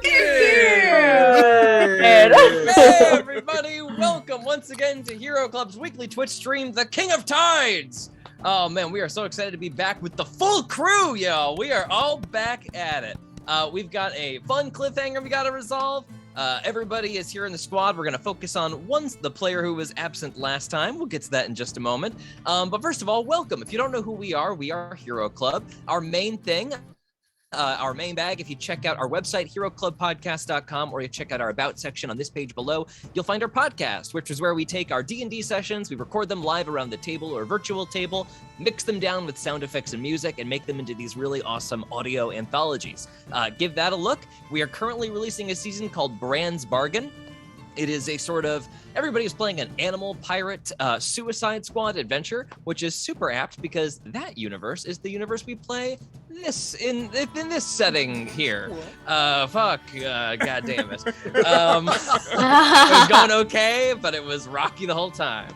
Hey everybody, welcome once again to Hero Club's weekly Twitch stream, The King of Tides. Oh man, we are so excited to be back with the full crew, yo. We are all back at it. We've got a fun cliffhanger we gotta resolve. Everybody is here in the squad. We're gonna focus on the player who was absent last time. We'll get to that in just a moment. But first of all, welcome. If you don't know who we are Hero Club. Our main thing, our main bag, if you check out our website, heroclubpodcast.com, or you check out our About section on this page below, you'll find our podcast, which is where we take our D&D sessions, we record them live around the table or virtual table, mix them down with sound effects and music, and make them into these really awesome audio anthologies. Give that a look. We are currently releasing a season called Brand's Bargain. It is a sort of, everybody's playing an animal pirate Suicide Squad adventure, which is super apt because that universe is the universe we play in this setting here. God damn it. It was going okay, but it was rocky the whole time.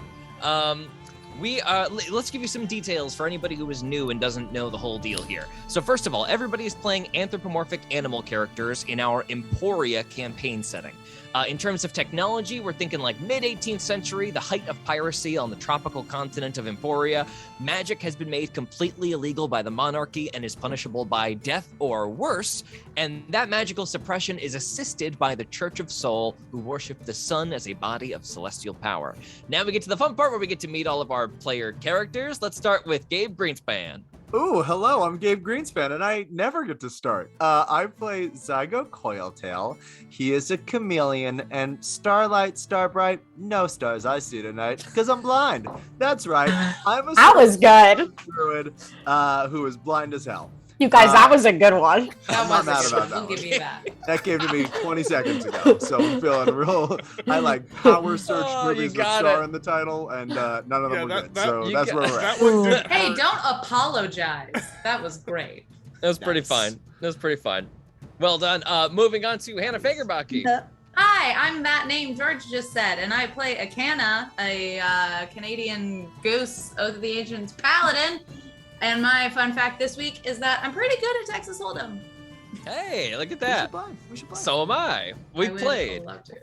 Let's give you some details for anybody who is new and doesn't know the whole deal here. So first of all, everybody is playing anthropomorphic animal characters in our Emporia campaign setting. In terms of technology, we're thinking like mid-18th century, the height of piracy on the tropical continent of Emporia. Magic has been made completely illegal by the monarchy and is punishable by death or worse. And that magical suppression is assisted by the Church of Soul, who worship the sun as a body of celestial power. Now we get to the fun part where we get to meet all of our player characters. Let's start with Gabe Greenspan. Ooh, hello, I'm Gabe Greenspan, and I never get to start. I play Zygo Coiltail. He is a chameleon, and Starlight, Starbright, no stars I see tonight, because I'm blind. That's right, I'm a That was good. druid who is blind as hell. You guys, that was a good one. I'm not mad about that. We'll give you that. That came to me 20 seconds ago, so I'm feeling real. I like power search movies with star in the title, and none of them were good. So that's where we're at. Hey, don't apologize. That was great. That was pretty fine. That was pretty fine. Well done. Moving on to Hannah Fagerbaki. Hi, I'm that name George just said, and I play Akana, a Canadian goose, Oath of the Ancients paladin. And my fun fact this week is that I'm pretty good at Texas Hold'em. Hey, look at that. We should play. So am I. We played. Love to.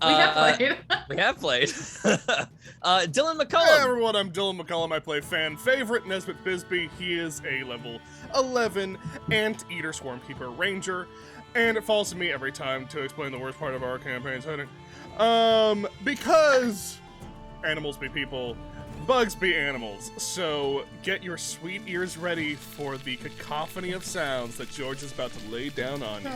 We have played. We have played. Dylan McCullum. Hey everyone, I'm Dylan McCullum. I play fan favorite Nesbitt Bisbee. He is a level 11 Anteater Swarmkeeper Ranger. And it falls to me every time to explain the worst part of our campaign setting. Because animals be people, bugs be animals. So get your sweet ears ready for the cacophony of sounds that George is about to lay down on you.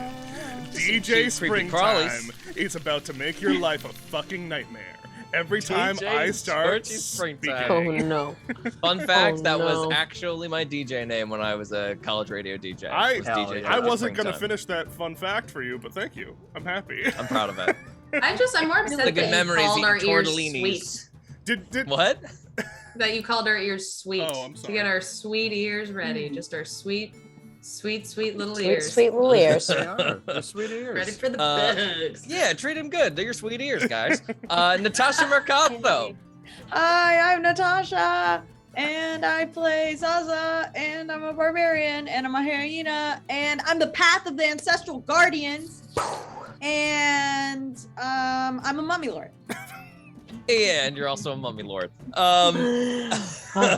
DJ Springtime is about to make your life a fucking nightmare. Every time I start speaking. Oh no. Fun fact, that was actually my DJ name when I was a college radio DJ. I wasn't going to finish that fun fact for you, but thank you. I'm happy. I'm proud of it. I'm more upset that you called our ears sweet. Did what? That you called our ears sweet. Oh, I'm sorry. To get our sweet ears ready. Just our sweet little ears. Sweet little ears. They are. They're sweet ears. Ready for the bugs. Yeah, treat them good. They're your sweet ears, guys. Natasha Mercado. Hi, I'm Natasha, and I play Zaza, and I'm a barbarian, and I'm a hyena, and I'm the path of the ancestral guardians, and I'm a mummy lord. And you're also a mummy lord. Oh,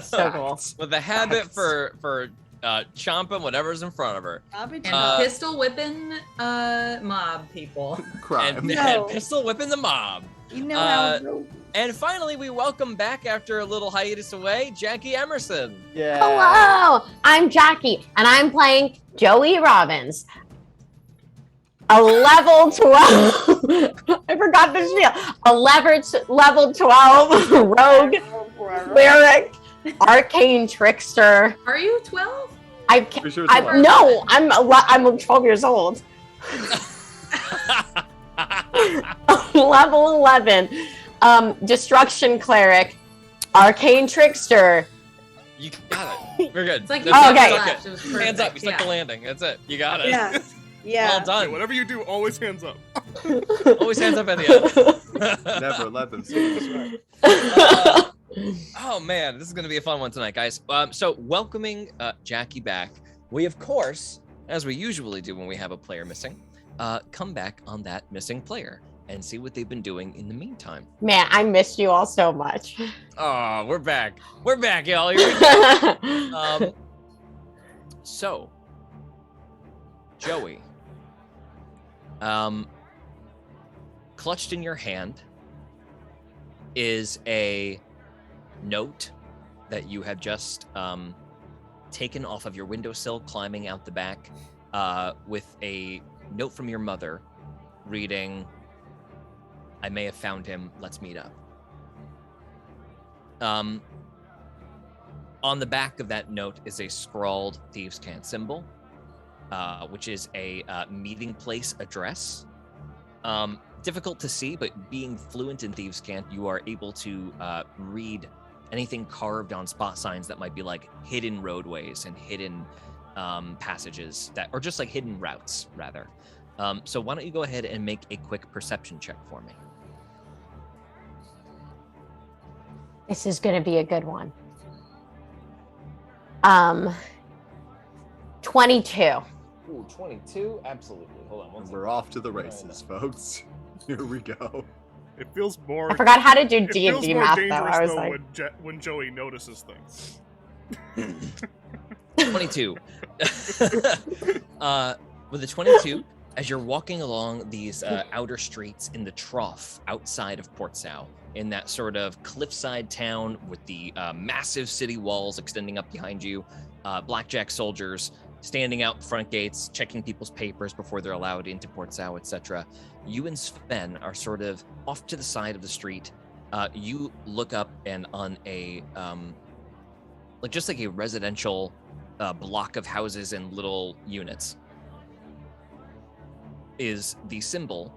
so cool. With a habit for chomping whatever's in front of her. And pistol whipping mob people. Crime. And pistol whipping the mob. You know how. And finally, we welcome back after a little hiatus away, Jackie Emerson. Yeah. Hello, I'm Jackie, and I'm playing Joey Robbins. A level 12. I forgot this deal. Level 12 rogue cleric, arcane trickster. Are you 12? No, I'm 12 years old. Level 11. Destruction cleric, arcane trickster. You got it. We're good. It's like okay. Hands up. You stuck the landing. That's it. You got it. Yeah. Yeah. Well done. Okay, whatever you do, always hands up. Always hands up at the end. Never let them see this right. Oh man, this is gonna be a fun one tonight, guys. So welcoming Jackie back, we of course, as we usually do when we have a player missing, come back on that missing player and see what they've been doing in the meantime. Man, I missed you all so much. Oh, we're back. We're back, y'all. Here we go. So, Joey, clutched in your hand is a note that you have just taken off of your windowsill, climbing out the back, with a note from your mother reading, "I may have found him. Let's meet up." On the back of that note is a scrawled thieves' cant symbol, which is a meeting place address. Difficult to see, but being fluent in thieves' cant, you are able to read anything carved on spot signs that might be like hidden roadways and hidden passages that, or just like hidden routes, rather. So why don't you go ahead and make a quick perception check for me? This is going to be a good one. 22. Ooh, 22? Absolutely. Hold on one We're off to the races, folks. Here we go. It feels more. I forgot how to do It feels D&D more math, though. dangerous I was though like, when Joey notices things. 22. With a 22, as you're walking along these outer streets in the trough outside of Port Sao, in that sort of cliffside town with the massive city walls extending up behind you, blackjack soldiers standing out front gates, checking people's papers before they're allowed into Port Sao, etc. You and Sven are sort of off to the side of the street. You look up, and on a just like a residential block of houses and little units is the symbol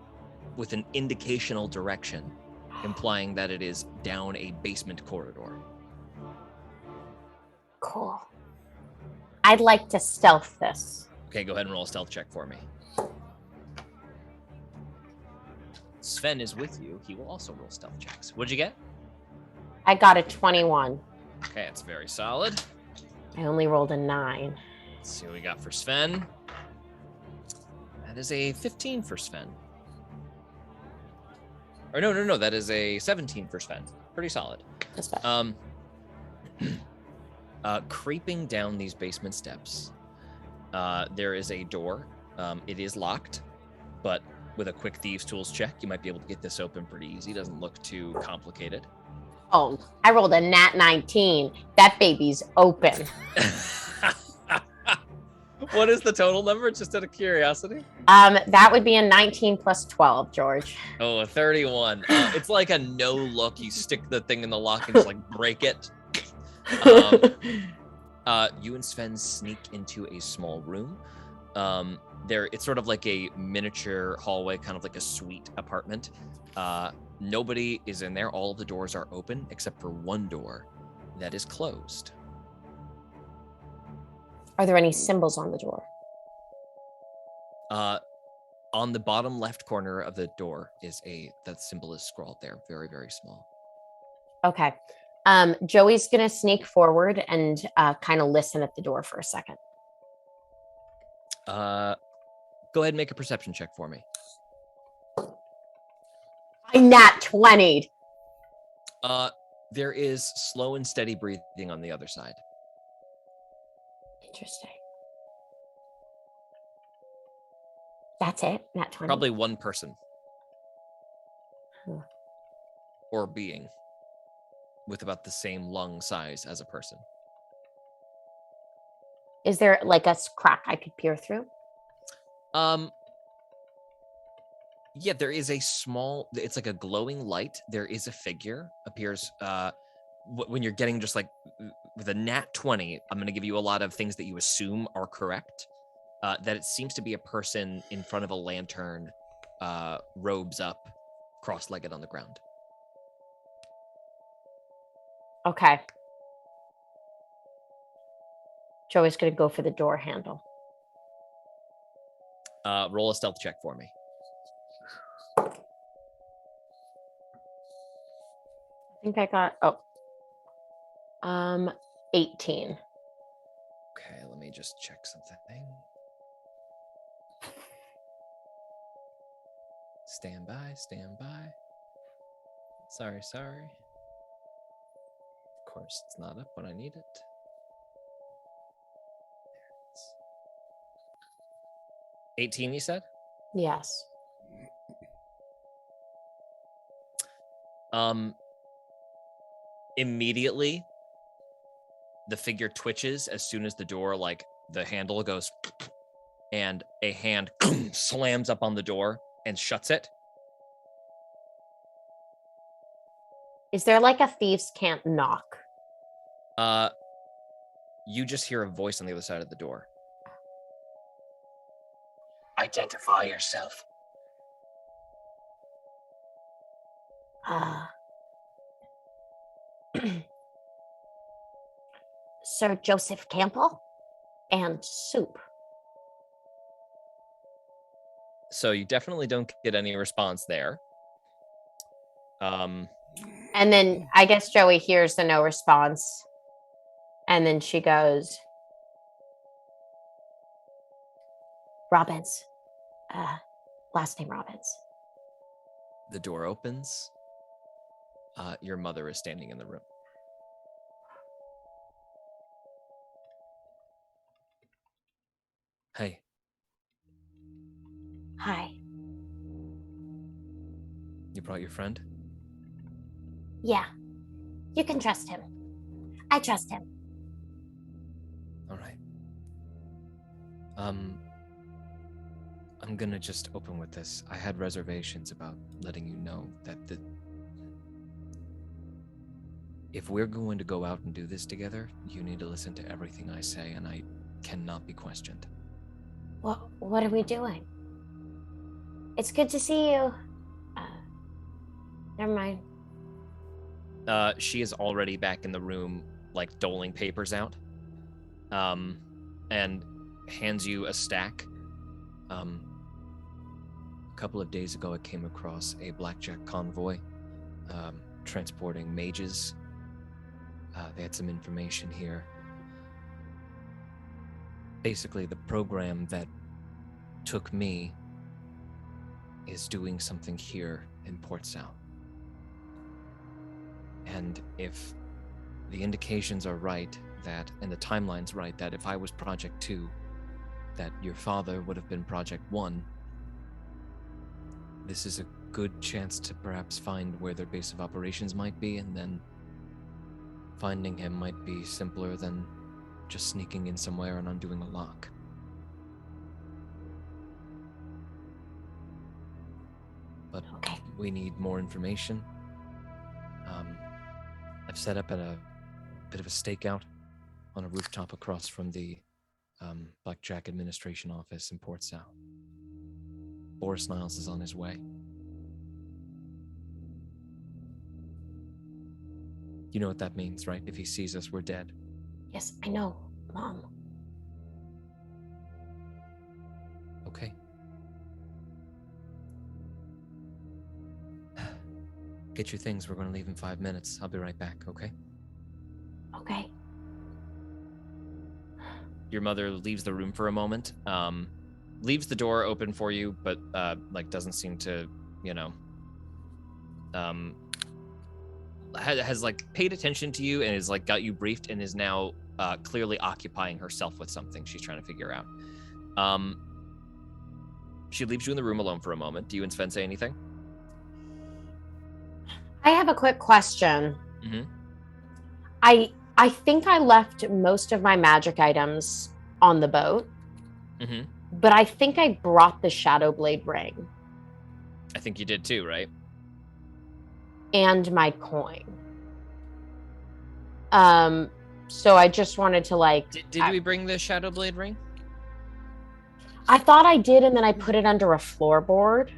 with an indicational direction, implying that it is down a basement corridor. cool. I'd like to stealth this. Okay, go ahead and roll a stealth check for me. Sven is with you. He will also roll stealth checks. What'd you get? I got a 21. Okay, it's very solid. I only rolled a 9. Let's see what we got for Sven. That is a 15 for Sven. Or no, that is a 17 for Sven. Pretty solid. That's bad. Creeping down these basement steps, there is a door. It is locked, but with a quick thieves' tools check, you might be able to get this open pretty easy. Doesn't look too complicated. Oh, I rolled a nat 19. That baby's open. What is the total number? Just out of curiosity. That would be a 19 plus 12, George. Oh, a 31. It's like a no look. You stick the thing in the lock and just like break it. You and Sven sneak into a small room. It's sort of like a miniature hallway, kind of like a suite apartment. Nobody is in there. All of the doors are open except for one door that is closed. Are there any symbols on the door? On the bottom left corner of the door is that symbol is scrawled there, very, very small. Okay. Joey's gonna sneak forward and kind of listen at the door for a second. Go ahead and make a perception check for me. I nat 20'd. There is slow and steady breathing on the other side. Interesting. That's it? Nat 20? Probably one person. Huh. Or being with about the same lung size as a person. Is there like a crack I could peer through? Yeah, there is it's like a glowing light. There is a figure appears when you're getting just like with a nat 20, I'm going to give you a lot of things that you assume are correct. That it seems to be a person in front of a lantern, robes up, cross-legged on the ground. Okay. Joey's gonna go for the door handle. Roll a stealth check for me. I think I got 18. Okay, let me just check something. Stand by, stand by. Sorry. Of course, it's not up when I need it. There it is. 18, you said? Yes. Immediately, the figure twitches as soon as the door, like, the handle goes, and a hand slams up on the door and shuts it. Is there like a thieves can't knock? You just hear a voice on the other side of the door. Identify yourself. Sir Joseph Campbell and soup. So you definitely don't get any response there. And then I guess Joey hears the no response. And then she goes, Robbins. Last name Robbins. The door opens. Your mother is standing in the room. Hey. Hi. You brought your friend? Yeah. You can trust him. I trust him. All right. I'm gonna just open with this. I had reservations about letting you know that if we're going to go out and do this together, you need to listen to everything I say, and I cannot be questioned. What are we doing? It's good to see you. Never mind. She is already back in the room, like doling papers out, and hands you a stack. A couple of days ago, I came across a blackjack convoy transporting mages. They had some information here. Basically, the program that took me is doing something here in Port South. And if the indications are right that, and the timeline's right, that if I was Project 2, that your father would have been Project 1, this is a good chance to perhaps find where their base of operations might be, and then finding him might be simpler than just sneaking in somewhere and undoing a lock. But Okay. we need more information. I've set up at a bit of a stakeout on a rooftop across from the Blackjack Administration office in Port South. Boris Niles is on his way. You know what that means, right? If he sees us, we're dead. Yes, I know, Mom. Okay. Get your things. We're going to leave in 5 minutes. I'll be right back, okay? Okay. Your mother leaves the room for a moment, leaves the door open for you, but doesn't seem to, has paid attention to you and is got you briefed and is now clearly occupying herself with something she's trying to figure out. She leaves you in the room alone for a moment. Do you and Sven say anything? I have a quick question. Mm-hmm. I think I left most of my magic items on the boat, Mm-hmm. but I think I brought the Shadow Blade ring I think you did too, right? and my coin. So I just wanted to Did we bring the Shadow Blade ring? I thought I did, and then I put it under a floorboard.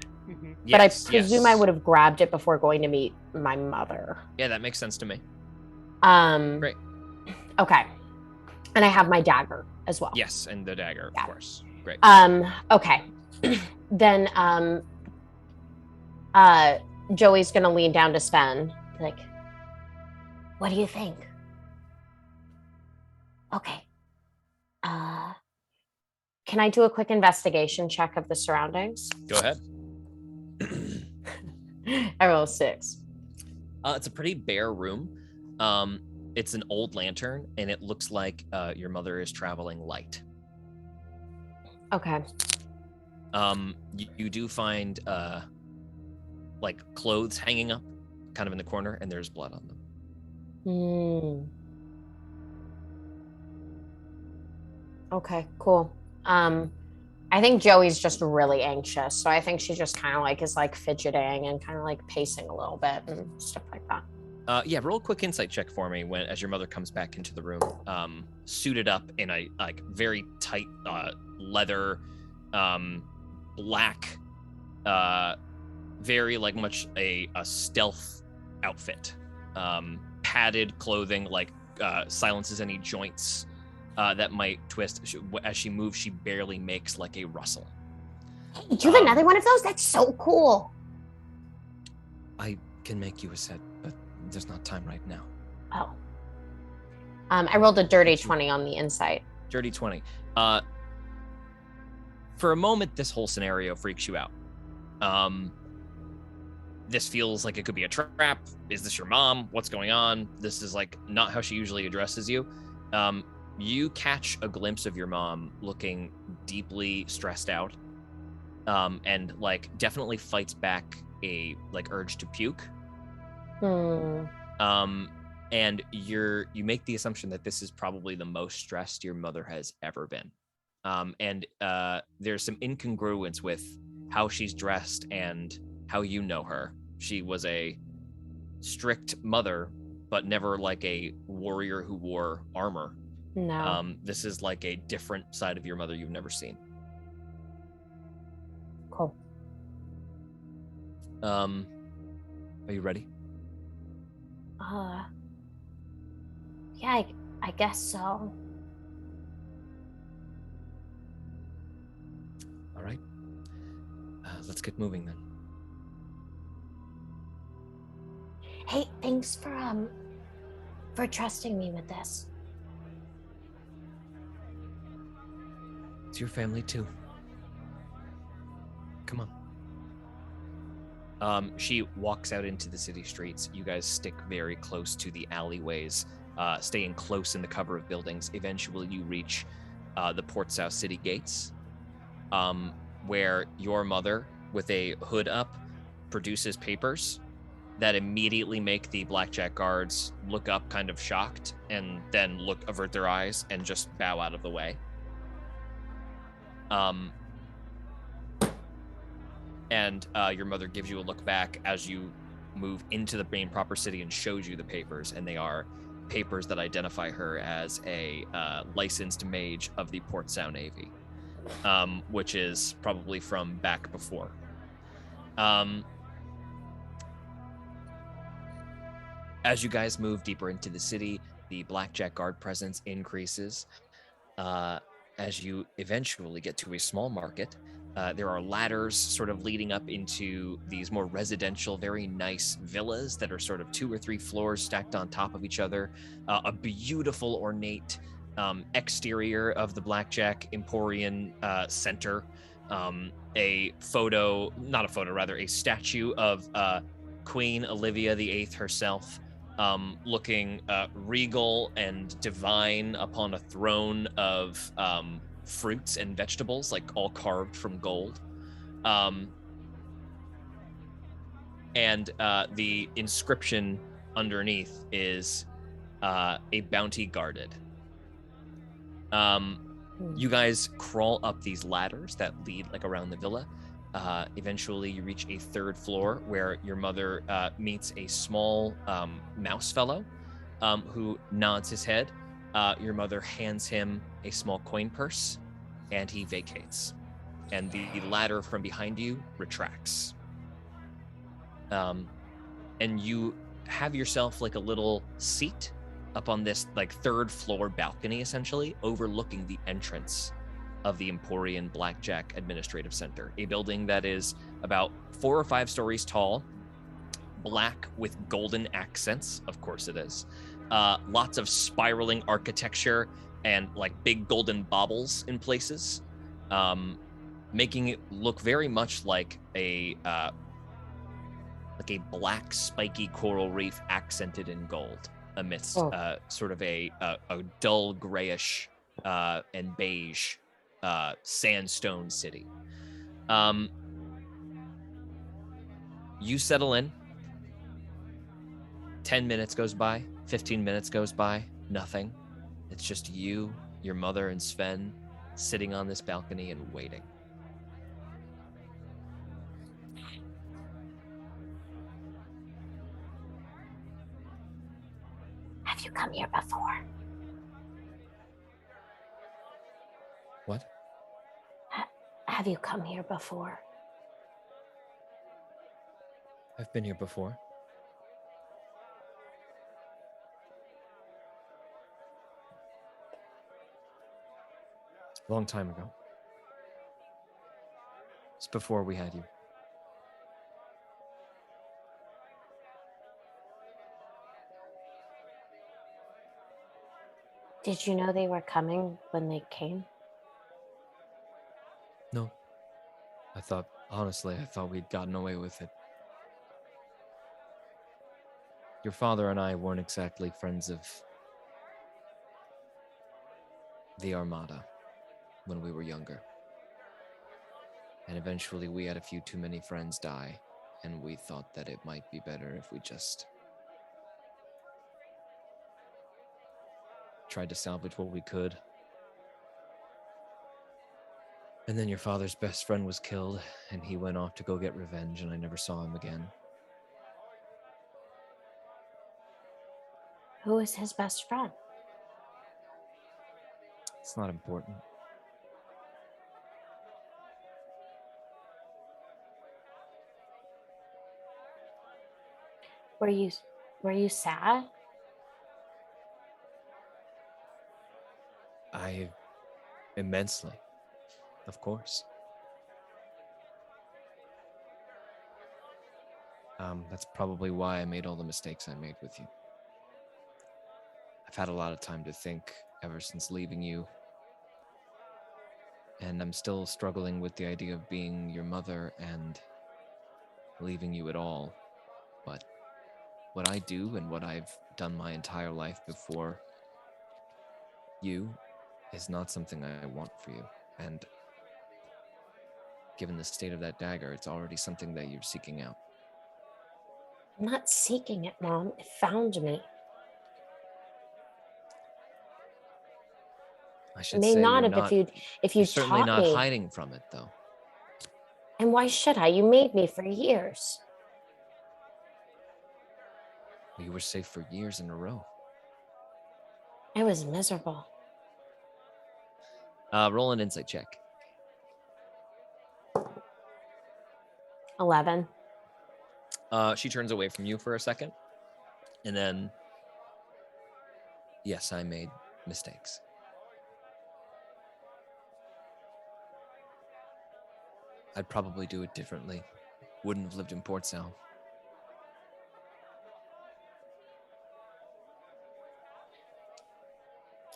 But I presume I would have grabbed it before going to meet my mother. Yeah, that makes sense to me. Great. Okay. And I have my dagger as well. Yes, and the dagger, of course. Great. Okay. Then Joey's gonna lean down to Sven, what do you think? Okay. Can I do a quick investigation check of the surroundings? Go ahead. I roll 6. It's a pretty bare room. It's an old lantern, and it looks like your mother is traveling light. Okay. You do find like clothes hanging up kind of in the corner, and there's blood on them. Okay, cool. I think Joey's just really anxious, so I think she just kind of like is like fidgeting and kind of like pacing a little bit and stuff like that. Yeah, roll a quick insight check for me as your mother comes back into the room, suited up in a like very tight leather, black, very like much a stealth outfit, padded clothing, like silences any joints that might twist. As she moves, she barely makes like a rustle. Hey, do you have another one of those? That's so cool. I can make you a set, but there's not time right now. Oh. I rolled a dirty 20 on the insight. Dirty 20. For a moment, this whole scenario freaks you out. This feels like it could be a trap. Is this your mom? What's going on? This is like not how she usually addresses you. You catch a glimpse of your mom looking deeply stressed out, and like definitely fights back a like urge to puke. And you make the assumption that this is probably the most stressed your mother has ever been. And there's some incongruence with how she's dressed and how you know her. She was a strict mother, but never like a warrior who wore armor. No. This is like a different side of your mother you've never seen. Cool. Are you ready? Yeah, I guess so. All right. Let's get moving then. Hey, thanks for trusting me with this. It's your family too. Come on. She walks out into the city streets. You guys stick very close to the alleyways, staying close in the cover of buildings. Eventually you reach the Port South city gates, where your mother, with a hood up, produces papers that immediately make the blackjack guards look up kind of shocked and then avert their eyes and just bow out of the way. And your mother gives you a look back as you move into the main proper city and shows you the papers, and they are papers that identify her as a licensed mage of the Port Sound Navy, which is probably from back before. As you guys move deeper into the city, the blackjack guard presence increases. As you eventually get to a small market, there are ladders sort of leading up into these more residential, very nice villas that are sort of 2 or 3 floors stacked on top of each other. A beautiful, ornate exterior of the Blackjack Emporian center. A statue of Queen Olivia VIII herself, looking regal and divine upon a throne of fruits and vegetables, like all carved from gold. And the inscription underneath is a bounty guarded. You guys crawl up these ladders that lead like around the villa. Eventually you reach a 3rd floor where your mother meets a small mouse fellow who nods his head. Your mother hands him a small coin purse, and he vacates. And the ladder from behind you retracts. And you have yourself like a little seat up on this like 3rd floor balcony, essentially, overlooking the entrance of the Emporian Blackjack Administrative Center, a building that is about 4 or 5 stories tall, black with golden accents, of course it is. Lots of spiraling architecture and like big golden baubles in places, making it look very much like a like a black spiky coral reef accented in gold amidst sort of a dull grayish and beige sandstone city. You settle in. 10 minutes goes by, 15 minutes goes by, nothing. It's just you, your mother, and Sven sitting on this balcony and waiting. Have you come here before? What? Have you come here before? I've been here before. A long time ago. It's before we had you. Did you know they were coming when they came? No. Honestly, I thought we'd gotten away with it. Your father and I weren't exactly friends of the Armada when we were younger. And eventually we had a few too many friends die, and we thought that it might be better if we just tried to salvage what we could. And then your father's best friend was killed, and he went off to go get revenge, and I never saw him again. Who is his best friend? It's not important. Were you sad? Immensely, of course. That's probably why I made all the mistakes I made with you. I've had a lot of time to think ever since leaving you. And I'm still struggling with the idea of being your mother and leaving you at all. But what I do and what I've done my entire life before you is not something I want for you. And given the state of that dagger, it's already something that you're seeking out. I'm not seeking it, Mom. It found me. I It should may say not you're have not, if you're you certainly taught not me. hiding from it, though. And why should I? You made me for years. You were safe for years in a row. I was miserable. Roll an insight check. 11. She turns away from you for a second, and then, yes, I made mistakes. I'd probably do it differently. Wouldn't have lived in Port Sal.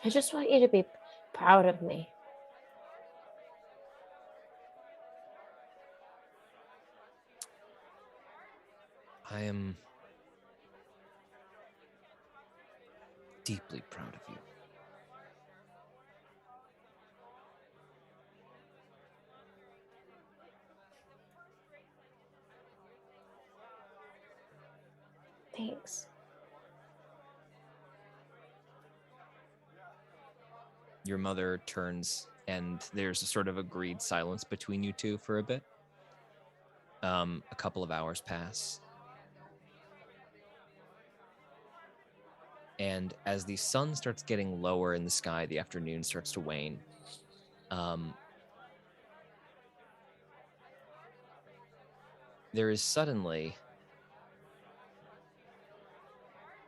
I just want you to be proud of me. I am deeply proud of you. Thanks. Your mother turns, and there's a sort of agreed silence between you two for a bit. A couple of hours pass. And as the sun starts getting lower in the sky, the afternoon starts to wane. There is suddenly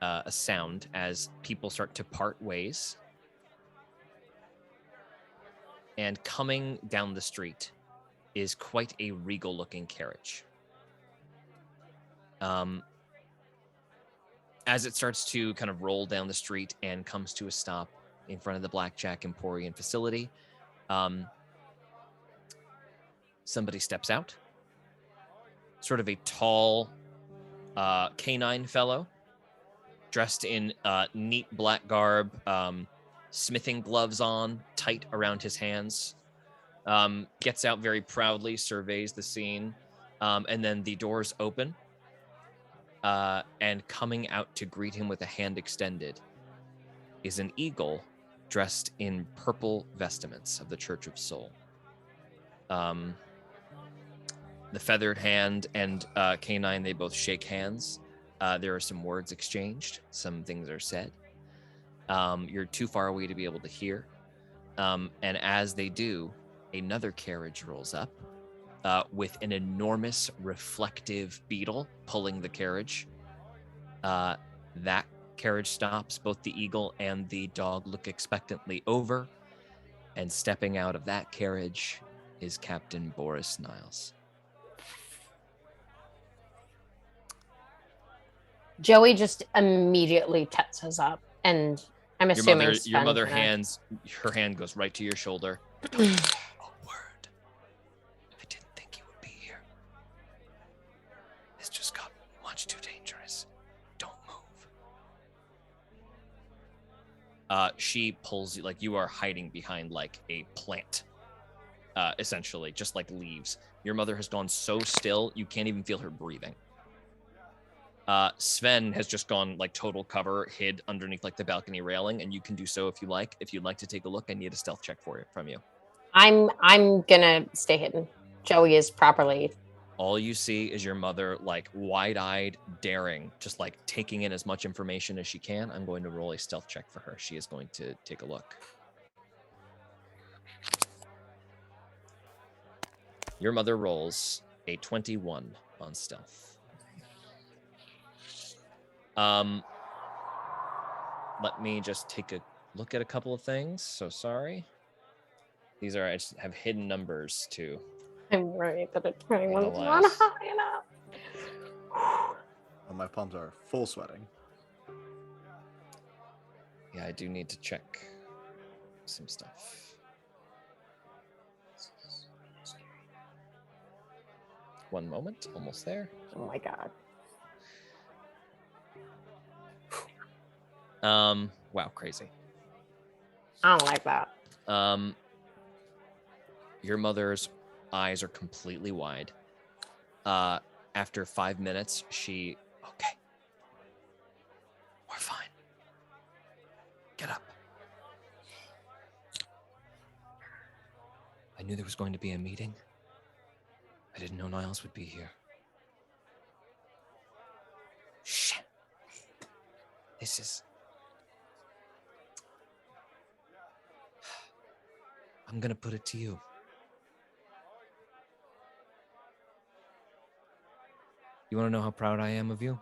a sound as people start to part ways. And coming down the street is quite a regal-looking carriage. As it starts to kind of roll down the street and comes to a stop in front of the Blackjack Emporian facility, somebody steps out. Sort of a tall, canine fellow, dressed in neat black garb, smithing gloves on, tight around his hands. Gets out very proudly, surveys the scene, and then the doors open. And coming out to greet him with a hand extended is an eagle dressed in purple vestments of the Church of Soul. The feathered hand and canine, they both shake hands. There are some words exchanged. Some things are said. You're too far away to be able to hear. And as they do, another carriage rolls up with an enormous reflective beetle pulling the carriage. That carriage stops. Both the eagle and the dog look expectantly over. And stepping out of that carriage is Captain Boris Niles. Joey just immediately tenses up, and I'm assuming your mother her hand goes right to your shoulder. Don't say a word. I didn't think you would be here. This just got much too dangerous. Don't move. She pulls you, like you are hiding behind like a plant, essentially, just like leaves. Your mother has gone so still, you can't even feel her breathing. Sven has just gone like total cover, hid underneath like the balcony railing, and you can do so if you like. If you'd like to take a look, I need a stealth check from you. I'm gonna stay hidden. Joey is properly. All you see is your mother, like wide-eyed, daring, just like taking in as much information as she can. I'm going to roll a stealth check for her. She is going to take a look. Your mother rolls a 21 on stealth. Let me just take a look at a couple of things. So sorry. I just have hidden numbers too. I'm right that a 21's not Analyze. high enough. Oh, my palms are full sweating. Yeah, I do need to check some stuff. One moment, almost there. Oh my god. Wow, crazy. I don't like that. Your mother's eyes are completely wide. After 5 minutes, okay, we're fine. Get up. I knew there was going to be a meeting. I didn't know Niles would be here. Shit. This is... I'm gonna put it to you. You want to know how proud I am of you?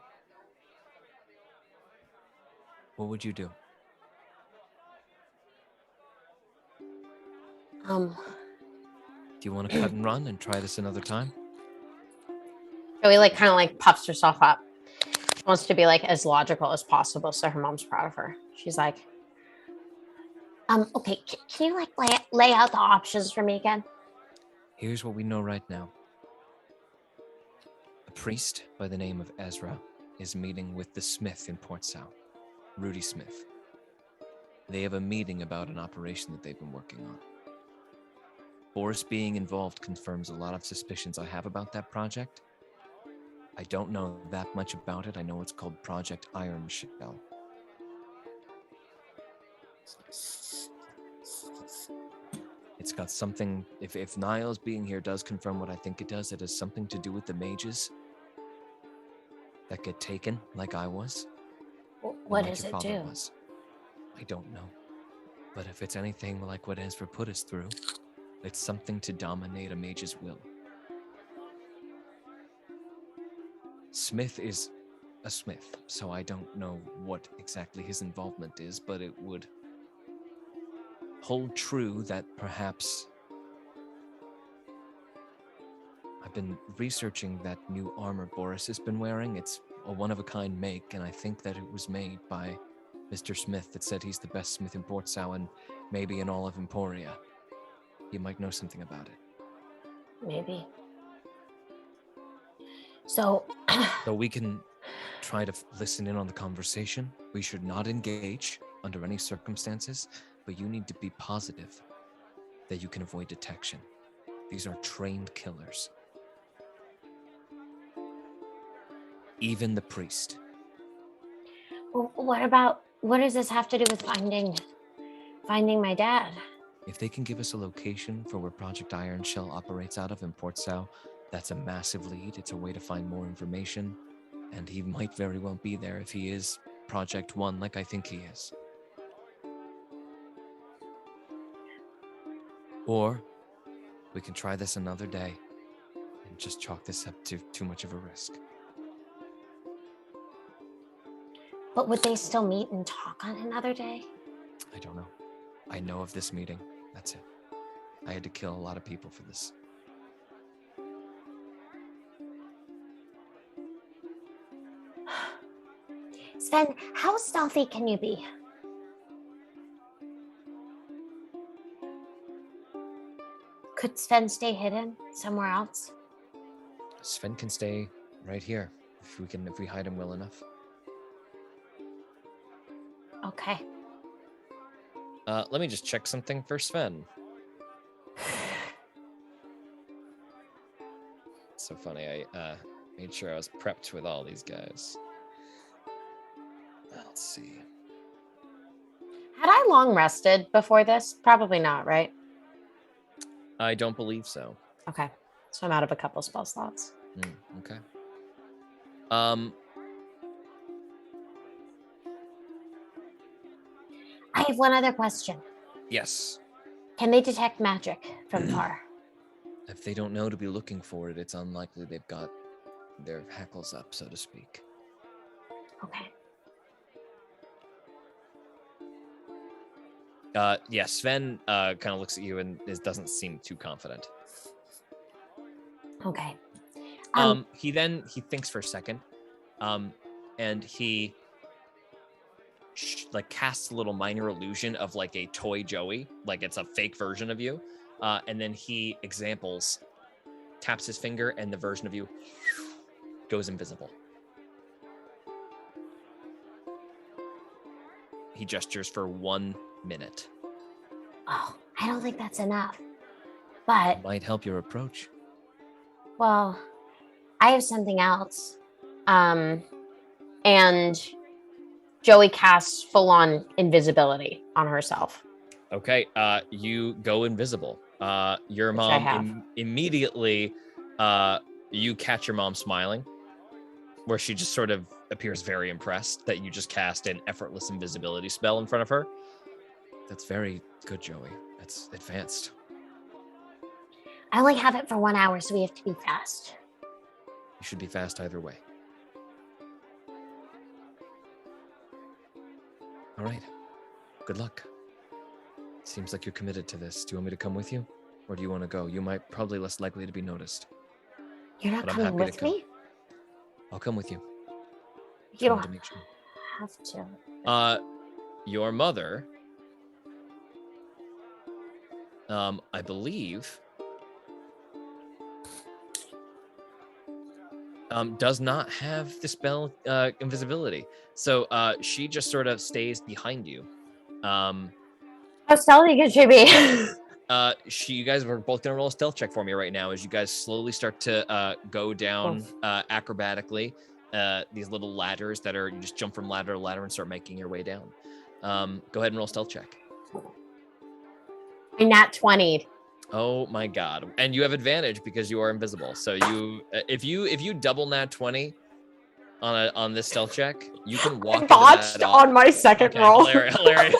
What would you do? Um, Do you want to cut and run and try this another time? Joey like kind of like puffs herself up. She wants to be like as logical as possible, so her mom's proud of her. She's like, okay, can you like lay out the options for me again? Here's what we know right now. A priest by the name of Ezra is meeting with the smith in Port South, Rudy Smith. They have a meeting about an operation that they've been working on. Boris being involved confirms a lot of suspicions I have about that project. I don't know that much about it. I know it's called Project Iron Shell. It's got something, if Niles being here does confirm what I think it does, it has something to do with the mages that get taken, like I was. What like does your it father do? was. I don't know. But if it's anything like what Ezra put us through, it's something to dominate a mage's will. Smith is a smith, so I don't know what exactly his involvement is, but it would hold true that perhaps... I've been researching that new armor Boris has been wearing. It's a one-of-a-kind make, and I think that it was made by Mr. Smith that said he's the best smith in Port South and maybe in all of Emporia. You might know something about it. Maybe. So So we can try to listen in on the conversation. We should not engage under any circumstances, but you need to be positive that you can avoid detection. These are trained killers. Even the priest. Well, what does this have to do with finding my dad? If they can give us a location for where Project Iron Shell operates out of in Port Sao, that's a massive lead. It's a way to find more information, and he might very well be there if he is Project One, like I think he is. Or we can try this another day and just chalk this up to too much of a risk. But would they still meet and talk on another day? I don't know. I know of this meeting. That's it. I had to kill a lot of people for this. Sven, how stealthy can you be? Could Sven stay hidden somewhere else? Sven can stay right here if we hide him well enough. Okay. Let me just check something for Sven. So funny. I made sure I was prepped with all these guys. Let's see. Had I long rested before this? Probably not, right? I don't believe so. Okay. So I'm out of a couple spell slots. Okay. I have one other question. Yes. Can they detect magic from far? If they don't know to be looking for it, it's unlikely they've got their hackles up, so to speak. Okay. Yeah, Sven kind of looks at you and doesn't seem too confident. Okay. He thinks for a second, and he like casts a little minor illusion of like a toy Joey, like it's a fake version of you, and then he taps his finger, and the version of you goes invisible. He gestures for 1 minute. Oh, I don't think that's enough. But It might help your approach. well, I have something else. And Joey casts full-on invisibility on herself. Okay, you go invisible. Your Which I mom have. Immediately, you catch your mom smiling, where she just sort of appears very impressed that you just cast an effortless invisibility spell in front of her. That's very good, Joey. That's advanced. I only have it for 1 hour, so we have to be fast. You should be fast either way. All right. Good luck. Seems like you're committed to this. Do you want me to come with you? Or do you want to go? You might probably less likely to be noticed. You're not But I'm coming happy to with come. me? I'll come with you. You don't Wanted to make sure. have to. Your mother, I believe, does not have the spell invisibility. So she just sort of stays behind you. How stealthy could she be? You guys are both gonna roll a stealth check for me right now as you guys slowly start to go down acrobatically these little ladders that are, you just jump from ladder to ladder and start making your way down. Go ahead and roll a stealth check. I nat 20'd. Oh my god. And you have advantage because you are invisible. So you if you double nat 20 on this stealth check, you can walk into Botched that on my second roll. hilarious.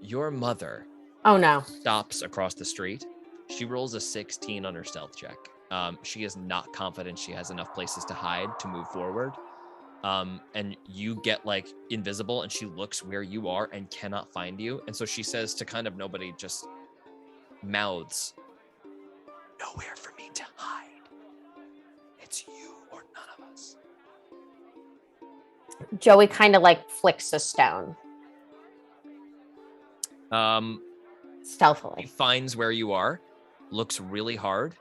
Your mother Oh no. stops across the street. She rolls a 16 on her stealth check. She is not confident she has enough places to hide to move forward. And you get like invisible, and she looks where you are and cannot find you. And so she says to kind of nobody, just mouths, "Nowhere for me to hide. It's you or none of us." Joey kind of like flicks a stone He stealthily. finds where you are, looks really hard,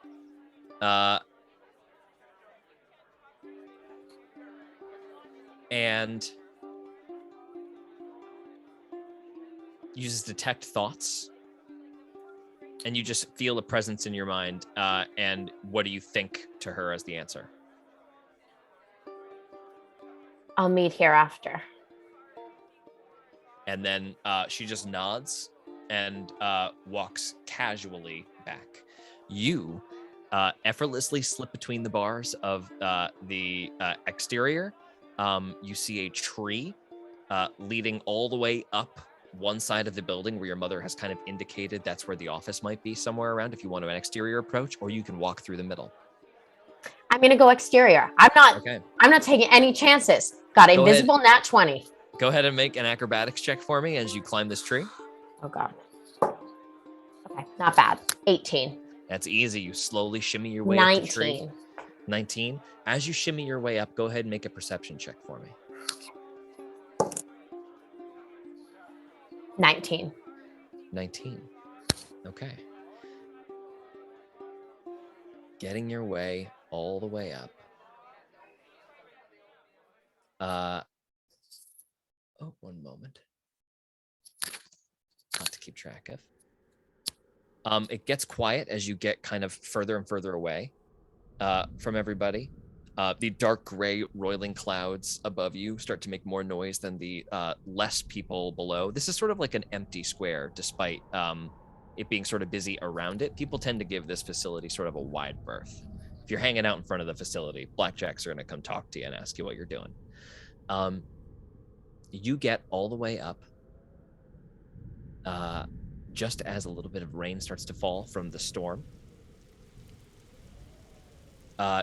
and uses detect thoughts, and you just feel a presence in your mind. And what do you think to her as the answer? I'll meet hereafter. And then she just nods and walks casually back. You effortlessly slip between the bars of the exterior. You see a tree leading all the way up one side of the building where your mother has kind of indicated that's where the office might be, somewhere around if you want an exterior approach, or you can walk through the middle. I'm gonna go exterior. Okay. I'm not taking any chances. Got a Go visible nat 20. Go ahead and make an acrobatics check for me as you climb this tree. Oh god. Okay, not bad. 18. That's easy. You slowly shimmy your way up the tree. 19. 19. As you shimmy your way up, go ahead and make a perception check for me. 19. 19. Okay. Getting your way all the way up. Oh, one moment. Not to keep track of. It gets quiet as you get kind of further and further away from everybody. The dark gray roiling clouds above you start to make more noise than the less people below. This is sort of like an empty square, despite it being sort of busy around it. People tend to give this facility sort of a wide berth. If you're hanging out in front of the facility, blackjacks are going to come talk to you and ask you what you're doing. You get all the way up just as a little bit of rain starts to fall from the storm.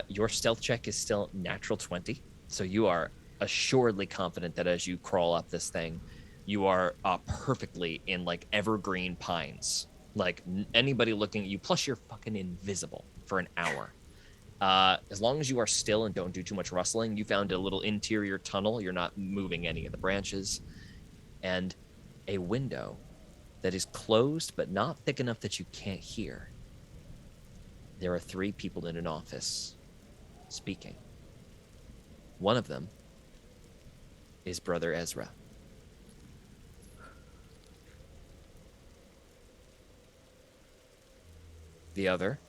Your stealth check is still natural 20, so you are assuredly confident that as you crawl up this thing, you are perfectly in like evergreen pines. Like anybody looking at you, plus you're fucking invisible for an hour. As long as you are still and don't do too much rustling, you found a little interior tunnel. You're not moving any of the branches. And a window that is closed but not thick enough that you can't hear. There are 3 people in an office speaking. One of them is Brother Ezra. The other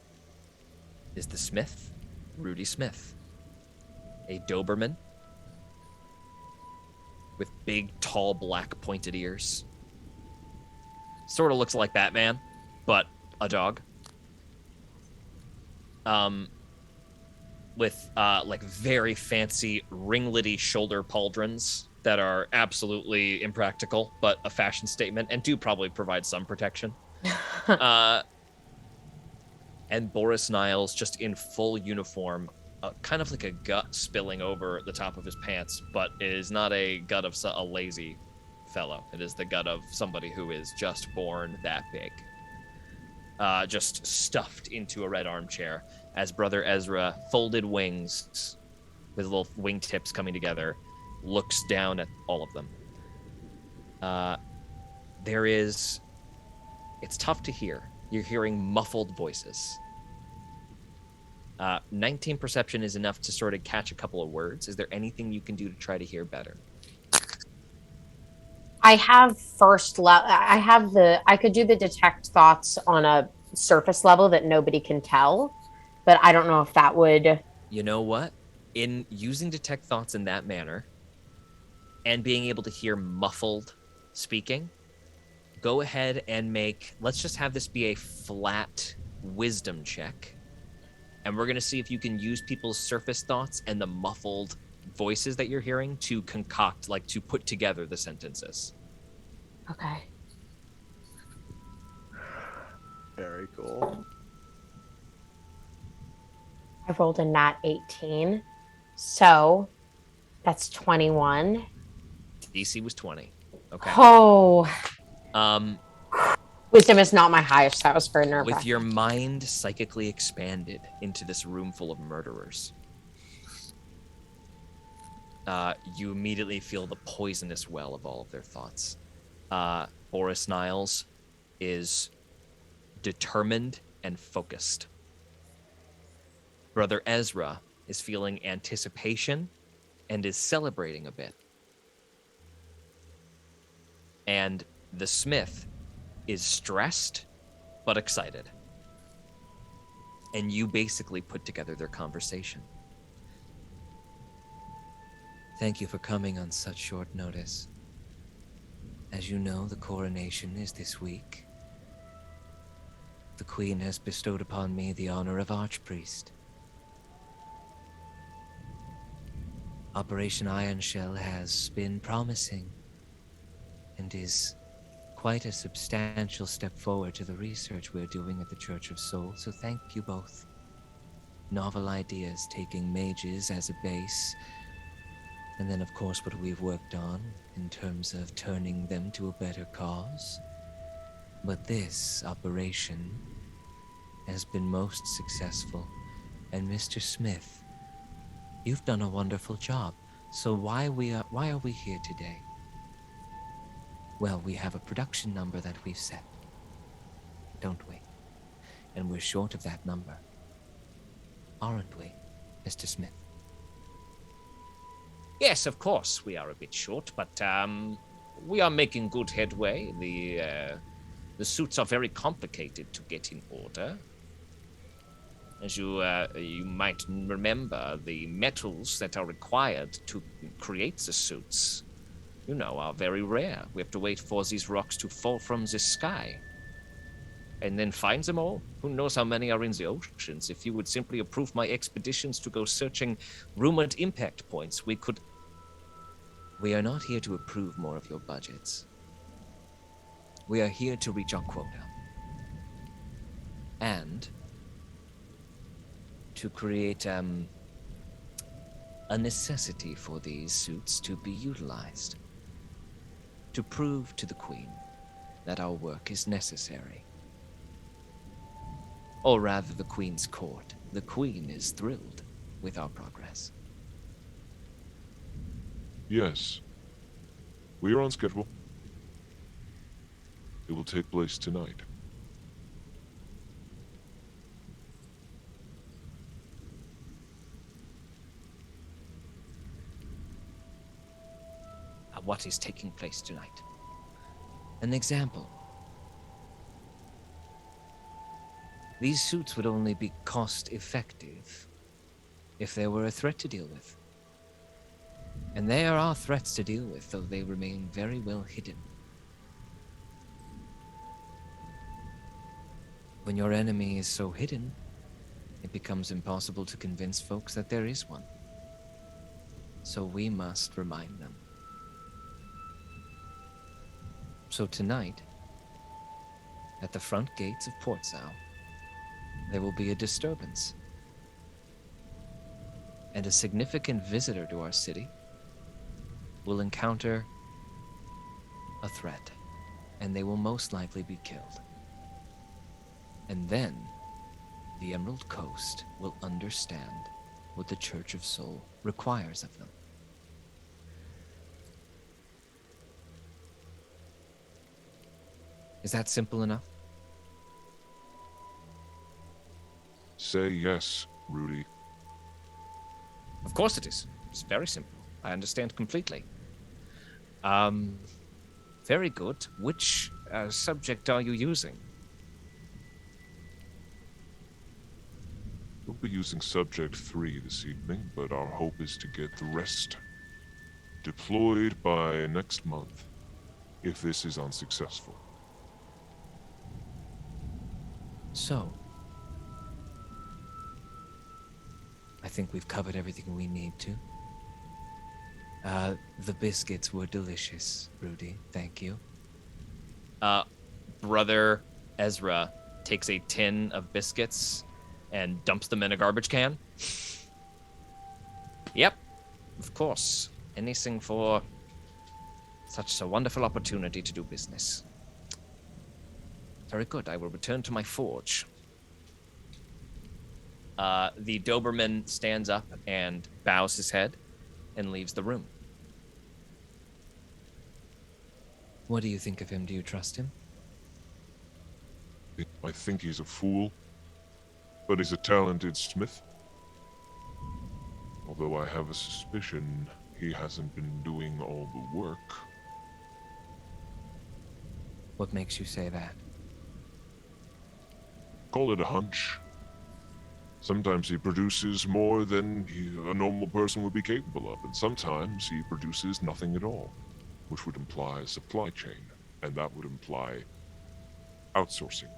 is the Smith, Rudy Smith, a Doberman with big, tall, black, pointed ears. Sort of looks like Batman, but a dog. With like very fancy ringlety shoulder pauldrons that are absolutely impractical, but a fashion statement and do probably provide some protection. And Boris Niles just in full uniform, kind of like a gut spilling over the top of his pants, but it is not a gut of a lazy fellow. It is the gut of somebody who is just born that big. Just stuffed into a red armchair as Brother Ezra, folded wings with little wingtips coming together, looks down at all of them. It's tough to hear. You're hearing muffled voices. 19 perception is enough to sort of catch a couple of words. Is there anything you can do to try to hear better? I have I could do the detect thoughts on a surface level that nobody can tell, but I don't know if that would. You know what? In using detect thoughts in that manner and being able to hear muffled speaking, go ahead and let's just have this be a flat wisdom check. And we're going to see if you can use people's surface thoughts and the muffled voices that you're hearing to concoct, like to put together the sentences. Okay. Very cool. I rolled a nat 18. So that's 21. DC was 20. Okay. Oh. Um, Wisdom is not my highest. That was for nerve. with your mind psychically expanded into this room full of murderers, you immediately feel the poisonous well of all of their thoughts. Boris Niles is determined and focused. Brother Ezra is feeling anticipation and is celebrating a bit. And the smith is stressed but excited. And you basically put together their conversation. Thank you for coming on such short notice. As you know, the coronation is this week. The Queen has bestowed upon me the honor of Archpriest. Operation Iron Shell has been promising and is quite a substantial step forward to the research we're doing at the Church of Soul, so thank you both. Novel ideas, taking mages as a base, and then of course what we've worked on in terms of turning them to a better cause. But this operation has been most successful, and Mr. Smith, you've done a wonderful job. So why are we here today? Well, we have a production number that we've set, don't we? And we're short of that number, aren't we, Mr. Smith? Yes, of course, we are a bit short, but we are making good headway. The suits are very complicated to get in order. As you might remember, the metals that are required to create the suits, are very rare. We have to wait for these rocks to fall from the sky and then find them all. Who knows how many are in the oceans? If you would simply approve my expeditions to go searching rumored impact points, we could... We are not here to approve more of your budgets. We are here to reach our quota. And to create a necessity for these suits to be utilized. To prove to the Queen that our work is necessary. Or rather, the Queen's court. The Queen is thrilled with our progress. Yes. We are on schedule. It will take place tonight. What is taking place tonight? An example. These suits would only be cost-effective if there were a threat to deal with. And there are threats to deal with, though they remain very well hidden. When your enemy is so hidden, it becomes impossible to convince folks that there is one. So we must remind them. So tonight, at the front gates of Portsau, there will be a disturbance. And a significant visitor to our city will encounter a threat, and they will most likely be killed. And then, the Emerald Coast will understand what the Church of Soul requires of them. Is that simple enough? Say yes, Rudy. Of course it is. It's very simple. I understand completely. Very good. Which subject are you using? We'll be using Subject 3 this evening, but our hope is to get the rest deployed by next month, if this is unsuccessful. So, I think we've covered everything we need to. The biscuits were delicious, Rudy. Thank you. Brother Ezra takes a tin of biscuits and dumps them in a garbage can. Yep, of course. Anything for such a wonderful opportunity to do business. Very good. I will return to my forge. The Doberman stands up and bows his head and leaves the room. What do you think of him? Do you trust him? I think he's a fool, but he's a talented smith. Although I have a suspicion he hasn't been doing all the work. What makes you say that? Call it a hunch. Sometimes he produces more than a normal person would be capable of, and sometimes he produces nothing at all, which would imply a supply chain, and that would imply outsourcing.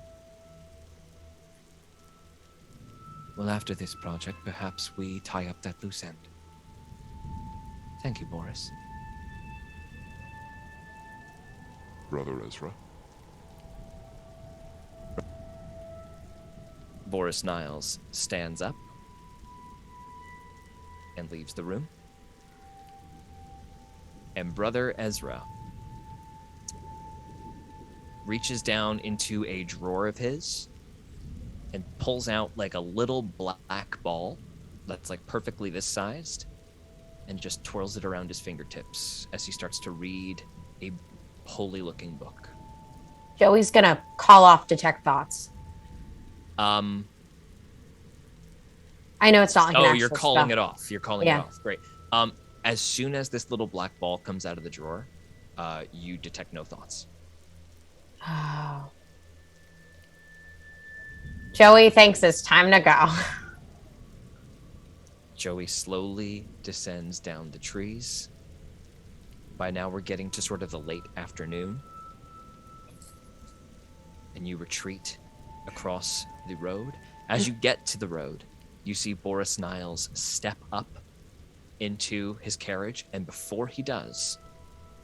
Well, after this project, perhaps we tie up that loose end. Thank you, Boris. Brother Ezra. Boris Niles stands up and leaves the room. And Brother Ezra reaches down into a drawer of his and pulls out like a little black ball that's like perfectly this sized and just twirls it around his fingertips as he starts to read a holy looking book. Joey's gonna call off detect thoughts. I know it's not like an actual you're calling spell. it off. You're calling it off. Great. As soon as this little black ball comes out of the drawer, you detect no thoughts. Oh. Joey thinks it's time to go. Joey slowly descends down the trees. By now, we're getting to sort of the late afternoon. And you retreat across the road. As you get to the road, you see Boris Niles step up into his carriage, and before he does,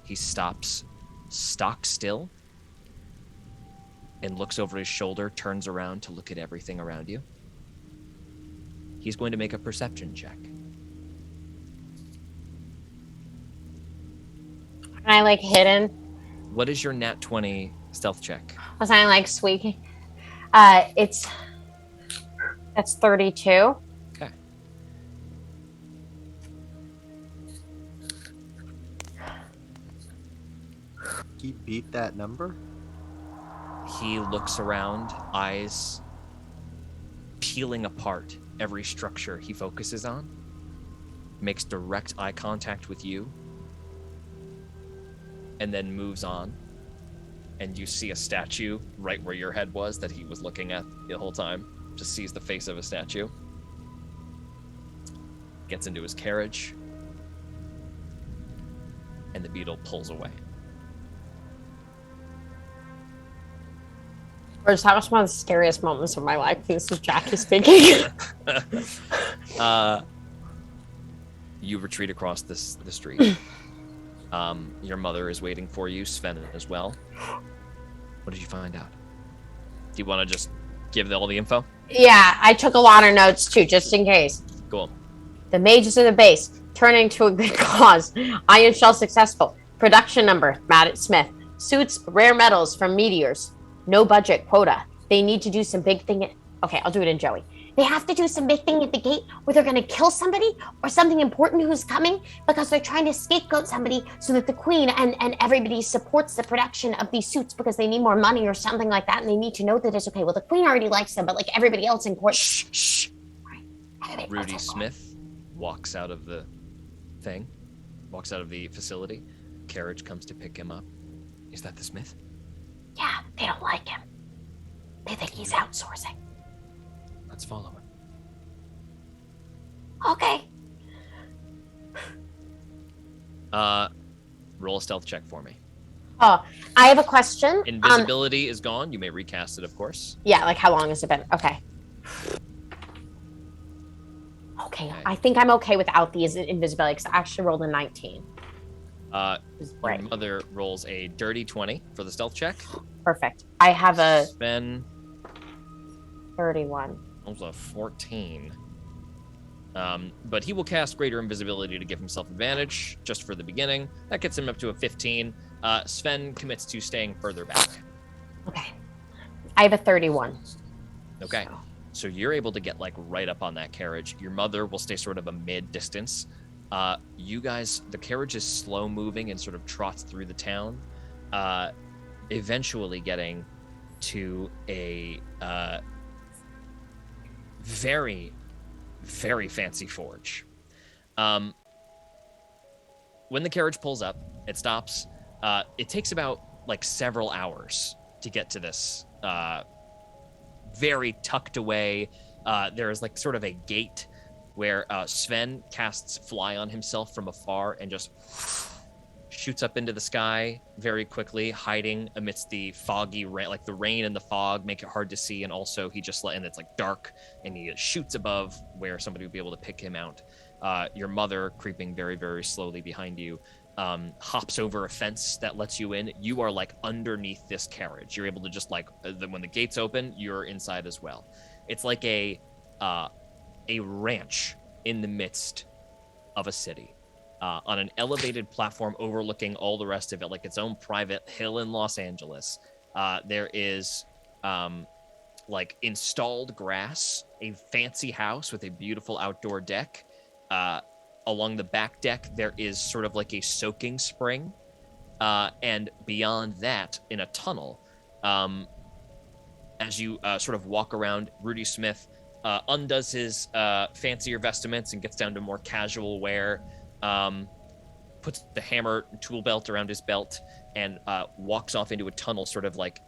he stops stock still and looks over his shoulder, turns around to look at everything around you. He's going to make a perception check. Can I like hidden? What is your nat 20 stealth check? Was I like squeaking? That's 32. Okay. He beat that number? He looks around, eyes peeling apart every structure he focuses on, makes direct eye contact with you, and then moves on. And you see a statue right where your head was that he was looking at the whole time. Just sees the face of a statue. Gets into his carriage. And the beetle pulls away. That was one of the scariest moments of my life. This is Jackie speaking. You retreat across the street. Your mother is waiting for you, Sven as well. What did you find out? Do you want to just give all the info? Yeah, I took a lot of notes too, just in case. Cool. The mages of the base, turning to a good cause. Iron shell successful. Production number, Matt Smith. Suits, rare metals from meteors. No budget quota. They need to do some big thing. Okay, I'll do it in Joey. They have to do some big thing at the gate where they're going to kill somebody or something important who's coming because they're trying to scapegoat somebody so that the queen and everybody supports the production of these suits because they need more money or something like that. And they need to know that it's okay. Well, the queen already likes them, but like everybody else in court. Shh. Right. Rudy Smith walks out of the facility. Carriage comes to pick him up. Is that the Smith? Yeah, they don't like him. They think he's outsourcing. Let's follow him. Okay. Roll a stealth check for me. Oh, I have a question. Invisibility is gone. You may recast it, of course. Yeah, like how long has it been? Okay. Okay, I think I'm okay without the invisibility because I actually rolled a 19. Your mother rolls a dirty 20 for the stealth check. Perfect. I have a Sven 31. rolls a 14. But he will cast greater invisibility to give himself advantage just for the beginning. That gets him up to a 15. Sven commits to staying further back. Okay. I have a 31. Okay. So you're able to get like right up on that carriage. Your mother will stay sort of a mid distance. You guys, the carriage is slow moving and sort of trots through the town, eventually getting to a very, very fancy forge. when the carriage pulls up, it stops. It takes about like several hours to get to this very tucked away. There is like sort of a gate where Sven casts fly on himself from afar and just shoots up into the sky very quickly, hiding amidst the foggy rain. Like the rain and the fog make it hard to see, and also and it's like dark, and he shoots above where somebody would be able to pick him out. Your mother, creeping very, very slowly behind you, hops over a fence that lets you in. You are like underneath this carriage. You're able to just like when the gates open, you're inside as well. It's like a ranch in the midst of a city, on an elevated platform overlooking all the rest of it, like its own private hill in Los Angeles. There is like installed grass, a fancy house with a beautiful outdoor deck. Along the back deck, there is sort of like a soaking spring. And beyond that, in a tunnel, as you sort of walk around, Rudy Smith undoes his fancier vestments and gets down to more casual wear, puts the hammer and tool belt around his belt, and walks off into a tunnel, sort of like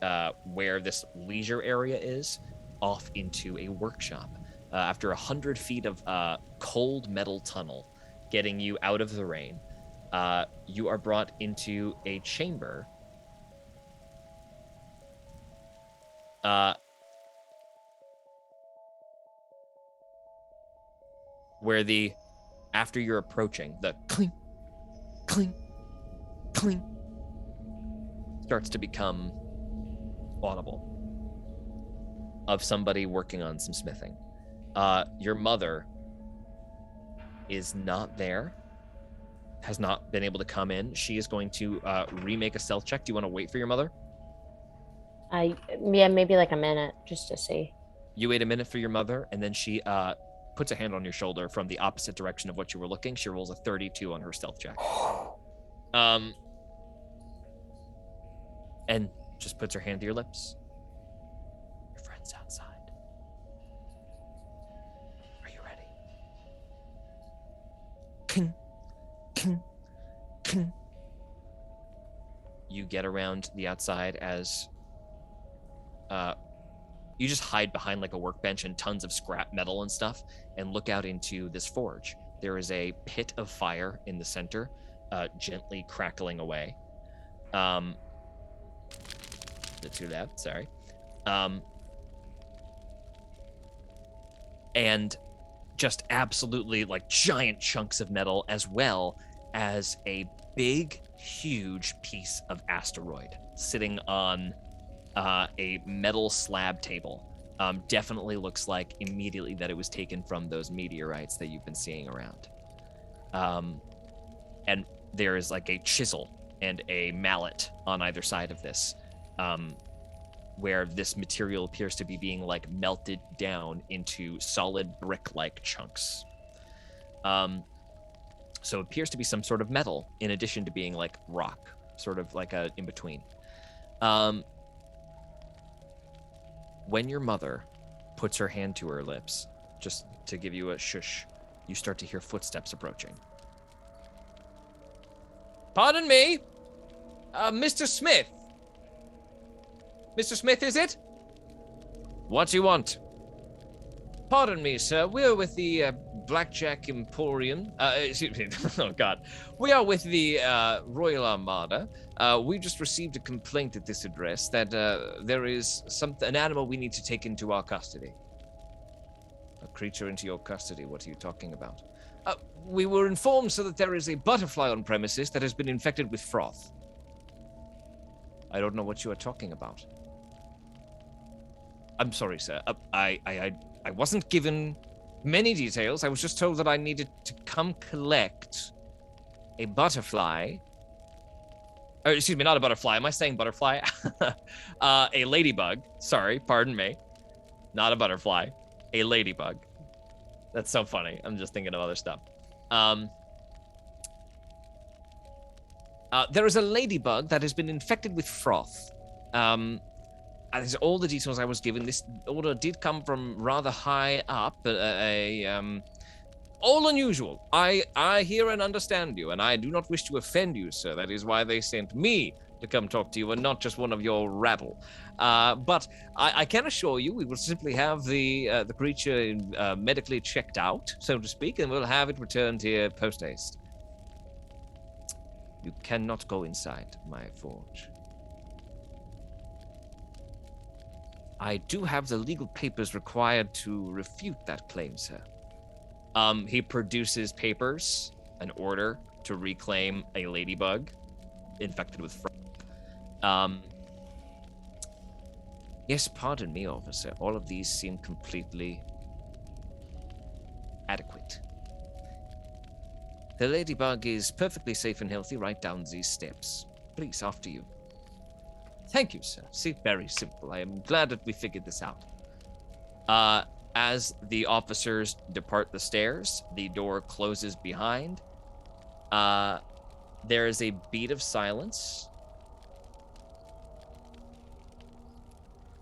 where this leisure area is, off into a workshop. After 100 feet of cold metal tunnel getting you out of the rain, you are brought into a chamber where after you're approaching, the clink, clink, clink starts to become audible of somebody working on some smithing. Your mother is not there, has not been able to come in. She is going to remake a stealth check. Do you want to wait for your mother? Yeah, maybe like a minute just to see. You wait a minute for your mother, and then she puts a hand on your shoulder from the opposite direction of what you were looking. She rolls a 32 on her stealth check. And just puts her hand to your lips. Your friend's outside. Are you ready? King, king, king. You get around the outside as you just hide behind like a workbench and tons of scrap metal and stuff, and look out into this forge. There is a pit of fire in the center, gently crackling away. That's too loud, sorry. And just absolutely like giant chunks of metal, as well as a big, huge piece of asteroid sitting on a metal slab table. Definitely looks like immediately that it was taken from those meteorites that you've been seeing around. And there is like a chisel and a mallet on either side of this, where this material appears to be being like melted down into solid brick-like chunks. So it appears to be some sort of metal in addition to being like rock, sort of like a in-between. When your mother puts her hand to her lips, just to give you a shush, you start to hear footsteps approaching. Pardon me, Mr. Smith. Mr. Smith, is it? What do you want? Pardon me, sir. We're with the Blackjack Emporium. Excuse me. Oh, God. We are with the Royal Armada. We just received a complaint at this address that there is an animal we need to take into our custody. A creature into your custody? What are you talking about? We were informed so that there is a butterfly on premises that has been infected with froth. I don't know what you are talking about. I'm sorry, sir. I wasn't given many details. I was just told that I needed to come collect a butterfly. Oh, excuse me, not a butterfly. Am I saying butterfly? A ladybug. Sorry, pardon me. Not a butterfly. A ladybug. That's so funny. I'm just thinking of other stuff. There is a ladybug that has been infected with froth. As all the details I was given, this order did come from rather high up, a all unusual. I hear and understand you, and I do not wish to offend you, sir. That is why they sent me to come talk to you and not just one of your rabble. But I can assure you we will simply have the creature medically checked out, so to speak, and we'll have it returned here post-haste. You cannot go inside my forge. I do have the legal papers required to refute that claim, sir. He produces papers, an order to reclaim a ladybug infected with yes, pardon me, officer. All of these seem completely adequate. The ladybug is perfectly safe and healthy right down these steps. Please, after you. Thank you, sir. See, very simple. I am glad that we figured this out. As the officers depart the stairs, the door closes behind. There is a beat of silence.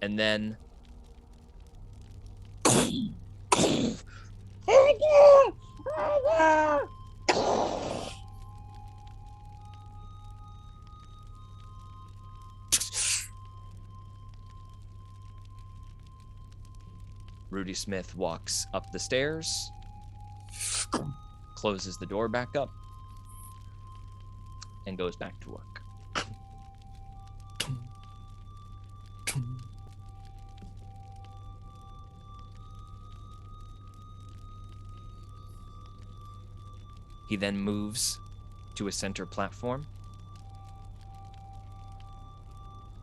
And then... Rudy Smith walks up the stairs, closes the door back up, and goes back to work. He then moves to a center platform,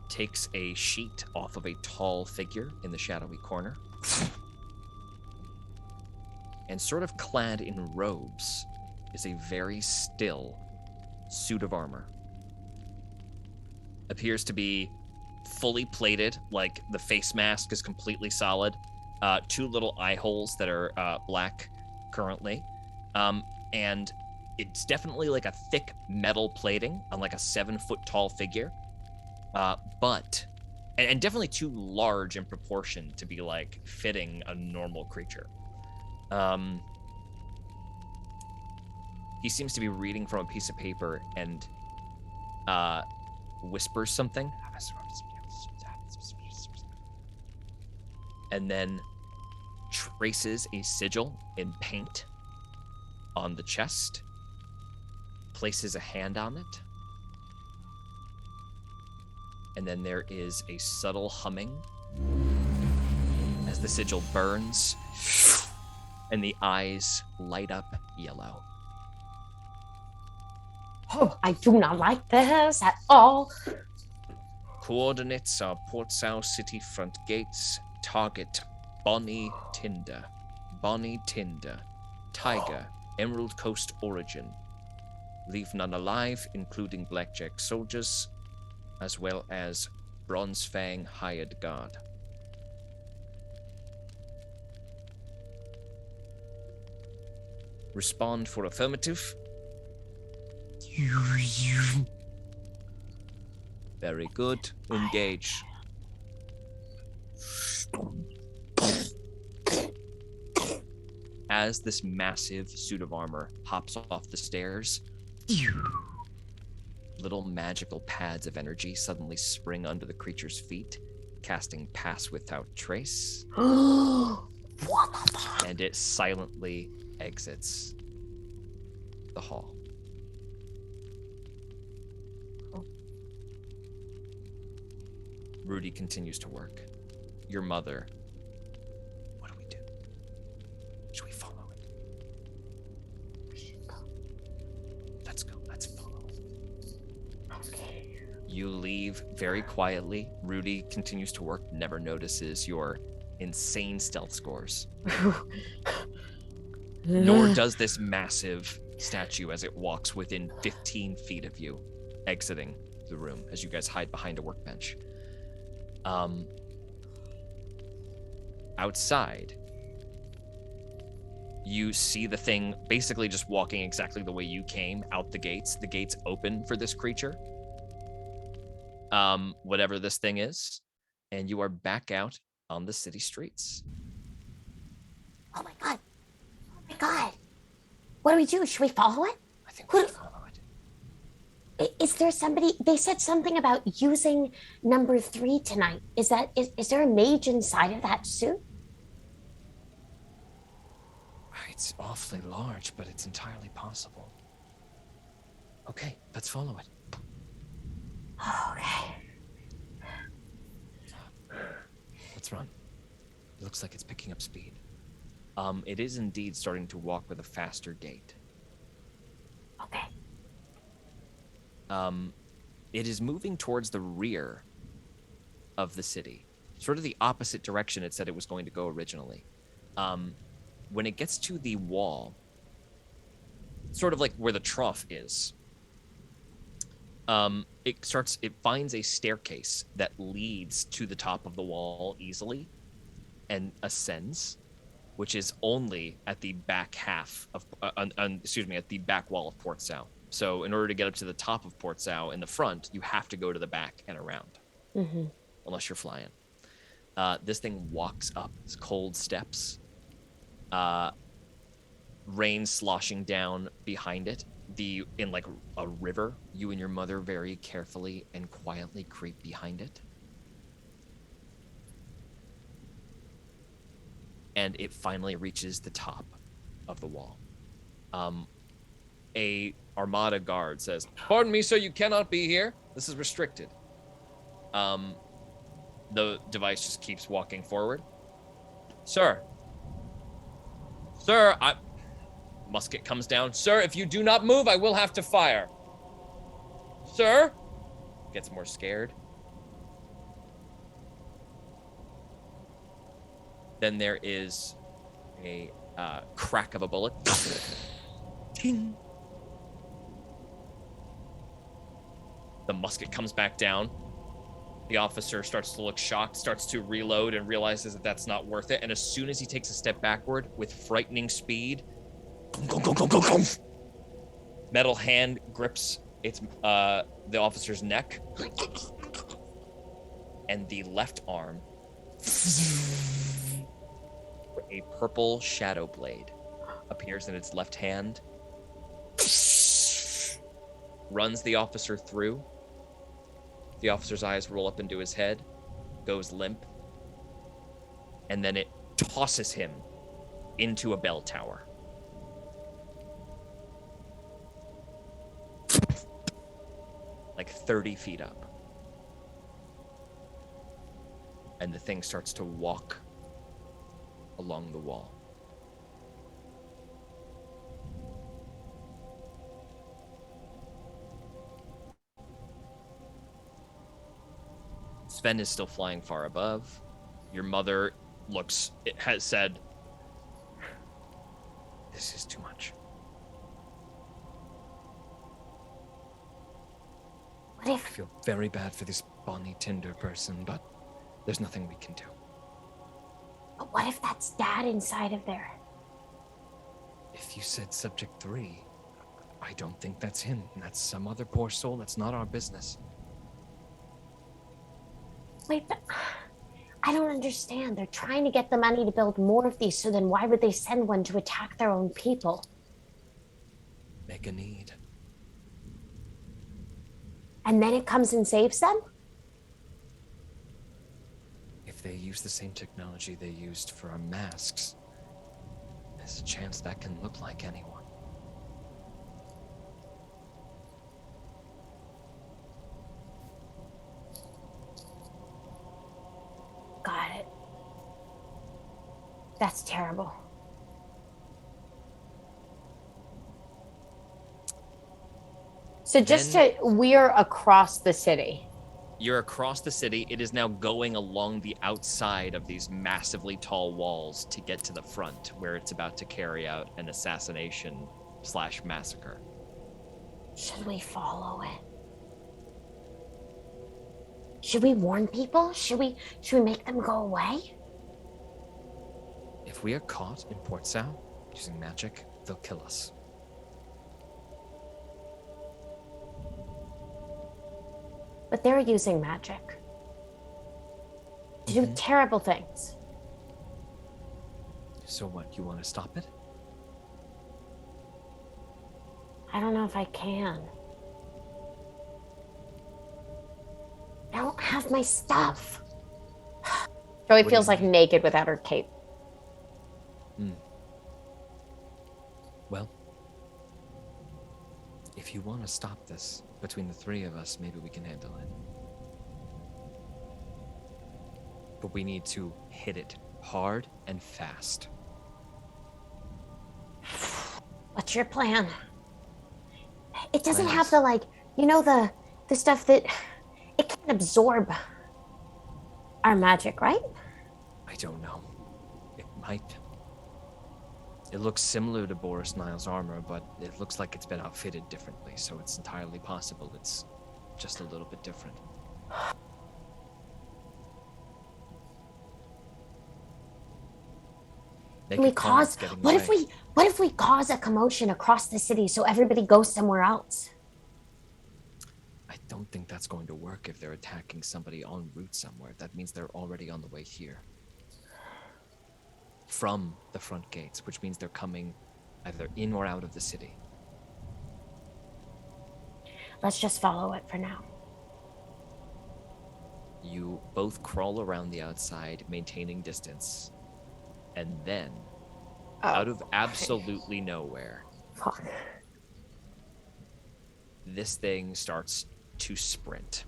takes a sheet off of a tall figure in the shadowy corner, and sort of clad in robes is a very still suit of armor. Appears to be fully plated, like the face mask is completely solid. 2 little eye holes that are black currently. And it's definitely like a thick metal plating on like a 7-foot tall figure. But definitely too large in proportion to be like fitting a normal creature. He seems to be reading from a piece of paper and whispers something. And then traces a sigil in paint on the chest, places a hand on it, and then there is a subtle humming as the sigil burns and the eyes light up yellow. Oh, I do not like this at all. Coordinates are Port Sao City front gates. Target Bonnie Tinder. Bonnie Tinder. Tiger. Emerald Coast origin. Leave none alive, including Blackjack soldiers, as well as Bronze Fang hired guard. Respond for affirmative. Very good. Engage. As this massive suit of armor hops off the stairs, little magical pads of energy suddenly spring under the creature's feet, casting Pass Without Trace. What the fuck? And it silently exits the hall. Rudy continues to work. Your mother. What do we do? Should we follow it? Let's go. Let's follow it. Okay. You leave very quietly. Rudy continues to work, never notices your insane stealth scores. Nor does this massive statue as it walks within 15 feet of you, exiting the room as you guys hide behind a workbench. Outside, you see the thing basically just walking exactly the way you came out the gates. The gates open for this creature, whatever this thing is, and you are back out on the city streets. Oh my god. Oh my god. What do we do? Should we follow it? I think we should follow it. Is there somebody? They said something about using number 3 tonight. Is there a mage inside of that suit? It's awfully large, but it's entirely possible. Okay, let's follow it. Okay. Let's run. It looks like it's picking up speed. It is indeed starting to walk with a faster gait. Okay. It is moving towards the rear of the city, sort of the opposite direction it said it was going to go originally. When it gets to the wall, sort of like where the trough is, it finds a staircase that leads to the top of the wall easily and ascends, which is only at the back half of, at the back wall of Port Sao. So in order to get up to the top of Port Sao in the front, you have to go to the back and around, unless you're flying. This thing walks up its cold steps, rain sloshing down behind it. In like a river, you and your mother very carefully and quietly creep behind it. And it finally reaches the top of the wall. A Armada guard says, "Pardon me, sir, you cannot be here. This is restricted." The device just keeps walking forward. Sir, musket comes down. "Sir, if you do not move, I will have to fire." "Sir?" Gets more scared. Then there is a crack of a bullet. Ting. The musket comes back down. The officer starts to look shocked, starts to reload, and realizes that that's not worth it. And as soon as he takes a step backward with frightening speed, metal hand grips the officer's neck, and the left arm, a purple shadow blade appears in its left hand, runs the officer through. The officer's eyes roll up into his head, goes limp, and then it tosses him into a bell tower. Like 30 feet up. And the thing starts to walk along the wall. Sven is still flying far above. Your mother has said, "This is too much." What if? I feel very bad for this Bonnie Tinder person, but there's nothing we can do. But what if that's Dad inside of there? If you said subject 3, I don't think that's him. That's some other poor soul. That's not our business. Wait, but I don't understand. They're trying to get the money to build more of these, so then why would they send one to attack their own people? Mega need. And then it comes and saves them? If they use the same technology they used for our masks, there's a chance that can look like anyone. Got it. That's terrible. So we're across the city. You're across the city. It is now going along the outside of these massively tall walls to get to the front, where it's about to carry out an assassination/massacre. Should we follow it? Should we warn people? Should we make them go away? If we are caught in Port Sao using magic, they'll kill us. But they're using magic to do terrible things. So what, you want to stop it? I don't know if I can. I don't have my stuff. Joey What feels do you like naked without her cape. Well, if you want to stop this between the three of us, maybe we can handle it. But we need to hit it hard and fast. What's your plan? It doesn't Plan have is- the, like, you know, the stuff that it can absorb our magic, right? I don't know. It might. It looks similar to Boris Nile's armor, but it looks like it's been outfitted differently, so it's entirely possible it's just a little bit different. Make Can we a call, it's cause getting what if away. we cause a commotion across the city so everybody goes somewhere else? I don't think that's going to work if they're attacking somebody en route somewhere. That means they're already on the way here. From the front gates, which means they're coming either in or out of the city. Let's just follow it for now. You both crawl around the outside, maintaining distance. And then, out of absolutely nowhere, Fuck. this thing starts to sprint.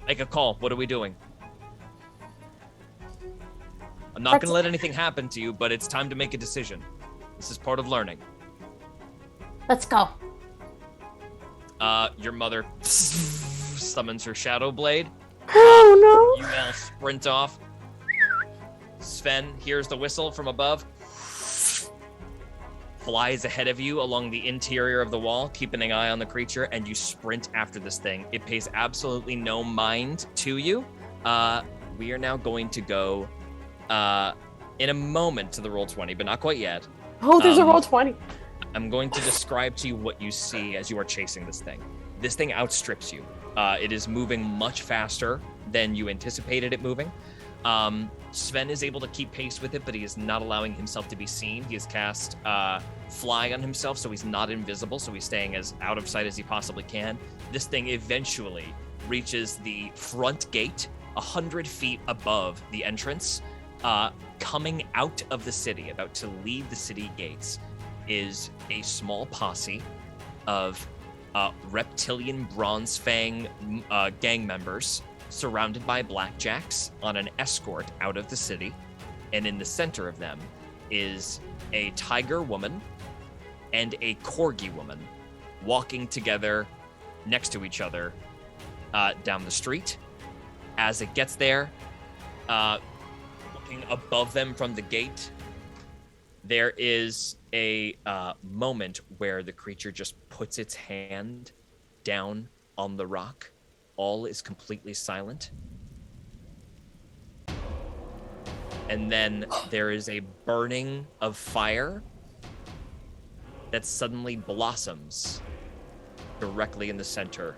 Make a call. What are we doing? I'm not going to let anything happen to you, but it's time to make a decision. This is part of learning. Let's go. Your mother summons her shadow blade. Oh You all sprint off. Sven hears the whistle from above. Flies ahead of you along the interior of the wall, keeping an eye on the creature, and you sprint after this thing. It pays absolutely no mind to you. We are now going to go in a moment to the roll 20, but not quite yet. Oh, there's a roll 20. I'm going to describe to you what you see as you are chasing this thing. This thing outstrips you. It is moving much faster than you anticipated it moving. Sven is able to keep pace with it, but he is not allowing himself to be seen. He has cast Fly on himself, so he's not invisible, so he's staying as out of sight as he possibly can. This thing eventually reaches the front gate, 100 feet above the entrance. Coming out of the city, about to leave the city gates, is a small posse of reptilian bronze fang gang members surrounded by blackjacks on an escort out of the city. And in the center of them is a tiger woman and a corgi woman walking together next to each other down the street. As it gets there, looking above them from the gate, there is a moment where the creature just puts its hand down on the rock. All is completely silent. And then there is a burning of fire that suddenly blossoms directly in the center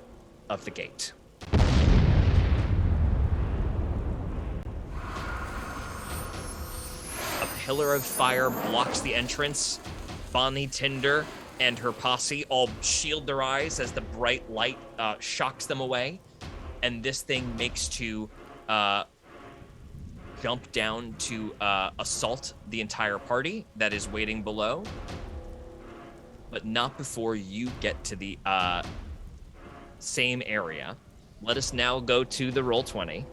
of the gate. A pillar of fire blocks the entrance. Bonnie Tinder and her posse all shield their eyes as the bright light shocks them away. And this thing makes to jump down to assault the entire party that is waiting below. But not before you get to the same area. Let us now go to the roll 20.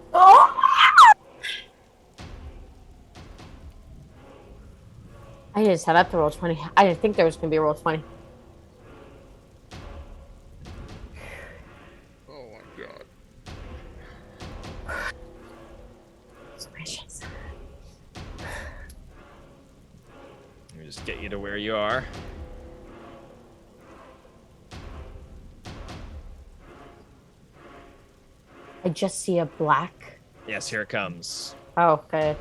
I just set up the roll 20. I didn't think there was going to be a roll 20. Oh my god. Gracious. Let me just get you to where you are. I just see a black. Yes, here it comes. Oh, good.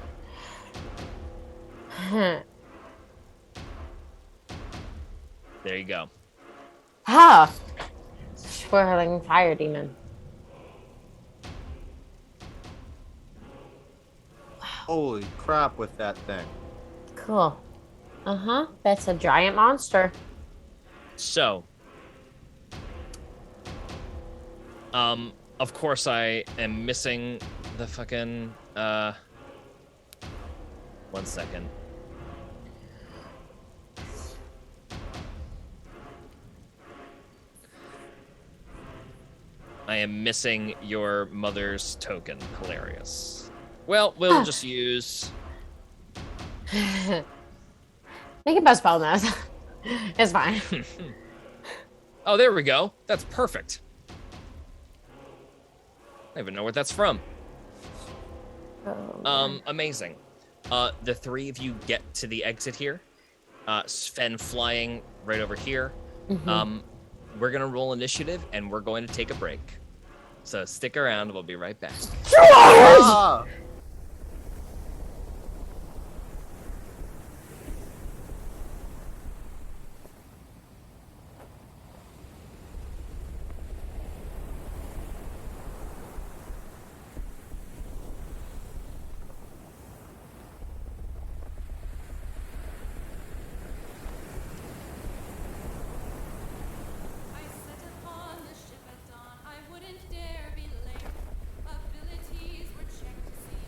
There you go. Ah! Swirling fire demon. Holy crap with that thing. Cool. Uh-huh. That's a giant monster. So, of course I am missing the fucking, 1 second. I am missing your mother's token. Hilarious. Well, we'll just use... Make it by spell mode. It's fine. Oh, there we go. That's perfect. I don't even know where that's from. Amazing. The three of you get to the exit here. Sven flying right over here. We're gonna roll initiative and we're going to take a break. So stick around, we'll be right back. Ah! I set upon the ship at dawn. I wouldn't dare be late. Abilities were checked to see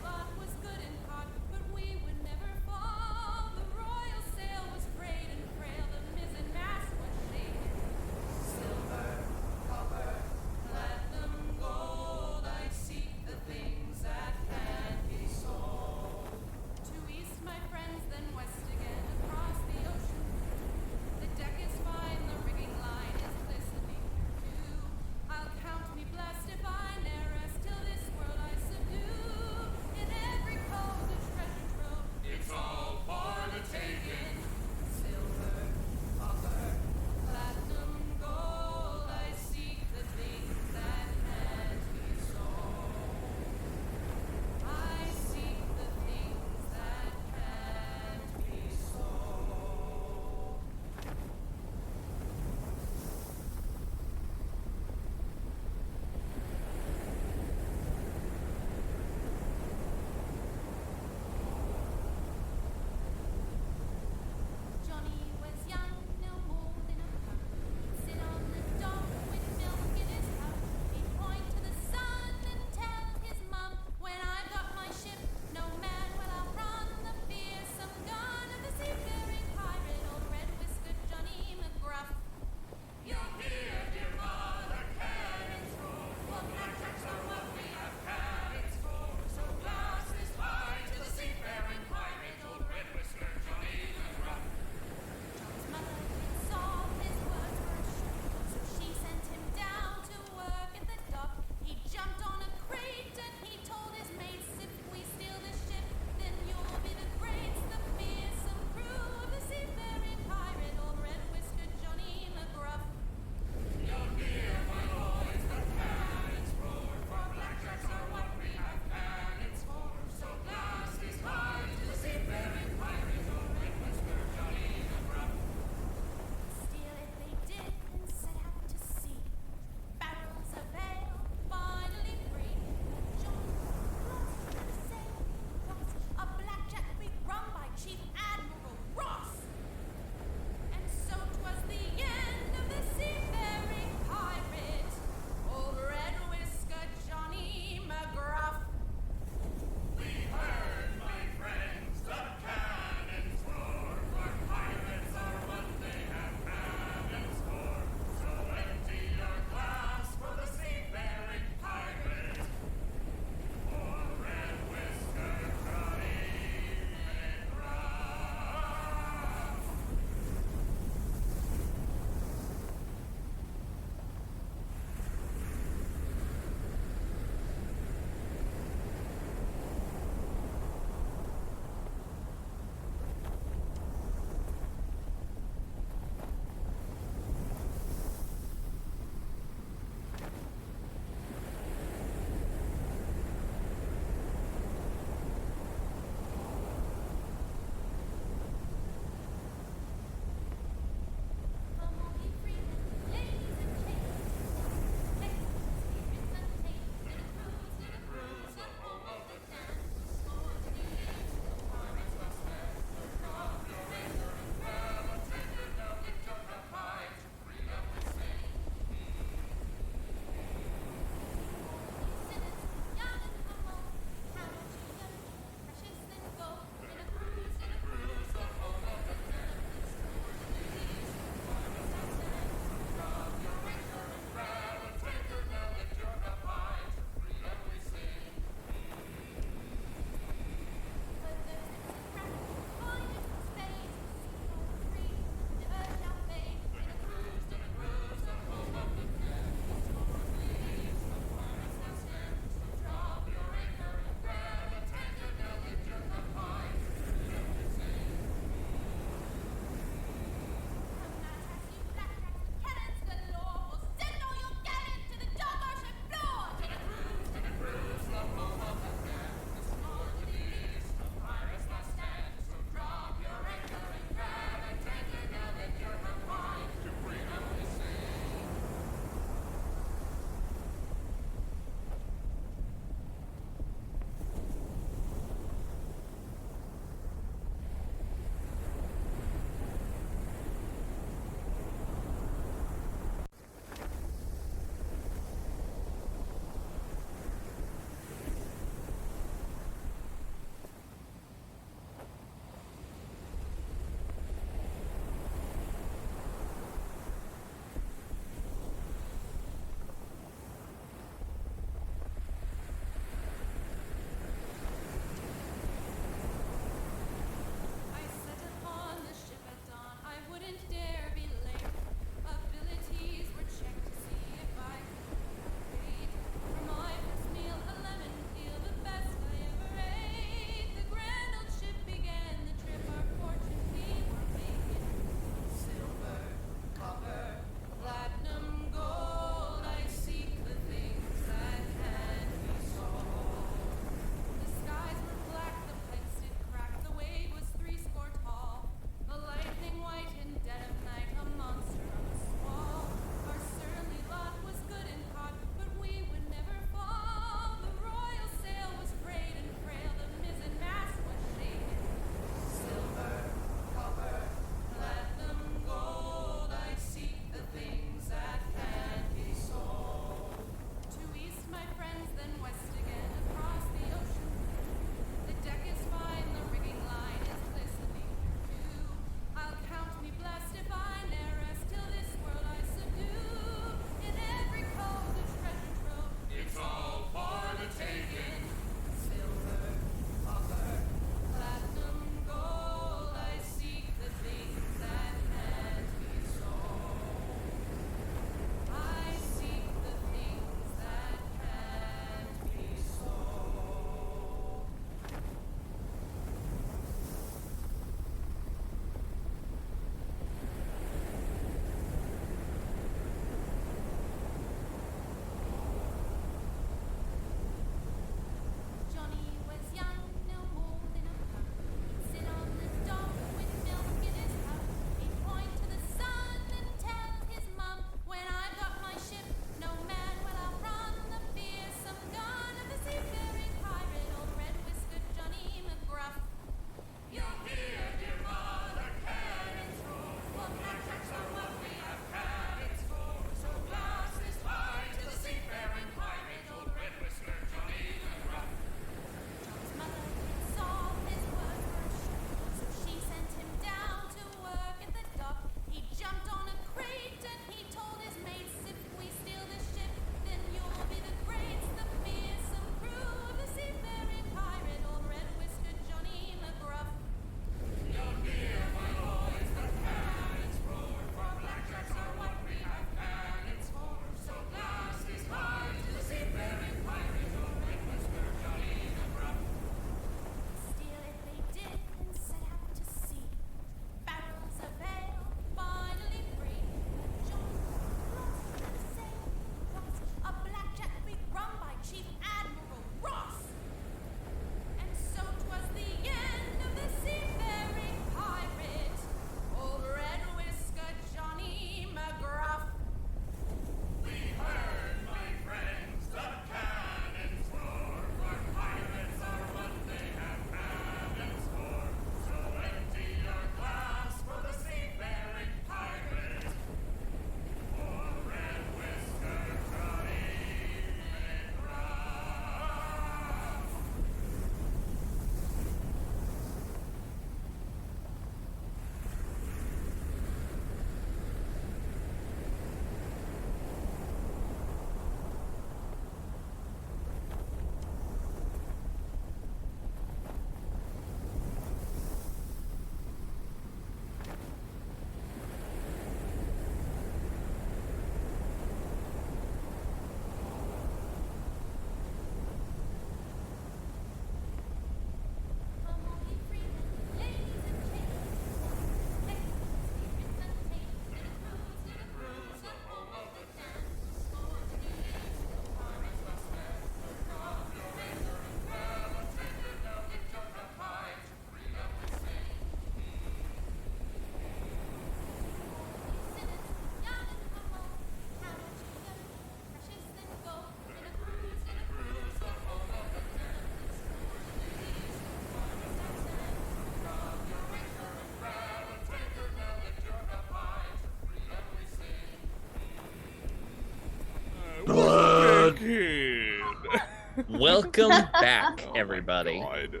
Welcome back, Oh my everybody. God.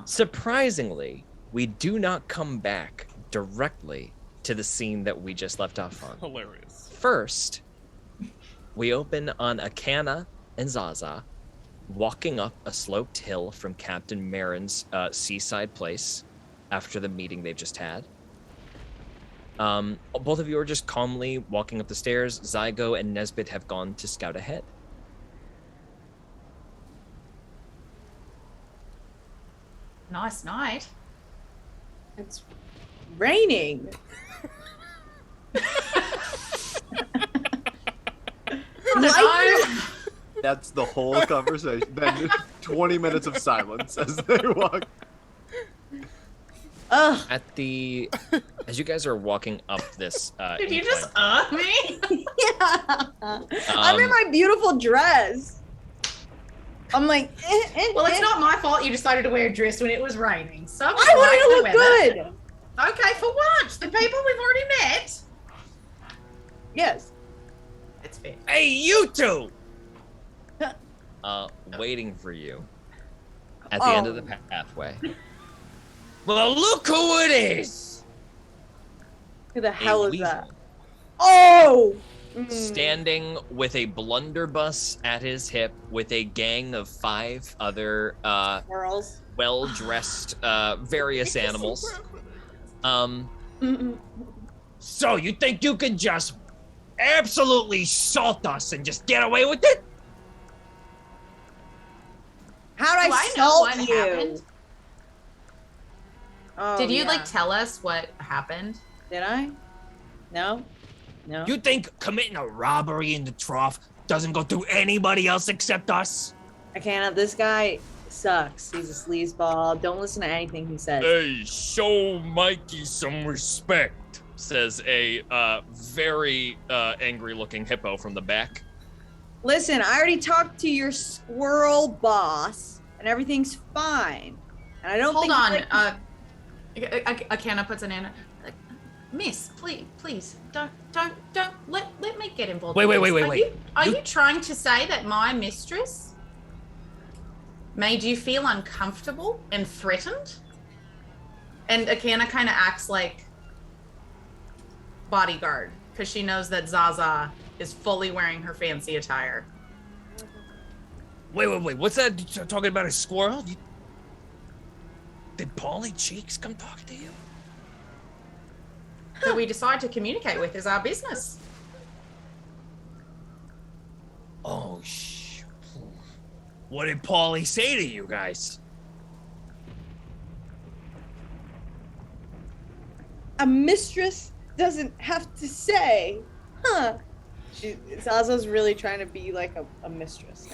Surprisingly, we do not come back directly to the scene that we just left off on. Hilarious. First, we open on Akana and Zaza walking up a sloped hill from Captain Marin's seaside place after the meeting they've just had. Both of you are just calmly walking up the stairs. Zygo and Nesbit have gone to scout ahead. Nice night. It's raining. No. That's the whole conversation. Then 20 minutes of silence as they walk. Ugh. As you guys are walking up this Did you incline- just me? Yeah. I'm in my beautiful dress. I'm like, Well, it's not my fault you decided to wear a dress when it was raining. So I wanted to look good. Okay, for what? The people we've already met. Yes. It's fair. Hey, you two! Waiting for you at the end of the pathway. Well, look who it is! Who the hell A is that? weasel. Oh! Standing with a blunderbuss at his hip with a gang of 5 other Girls. well-dressed various animals. So you think you can just absolutely salt us and just get away with it? How'd Do I I know salt what you? happened? Oh, Did you yeah. like tell us what happened? Did I? No. No. You think committing a robbery in the trough doesn't go through anybody else except us? I can't. This guy sucks. He's a sleazeball. Don't listen to anything he says. Hey, show Mikey some respect, says a very angry-looking hippo from the back. Listen, I already talked to your squirrel boss, and everything's fine. And I don't Hold think. on. Akana puts an in. Miss, please, don't let me get involved. Wait, with wait, this. wait, wait. Are you trying to say that my mistress made you feel uncomfortable and threatened? And Akana kind of acts like bodyguard because she knows that Zaza is fully wearing her fancy attire. Wait, what's that? Talking about a squirrel? Did Paulie Cheeks come talk to you? Who we decide to communicate with is our business. Oh, what did Paulie say to you guys? A mistress doesn't have to say, huh? Zaza's really trying to be like a mistress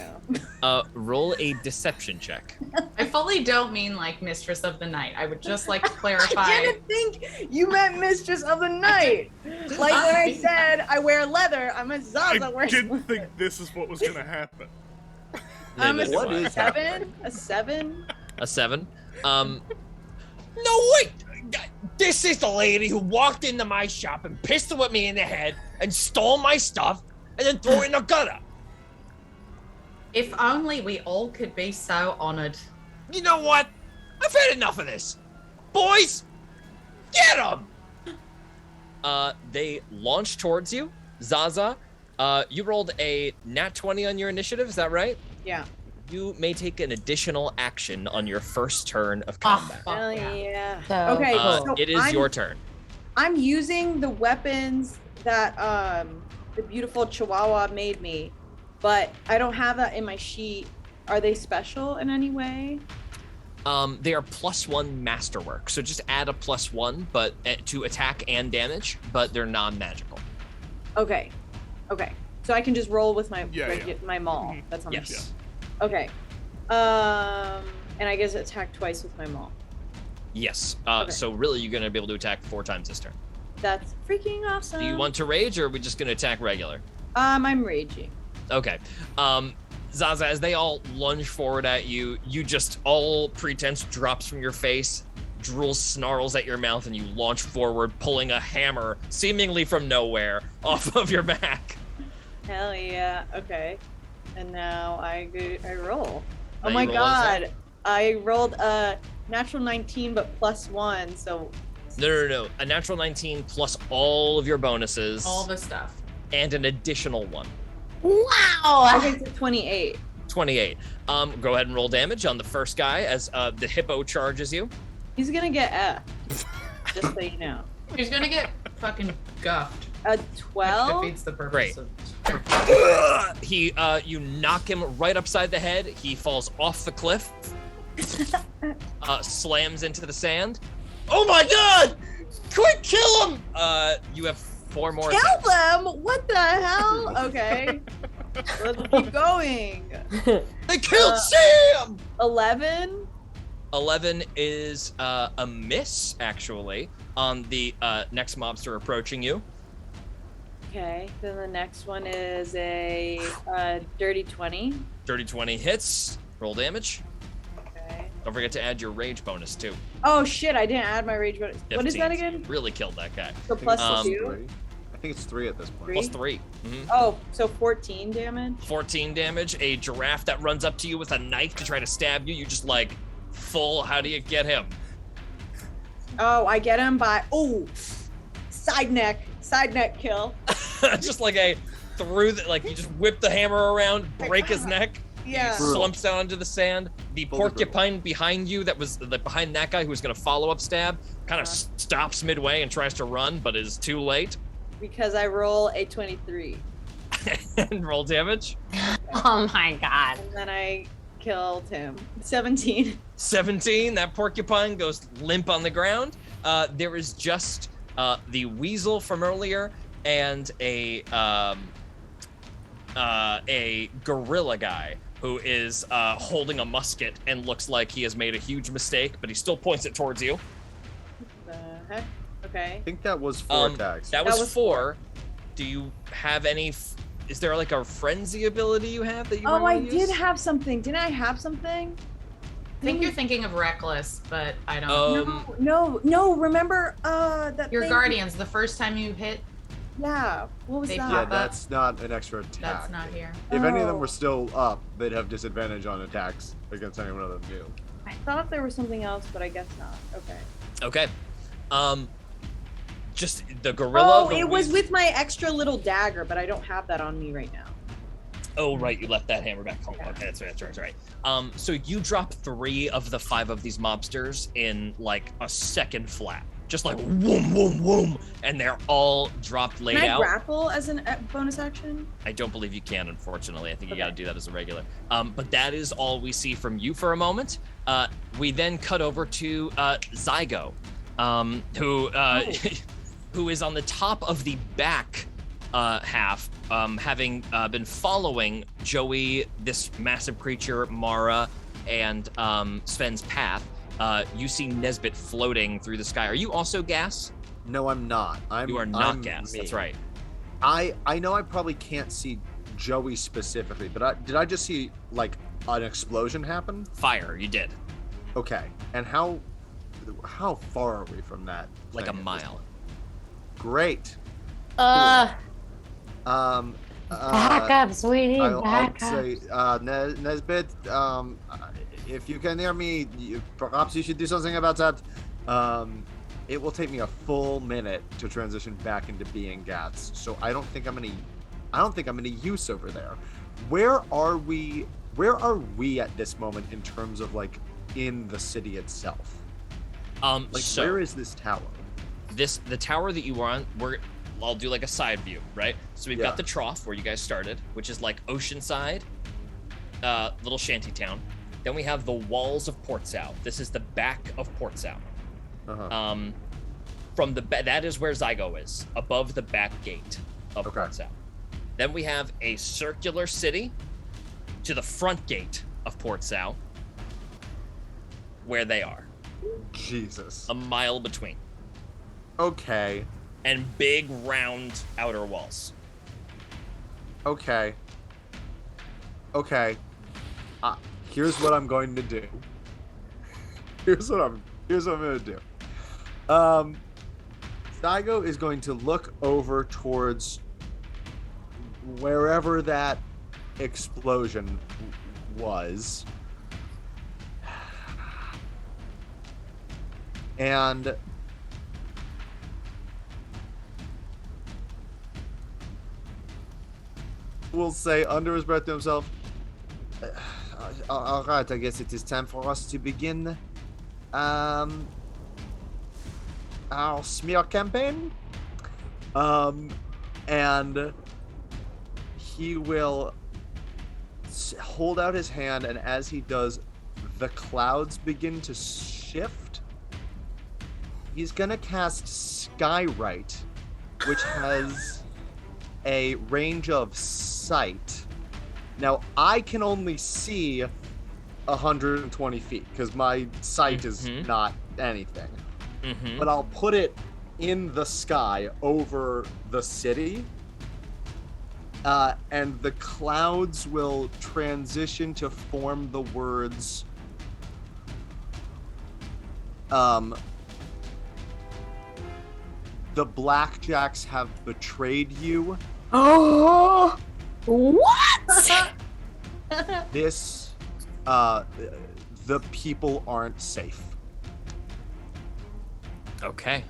now. Roll a deception check. I fully don't mean like mistress of the night. I would just like to clarify. I didn't think you meant mistress of the night. Like when I said I wear leather, I'm a Zaza I wears didn't leather. think this is what was gonna happen. I'm a What is happening? 7? A 7? A 7. No, wait! This is the lady who walked into my shop and pistoled at me in the head and stole my stuff and then threw it in the gutter. If only we all could be so honored. You know what? I've had enough of this. Boys, get them! They launch towards you. Zaza, you rolled a nat 20 on your initiative, is that right? Yeah. You may take an additional action on your first turn of combat. Hell yeah. So Okay, so It is your turn. I'm using the weapons that the beautiful Chihuahua made me, but I don't have that in my sheet. Are they special in any way? They are +1 masterwork, so just add a +1, but to attack and damage, but they're non-magical. Okay. Okay. So I can just roll with my Yeah. my maul. That's on my Yes. sheet. Okay. And I guess attack twice with my maul. Yes. Okay. So really, you're gonna be able to attack 4 times this turn. That's freaking awesome. Do you want to rage, or are we just gonna attack regular? I'm raging. Okay. Zaza, as they all lunge forward at you, you just, all pretense drops from your face, drool snarls at your mouth, and you launch forward, pulling a hammer, seemingly from nowhere, off of your back. Hell yeah. Okay. And now I roll. Now Oh you my roll god. I rolled a natural 19 but +1, so No. A natural 19 plus all of your bonuses. All the stuff. And an additional one. Wow. okay, so 28. 28. Go ahead and roll damage on the first guy as the hippo charges you. He's gonna get F. Just so you know. He's gonna get fucking guffed. A Which 12? defeats the purpose Great. of. You knock him right upside the head. He falls off the cliff. Slams into the sand. Oh my god! Quick, kill him! You have 4 more. Kill them? What the hell? Okay. Let's keep going. They killed Sam! 11? 11 is a miss, actually, on the next mobster approaching you. Okay, then the next one is a dirty 20. Dirty 20 hits. Roll damage. Okay. Don't forget to add your rage bonus, too. Oh shit, I didn't add my rage bonus. What is that 15. again? Really killed that guy. So plus Um, 2? I think it's 3 at this point. Three? Plus 3. Oh, so 14 damage? 14 damage. A giraffe that runs up to you with a knife to try to stab you. You just like, full, how do you get him? Oh, I get him by, side neck kill. Just like like you just whip the hammer around, break his neck. Yeah. He slumps down onto the sand. The Fully porcupine behind you, that was behind that guy who was going to follow up stab, kind of stops midway and tries to run, but is too late. Because I roll a 23. And roll damage. Oh my god. And then I killed him. 17. 17. That porcupine goes limp on the ground. There is just the weasel from earlier and a gorilla guy who is holding a musket and looks like he has made a huge mistake, but he still points it towards you. The heck? Okay. I think that was 4 attacks. That That was was 4. Do you have any? Is there like a frenzy ability you have that you might Oh, I wanna did use? have something. Didn't I have something? I think you're thinking of Reckless, but I don't. No. Remember that Your thing? Guardians, the first time you hit, Yeah. What was They that? Yeah, pop up. that's not an extra attack. that's not here. If any of them Oh. were still up, they'd have disadvantage on attacks against anyone other than you. I thought there was something else, but I guess not. Okay. Okay. Just the gorilla. Oh, the it was weasel- with my extra little dagger, but I don't have that on me right now. Oh, right, you left that hammer back home. Yeah. Okay, that's right. So you drop 3 of the 5 of these mobsters in like a second flat. Just like whoom, whoom, whoom, and they're all dropped laid Can I out. grapple as a bonus action? I don't believe you can, unfortunately. I think you Okay. got to do that as a regular. But that is all we see from you for a moment. We then cut over to Zygo, who is on the top of the back half, having been following Joey, this massive creature, Mara, and Sven's path. You see Nesbit floating through the sky. Are you also gas? No, I'm not. You are not I'm gas. me. That's right. I know I probably can't see Joey specifically, but did I just see like an explosion happen? Fire. You did. Okay. And how far are we from that? Like a thing at this mile. point? Great. Back Um. up, sweetie. I'll Back up. say, Nesbit, if you can hear me, perhaps you should do something about that. It will take me a full minute to transition back into being gas, so I don't think I'm gonna use over there. Where are we at this moment in terms of like in the city itself? Like So where is this tower? the tower that you were on, I'll do like a side view, right? So we've Yeah. got the trough where you guys started, which is like Oceanside, little shanty town. Then we have the walls of Port Sow. This is the back of Port Sow. Uh-huh. From that is where Zygo is, above the back gate of Okay. Port Sow. Then we have a circular city to the front gate of Port Sow, where they are, Jesus. a mile between, Okay. and big round outer walls. Okay. Here's what I'm going to do. Here's what I'm gonna do. Zygo is going to look over towards wherever that explosion was. And will say under his breath to himself, all right, I guess it is time for us to begin our smear campaign. And he will hold out his hand, and as he does, the clouds begin to shift. He's gonna cast Skywrite, which has a range of sight. Now, I can only see 120 feet because my sight is not anything. But I'll put it in the sky over the city, and the clouds will transition to form the words the Blackjacks have betrayed you. Oh, what? This, the people aren't safe. Okay.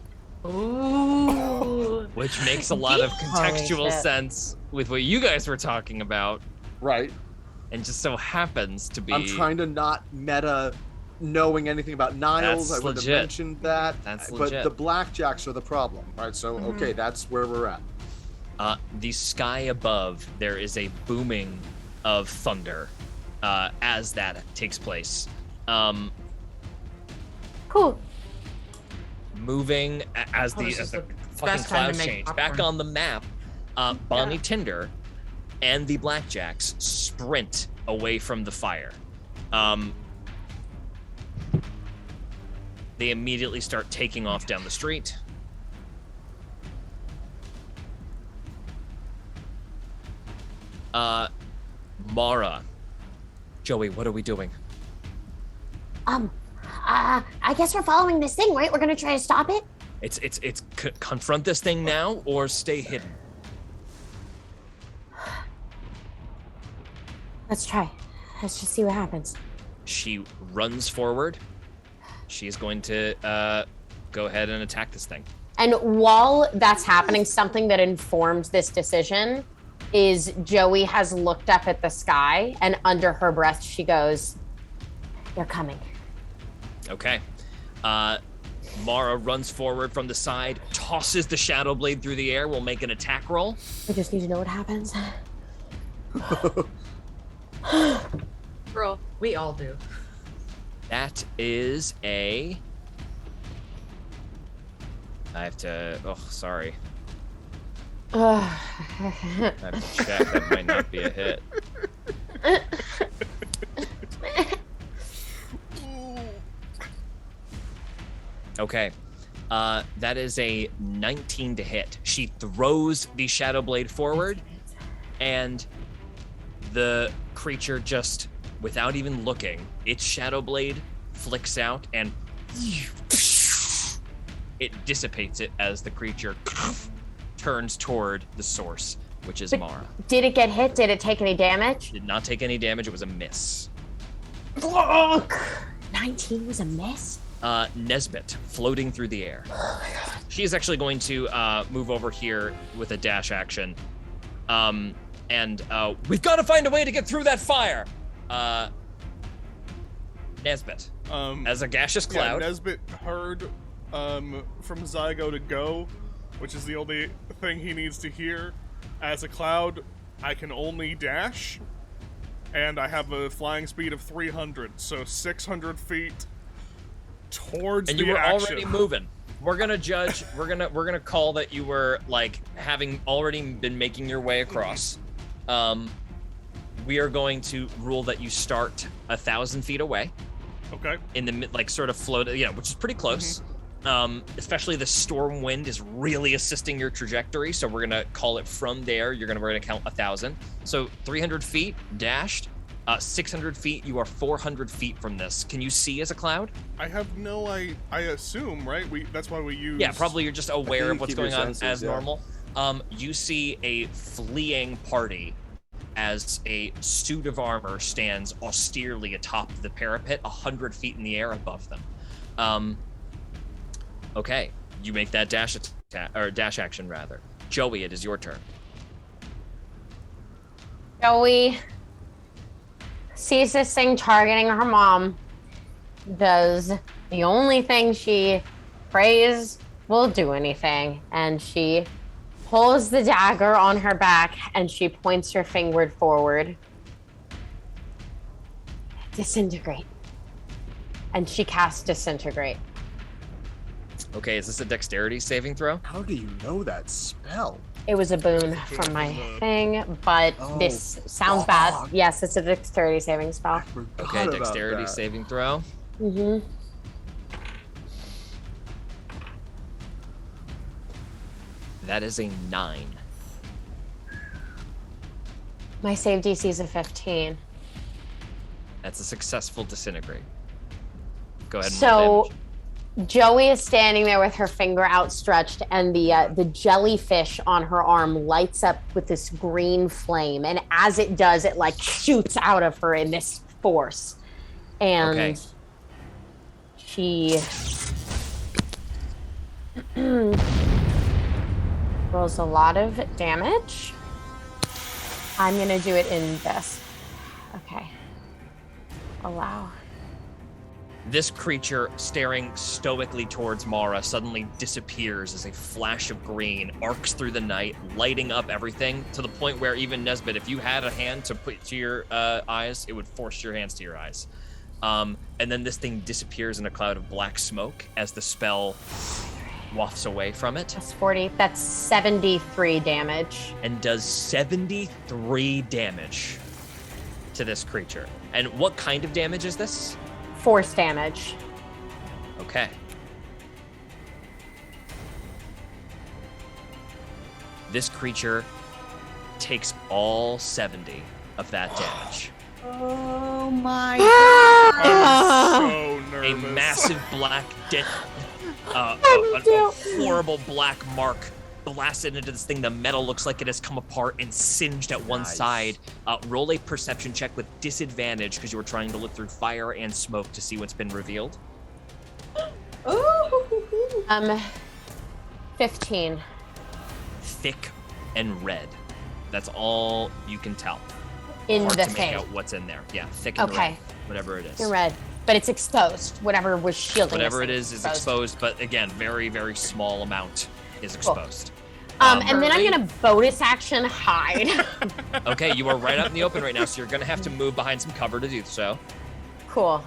Ooh. Which makes a lot of contextual Holy shit. sense with what you guys were talking about, Right. and just so happens to be. I'm trying to not meta knowing anything about Niles. That's I would have legit. mentioned that. That's but legit. the Blackjacks are the problem, right? So, okay, that's where we're at. The sky above, there is a booming of thunder as that takes place. Cool. Moving as the just fucking best time to clouds make change. popcorn. Back on the map, Bonnie Tinder and the Blackjacks sprint away from the fire. They immediately start taking off down the street. Mara, Joey, what are we doing? I guess we're following this thing, right? We're gonna try to stop it. It's confront this thing now or stay hidden. Let's try. Let's just see what happens. She runs forward. She's going to go ahead and attack this thing. And while that's happening, something that informs this decision is Joey has looked up at the sky, and under her breath, she goes, "They're coming." Okay. Mara runs forward from the side, tosses the Shadow Blade through the air. We'll make an attack roll. I just need to know what happens. Girl, we all do. That is a... I have to... Oh, sorry. I have to check. That might not be a hit. Okay. That is a 19 to hit. She throws the Shadow Blade forward, and the creature just, without even looking, its Shadow Blade flicks out and it dissipates it as the creature turns toward the source, which is Mara. Did it get hit? Did it take any damage? Did not take any damage. It was a miss. 19 was a miss? Nesbit, floating through the air. She is actually going to move over here with a dash action. And we've got to find a way to get through that fire. Nesbit, as a gaseous cloud. Yeah, Nesbit heard from Zygo to go, which is the only thing he needs to hear. As a cloud, I can only dash, and I have a flying speed of 300, so 600 feet towards And the you were action. already moving. We're gonna judge. We're gonna call that you were like having already been making your way across. We are going to rule that you start 1,000 feet away. Okay. In the like sort of float, which is pretty close. Especially the storm wind is really assisting your trajectory, so we're gonna call it from there. We're gonna count 1,000. So 300 feet dashed. 600 feet. You are 400 feet from this. Can you see as a cloud? I have no I assume, right? That's why we use... Yeah, probably you're just aware you of what's keep your going on senses, as yeah. normal. You see a fleeing party as a suit of armor stands austerely atop the parapet, 100 feet in the air above them. Okay, you make that dash action rather. Joey, it is your turn. Joey sees this thing targeting her mom, does the only thing she prays will do anything, and she pulls the dagger on her back and she points her finger forward. Disintegrate. And she casts Disintegrate. Okay, is this a dexterity saving throw? How do you know that spell? It was a boon from my thing, but this sounds bad. Yes, it's a dexterity saving spell. Okay, dexterity saving throw. Mm-hmm. That is a 9. My save DC is a 15. That's a successful disintegrate. Go ahead and roll damage. Joey is standing there with her finger outstretched, and the jellyfish on her arm lights up with this green flame, and as it does, it like shoots out of her in this force, and she rolls a lot of damage. I'm gonna do it in this. Okay. Allow. This creature, staring stoically towards Mara, suddenly disappears as a flash of green arcs through the night, lighting up everything to the point where even Nesbit, if you had a hand to put to your eyes, it would force your hands to your eyes. And then this thing disappears in a cloud of black smoke as the spell wafts away from it. That's 40. That's 73 damage. And does 73 damage to this creature. And what kind of damage is this? Force damage. Okay. This creature takes all 70 of that damage. Oh my I'm so nervous. A massive black a horrible black mark blasted into this thing. The metal looks like it has come apart and singed at one side. Roll a perception check with disadvantage because you were trying to look through fire and smoke to see what's been revealed. 15. Thick and red. That's all you can tell. In Hard the to make thing. out what's in there. Yeah, thick and red. Whatever it is. In red. But it's exposed. Whatever was shielding Whatever it is exposed, but again, very, very small amount is exposed. And then I'm gonna bonus action hide. Okay, you are right out in the open right now, so you're gonna have to move behind some cover to do so. Cool.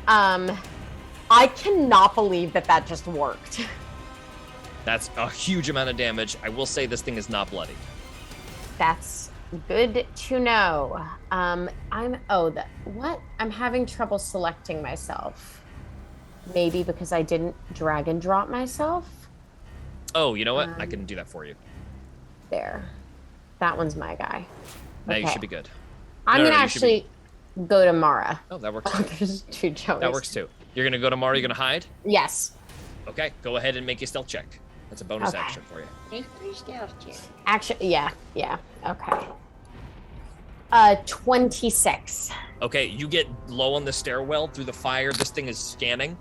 I cannot believe that just worked. That's a huge amount of damage. I will say this thing is not bloody. That's good to know. I'm having trouble selecting myself. Maybe because I didn't drag and drop myself. Oh, you know what? I can do that for you. There. That one's my guy. Now you should be good. I'm gonna actually go to Mara. Oh, that works. There's two Joeys. That works too. You're gonna go to Mara, you're gonna hide? Yes. Okay, go ahead and make a stealth check. That's a bonus action for you. Make 3 stealth checks. Actually, yeah. Okay. 26. Okay, you get low on the stairwell through the fire. This thing is scanning.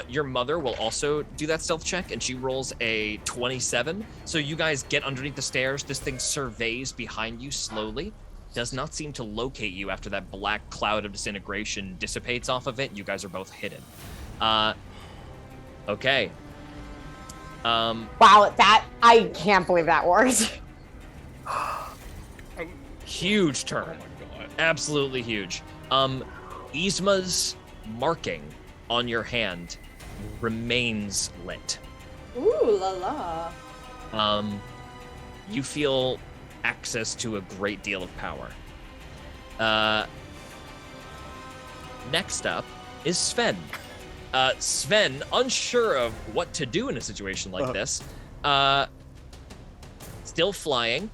Your mother will also do that stealth check, and she rolls a 27. So you guys get underneath the stairs. This thing surveys behind you slowly. Does not seem to locate you after that black cloud of disintegration dissipates off of it. You guys are both hidden. Okay. Wow, I can't believe that worked. Huge turn. Oh my god. Absolutely huge. Yzma's marking on your hand remains lit. Ooh la la. You feel access to a great deal of power. Next up is Sven. Sven, unsure of what to do in a situation like this, still flying.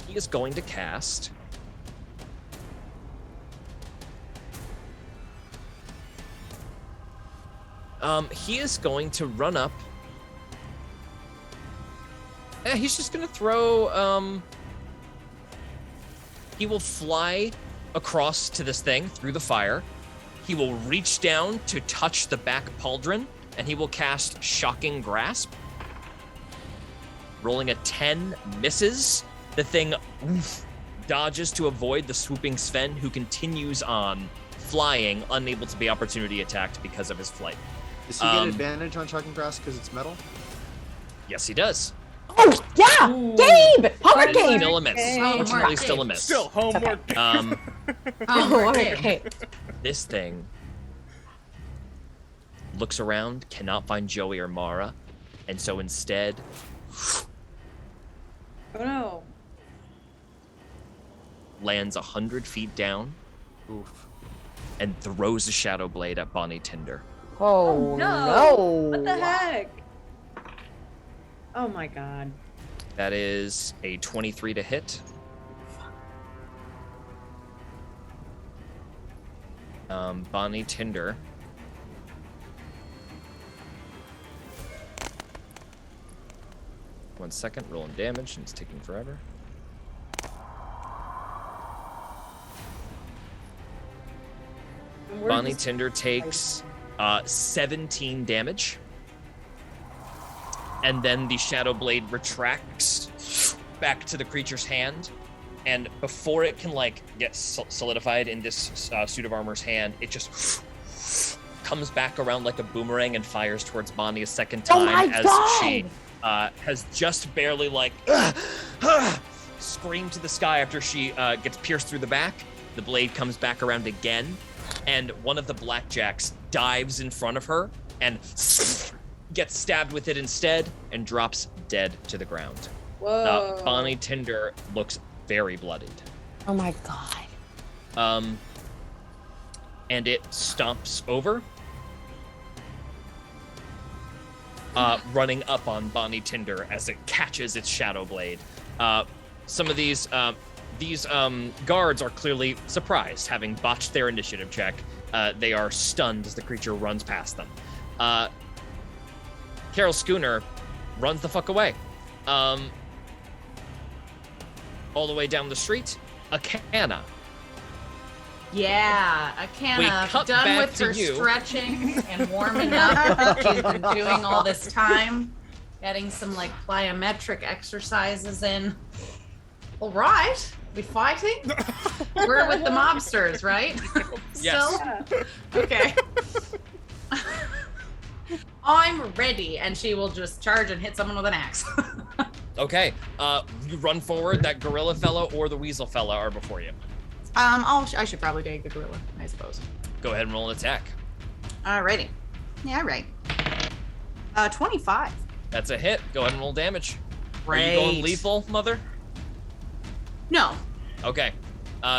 He is going to cast he is going to run up. He's just gonna throw He will fly across to this thing through the fire. He will reach down to touch the back pauldron, and he will cast Shocking Grasp. Rolling a 10, misses. The thing dodges to avoid the swooping Sven, who continues on flying, unable to be opportunity attacked because of his flight. Does he get advantage on Shocking Grasp because it's metal? Yes, he does. Oh, yeah! Ooh. Gabe! Homework But it's Gabe! still a miss. Homework Unfortunately, Gabe. still a miss. Still homework. Homework Gabe. This thing looks around, cannot find Joey or Mara, and so instead Oh no. lands 100 feet down Oof. and throws a shadow blade at Bonnie Tinder. Oh, no. no. What the heck? Oh my god. That is a 23 to hit. Bonnie Tinder. One second, rolling damage, and it's taking forever. And where Bonnie does- Tinder takes 17 damage. And then the Shadow Blade retracts back to the creature's hand. And before it can, like, get solidified in this suit of armor's hand, it just comes back around like a boomerang and fires towards Bonnie a second time as she has just barely, like, screamed to the sky after she gets pierced through the back. The blade comes back around again, and one of the blackjacks dives in front of her and gets stabbed with it instead and drops dead to the ground. Whoa. Bonnie Tinder looks very bloodied. Oh my god. And it stomps over, running up on Bonnie Tinder as it catches its shadow blade. Some of these guards are clearly surprised, having botched their initiative check. They are stunned as the creature runs past them. Carol Schooner runs the fuck away. All the way down the street, Akana. Yeah, We Akana, cut done back with to her you. stretching and warming up that she's been doing all this time, getting some like plyometric exercises in. All right, we fighting? We're with the mobsters, right? Yes. Still? Okay. I'm ready, and she will just charge and hit someone with an axe. Okay, you run forward. That gorilla fellow or the weasel fella are before you. I should probably take the gorilla, I suppose. Go ahead and roll an attack. Alrighty. Yeah, right. 25. That's a hit. Go ahead and roll damage. Are you Great. going lethal, mother? No. Okay.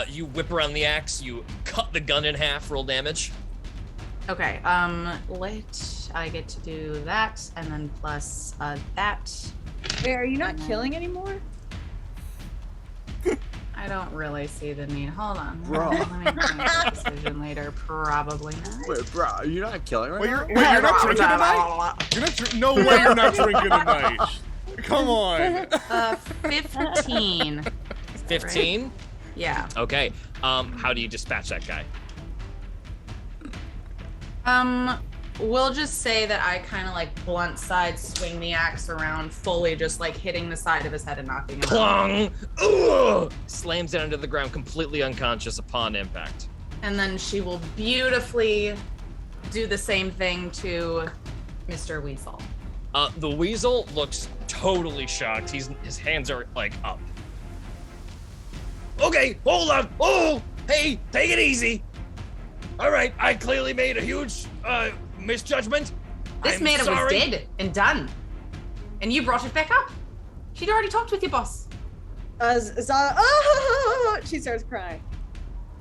You whip around the axe. You cut the gun in half. Roll damage. Okay, I get to do that, and then plus that. Wait, are you not killing anymore? I don't really see the need. Hold on. Bro. Let me make a decision later. Probably not. Wait, bro, are you not killing right Wait, now? you're not drinking tonight? You're not no way you're not drinking tonight. Come on. 15. 15. Yeah. Okay. How do you dispatch that guy? We'll just say that I kind of like blunt side swing the axe around, fully just like hitting the side of his head and knocking him out. Plong! Ugh! Slams it under the ground, completely unconscious upon impact. And then she will beautifully do the same thing to Mr. Weasel. The weasel looks totally shocked. His hands are like up. Okay, hold on. Oh, hey, take it easy. All right, I clearly made a huge misjudgment. This I'm matter sorry. was dead and done. And you brought it back up. She'd already talked with your boss. She starts crying.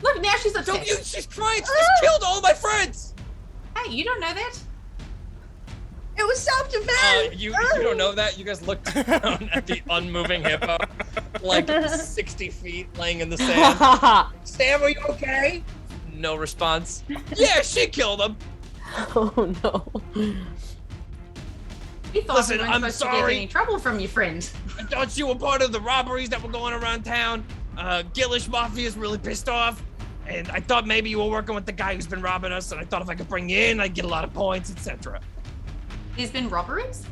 Look, now she's upset. Don't you? She's crying. She just killed all my friends. Hey, you don't know that? It was self-defense. You don't know that? You guys looked down at the unmoving hippo, like 60 feet, laying in the sand. Sam, are you okay? No response. Yeah, she killed him. Oh no. You thought Listen, we weren't I'm supposed to get sorry. any trouble from your friend. I thought you were part of the robberies that were going around town. Gillish Mafia's really pissed off, and I thought maybe you were working with the guy who's been robbing us, and I thought if I could bring you in, I'd get a lot of points, etc. He's been robberies?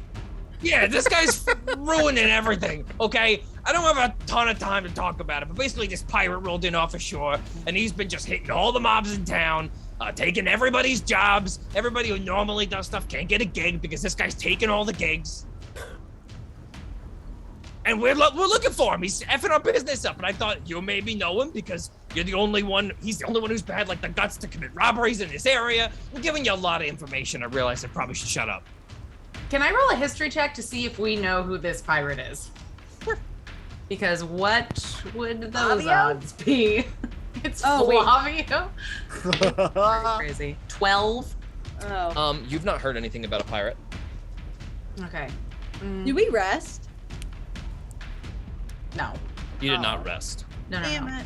Yeah, this guy's ruining everything, okay? I don't have a ton of time to talk about it, but basically this pirate rolled in off ashore, and he's been just hitting all the mobs in town, taking everybody's jobs. Everybody who normally does stuff can't get a gig because this guy's taking all the gigs. And we're looking for him. He's effing our business up, and I thought you maybe know him because you're the only one. He's the only one who's had like the guts to commit robberies in this area. We're giving you a lot of information. I realize I probably should shut up. Can I roll a history check to see if we know who this pirate is? Because what would those Flavio? odds be? It's Flavio. Crazy. 12. Oh. You've not heard anything about a pirate. Okay. Do we rest? No. You did not rest. No. Damn it.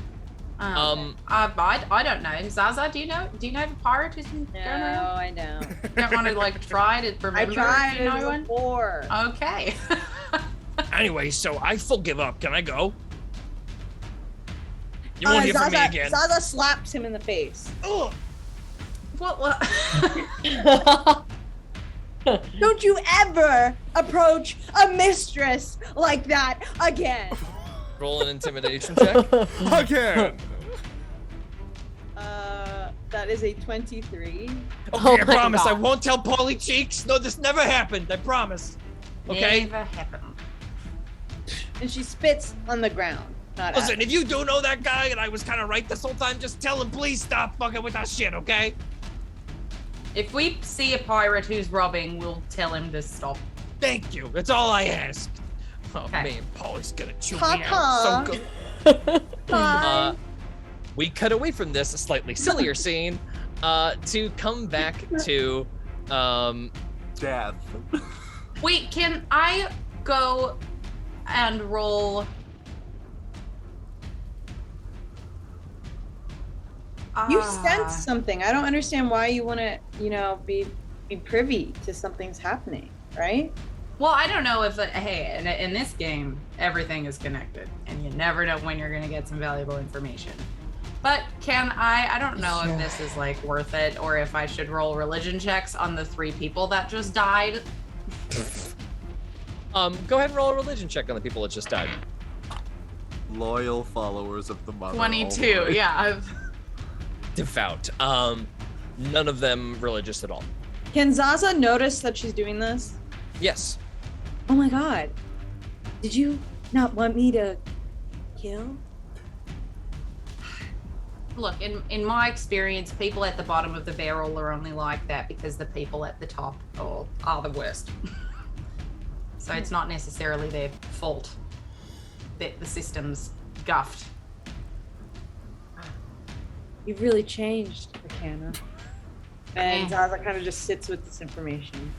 I don't know. Zaza, do you know the pirate who's been going No, around? I don't. You don't want to like try to remember? I tried if you know it one? before. Okay. Anyway, so I full give up. Can I go? You won't hear from me again. Zaza slaps him in the face. Ugh. What? Don't you ever approach a mistress like that again. Roll an intimidation check. Again. That is a 23. Okay, Oh I my promise. I God. won't tell Polly Cheeks. No, this never happened. I promise. Okay? Never happened. And she spits on the ground. Not Listen, at if you do know that guy and I was kind of right this whole time, just tell him please stop fucking with our shit, okay? If we see a pirate who's robbing, we'll tell him to stop. Thank you. That's all I asked. Oh Okay. man, Polly's gonna chew me Papa. out so good. Bye. We cut away from this slightly sillier scene to come back to Death. Wait, can I go and roll? You sense something. I don't understand why you want to, be privy to something's happening, right? Well, I don't know if, hey, in this game, everything is connected, and you never know when you're going to get some valuable information. But I don't know if this is, like, worth it, or if I should roll religion checks on the 3 people that just died. go ahead and roll a religion check on the people that just died. Loyal followers of the mother. 22, Almighty. yeah. Devout. None of them religious at all. Can Zaza notice that she's doing this? Yes. Oh my god. Did you not want me to kill? Look, in my experience, people at the bottom of the barrel are only like that because the people at the top are the worst. So it's not necessarily their fault that the system's guffed. You've really changed, Akana. And Yeah. Zaza kind of just sits with this information.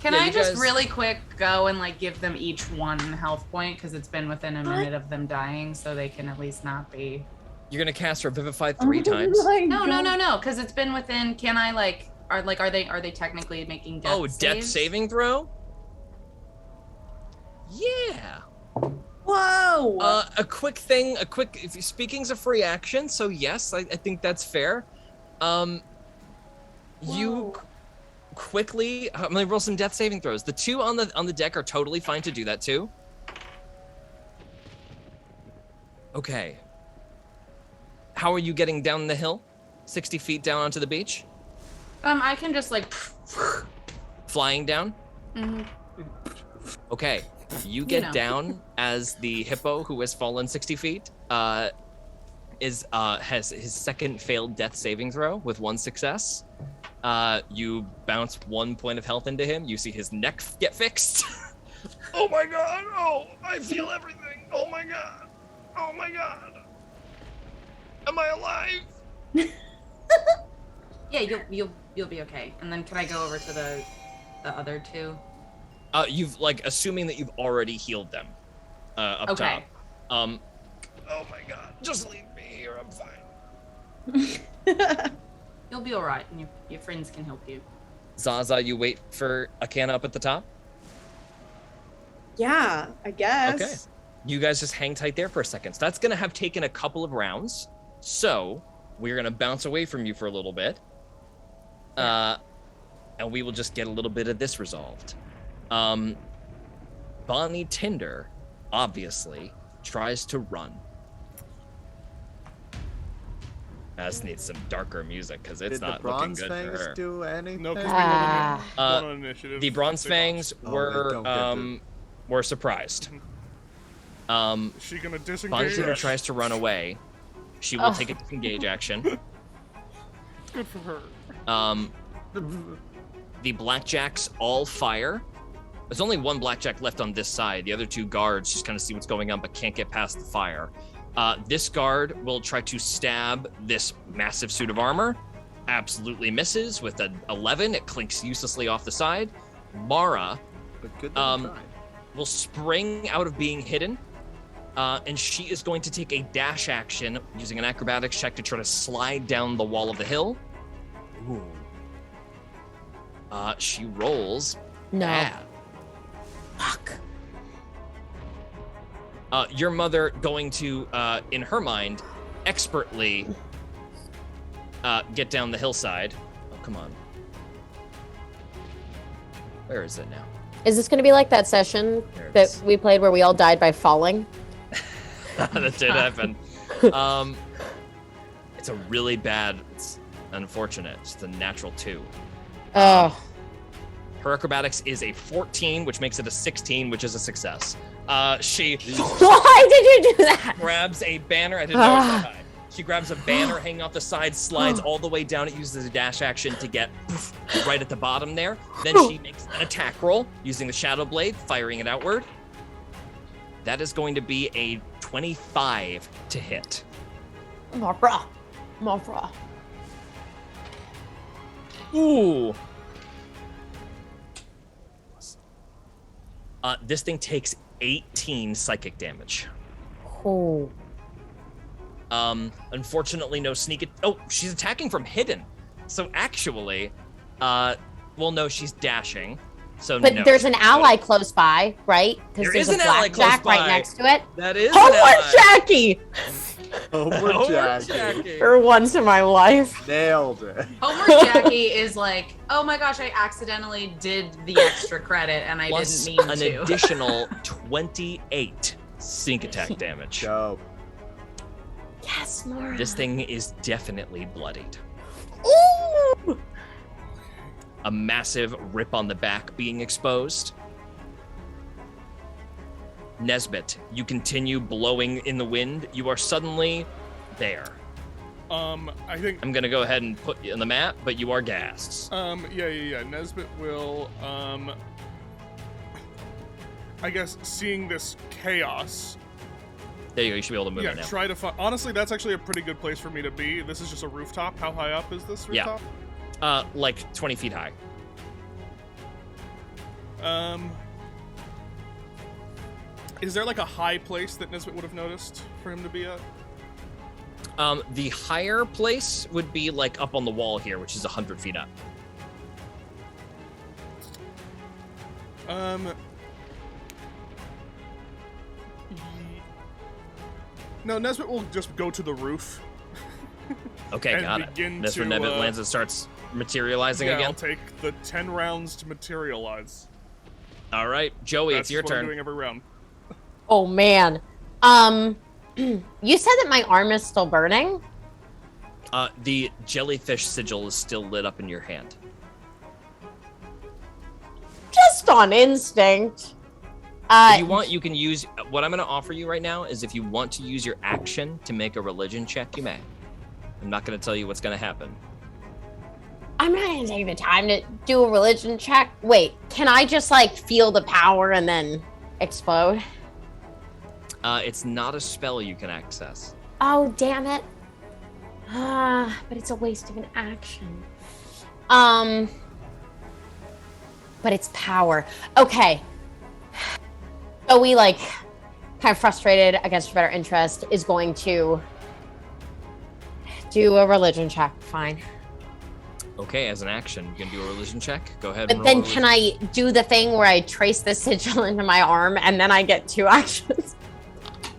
Can Yeah, I you just guys- really quick go and like give them each 1 health point because it's been within a minute of them dying, so they can at least not be. You're gonna cast Revivify 3 times. Oh my No, God. because it's been within. Can I are they technically making death? Oh, death saves? saving throw? Yeah. Whoa! A quick thing, if speaking's a free action, so yes, I think that's fair. You quickly, I'm gonna roll some death saving throws. The 2 on the deck are totally fine to do that too. Okay. How are you getting down the hill? 60 feet down onto the beach? I can just like. Flying down? Mhm. Okay. You get know. down as the hippo who has fallen 60 feet has his second failed death saving throw with 1 success. You bounce 1 point of health into him. You see his neck get fixed. Oh my god! Oh, I feel everything. Oh my god! Oh my god! Am I alive? Yeah, you'll be okay. And then can I go over to the other 2? You've assuming that you've already healed them. Up Okay. top. Oh my god! Just leave me here. I'm fine. You'll be all right, and your friends can help you. Zaza, you wait for Akana up at the top. Yeah, I guess. you guys just hang tight there for a second. So that's going to have taken a couple of rounds. So we're going to bounce away from you for a little bit. And we will just get a little bit of this resolved. Bonnie Tinder, obviously, tries to run. I just need some darker music because it's not looking good for her. Did the Bronze Fangs do anything? No, because we rolled on initiative. The Bronze Fangs were surprised. Is she gonna disengage? Bonnie Tinder tries to run away. She will take a disengage action. Good for her. The Blackjacks all fire. There's only one Blackjack left on this side. The other two guards just kind of see what's going on, but can't get past the fire. This guard will try to stab this massive suit of armor. Absolutely misses with an 11. It clinks uselessly off the side. Mara will spring out of being hidden. And she is going to take a dash action using an acrobatics check to try to slide down the wall of the hill. Ooh. She rolls. No. Bad. Fuck. Your mother going to, in her mind, expertly get down the hillside. Oh, come on. Where is it now? Is this going to be like that session that we played where we all died by falling? That did happen. It's a really bad, it's unfortunate. It's the natural 2. Oh. Her acrobatics is a 14, which makes it a 16, which is a success. She Why did you do that? grabs a banner. I didn't know it was that high. She grabs a banner hanging off the side, slides all the way down. It uses a dash action to get right at the bottom there. Then she makes an attack roll using the Shadow Blade, firing it outward. That is going to be a 25 to hit. Mara. Ooh. This thing takes 18 psychic damage. Oh. Unfortunately, no sneak. Oh, she's attacking from hidden. So actually, well, no, she's dashing. So but no, there's an ally close by, right? Because There there's is a an ally blackjack close by. right next to it. That is Homer an ally. Jackie! Homer Jackie. For once in my life. Nailed it. Homer Jackie is like, oh my gosh, I accidentally did the extra credit and I Plus didn't mean an to. additional 28 sneak attack damage. Dope. Yes, Mara. This thing is definitely bloodied. Ooh! A massive rip on the back being exposed. Nesbit, you continue blowing in the wind. You are suddenly there. I think I'm gonna go ahead and put you on the map, but you are gassed. yeah. Nesbit will, I guess, seeing this chaos. There you go. You should be able to move it now. Try to find. Honestly, that's actually a pretty good place for me to be. This is just a rooftop. How high up is this rooftop? Like 20 feet high. Is there like a high place that Nesbit would have noticed for him to be at? The higher place would be like up on the wall here, which is 100 feet up. No, Nesbit will just go to the roof. Okay, got it. That's where Nesbit lands and starts materializing again. I'll take the 10 rounds to materialize. All right, Joey, That's it's your what turn. I'm doing every round. Oh, man. You said that my arm is still burning? The jellyfish sigil is still lit up in your hand. Just on instinct. If you want, you can use... What I'm going to offer you right now is if you want to use your action to make a religion check, you may. I'm not going to tell you what's going to happen. I'm not going to take the time to do a religion check. Wait, can I just, like, feel the power and then explode? It's not a spell you can access. Oh, damn it. But it's a waste of an action. But it's power. Okay. So we, like, kind of frustrated against your better interest, is going to do a religion check. Fine. Okay, as an action, you can do a religion check. Go ahead. But and then roll a can I do the thing where I trace the sigil into my arm and then I get 2 actions?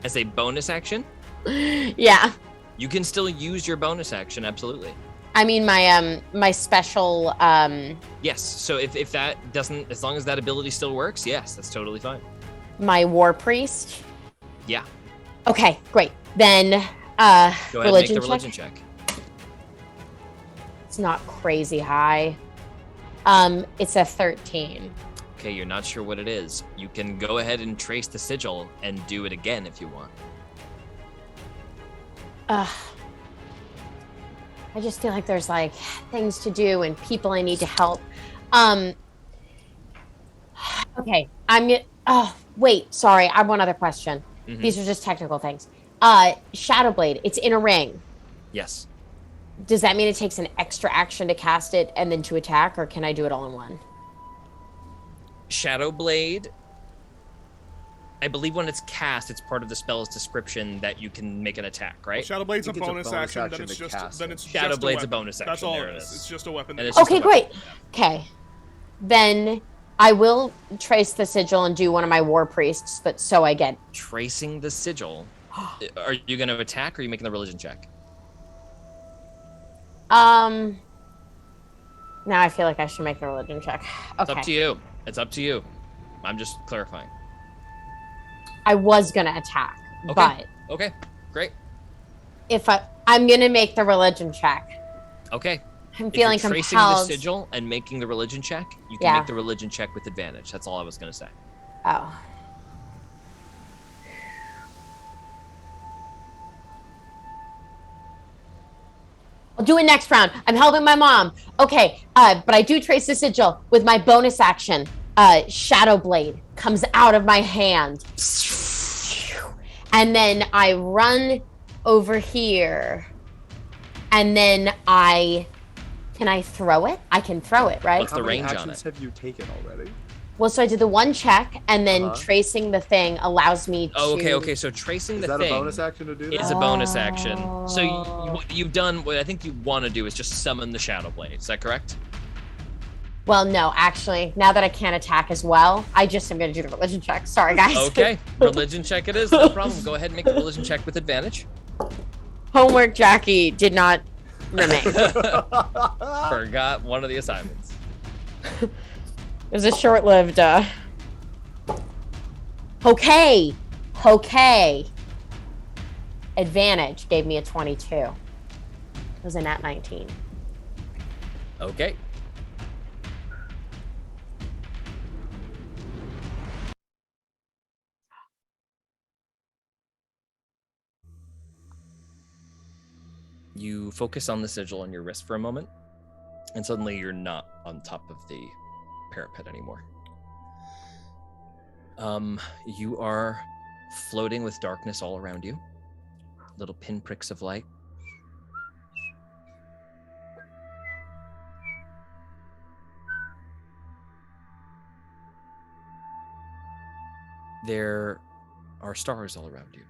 As a bonus action, Yeah. you can still use your bonus action, absolutely. I mean, my special, Yes, so if that doesn't, as long as that ability still works, yes, that's totally fine. my war priest. Yeah, Okay, great. Then, go ahead and make religion the check. religion check. It's not crazy high. It's a 13. Okay, you're not sure what it is. You can go ahead and trace the sigil and do it again if you want. I just feel like there's like things to do and people I need to help. Okay, oh, wait, sorry. I have one other question. Mhm. These are just technical things. Shadowblade, it's in a ring. Yes. Does that mean it takes an extra action to cast it and then to attack, or can I do it all in one? Shadowblade, I believe when it's cast, it's part of the spell's description that you can make an attack, right? Shadowblade's I a think it's a bonus bonus action, action then it's to just cast then it. it's Shadowblade's just a bonus That's action, all there it it is. is. It's just a weapon. And that it's you just Okay, a weapon. great. Okay. Then I will trace the sigil and do one of my war priests, but so I get. Tracing the sigil, are you going to attack or are you making the religion check? Now I feel like I should make the religion check. Okay. It's up to you. It's up to you. I'm just clarifying. I was gonna attack, Okay. but Okay, great. if I'm gonna make the religion check. Okay. I'm If feeling you're tracing compelled. the sigil and making the religion check, you can Yeah. make the religion check with advantage. That's all I was going to say. Oh. I'll do it next round. I'm helping my mom. Okay, but I do trace the sigil with my bonus action. Shadow Blade comes out of my hand. And then I run over here. And then can I throw it? I can throw it, right? What's the How many range on actions it? have you taken already? Well, so I did the one check, and then Uh-huh. tracing the thing allows me to. Oh, okay. So tracing Is the that thing a bonus action to do is that? a bonus action. So Oh. what you've done, what I think you want to do is just summon the Shadow Blade. Is that correct? Well, no, actually, now that I can't attack as well, I just am going to do the religion check. Sorry, guys. Okay, religion check it is. No problem. Go ahead and make the religion check with advantage. Homework, Jackie, did not remain. Forgot one of the assignments. It was a short-lived. Okay. Advantage gave me a 22. It was a nat 19. Okay. You focus on the sigil on your wrist for a moment, and suddenly you're not on top of the parapet anymore. You are floating with darkness all around you. Little pinpricks of light. There are stars all around you.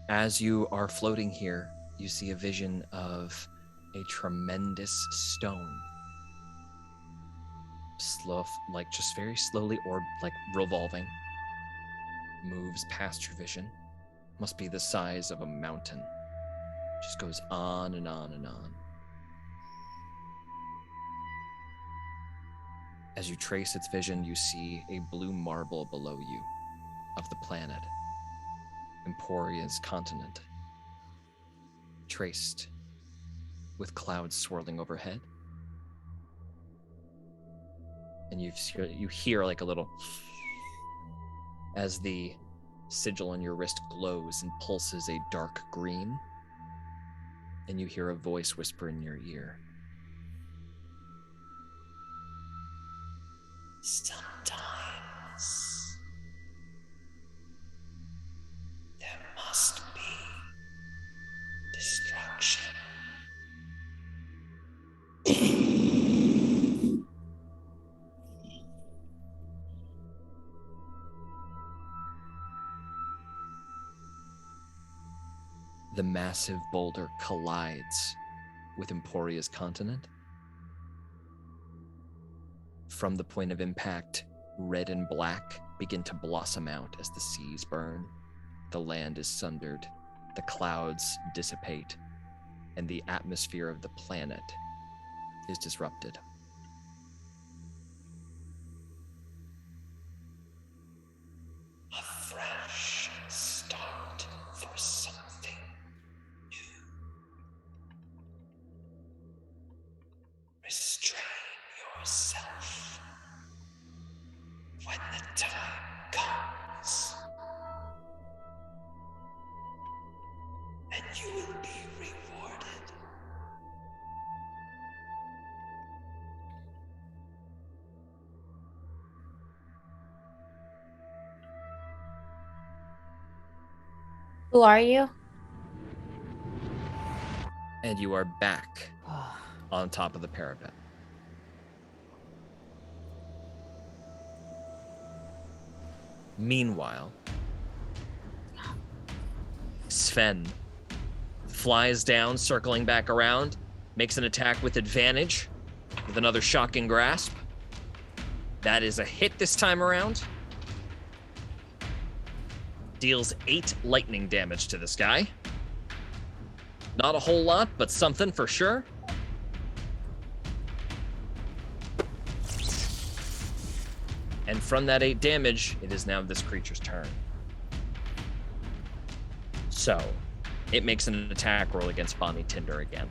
As you are floating here, you see a vision of a tremendous stone. Like just very slowly, or like revolving, moves past your vision. Must be the size of a mountain. Just goes on and on and on. As you trace its vision, you see a blue marble below you of the planet, Emporia's continent, traced with clouds swirling overhead. And you hear like a little as the sigil on your wrist glows and pulses a dark green, and you hear a voice whisper in your ear. Sometimes there must be destruction. The massive boulder collides with Emporia's continent. From the point of impact, red and black begin to blossom out as the seas burn, the land is sundered, the clouds dissipate, and the atmosphere of the planet is disrupted. A fresh start for something new. Restrain yourself when the time comes, and you will be rewarded. Who are you? And you are back on top of the parapet. Meanwhile, Sven flies down, circling back around, makes an attack with advantage with another shocking grasp. That is a hit this time around. Deals 8 lightning damage to this guy. Not a whole lot, but something for sure. And from that 8 damage, it is now this creature's turn. So, it makes an attack roll against Bonnie Tinder again.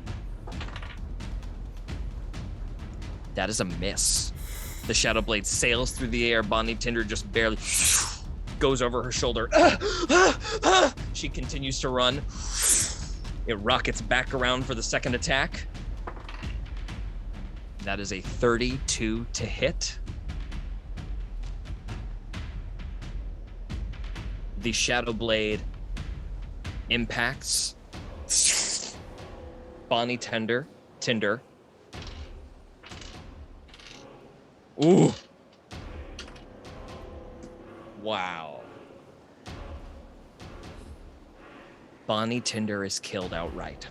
That is a miss. The Shadow Blade sails through the air. Bonnie Tinder just barely goes over her shoulder. She continues to run. It rockets back around for the second attack. That is a 32 to hit. The Shadow Blade impacts Bonnie Tinder. Ooh. Wow. Bonnie Tinder is killed outright.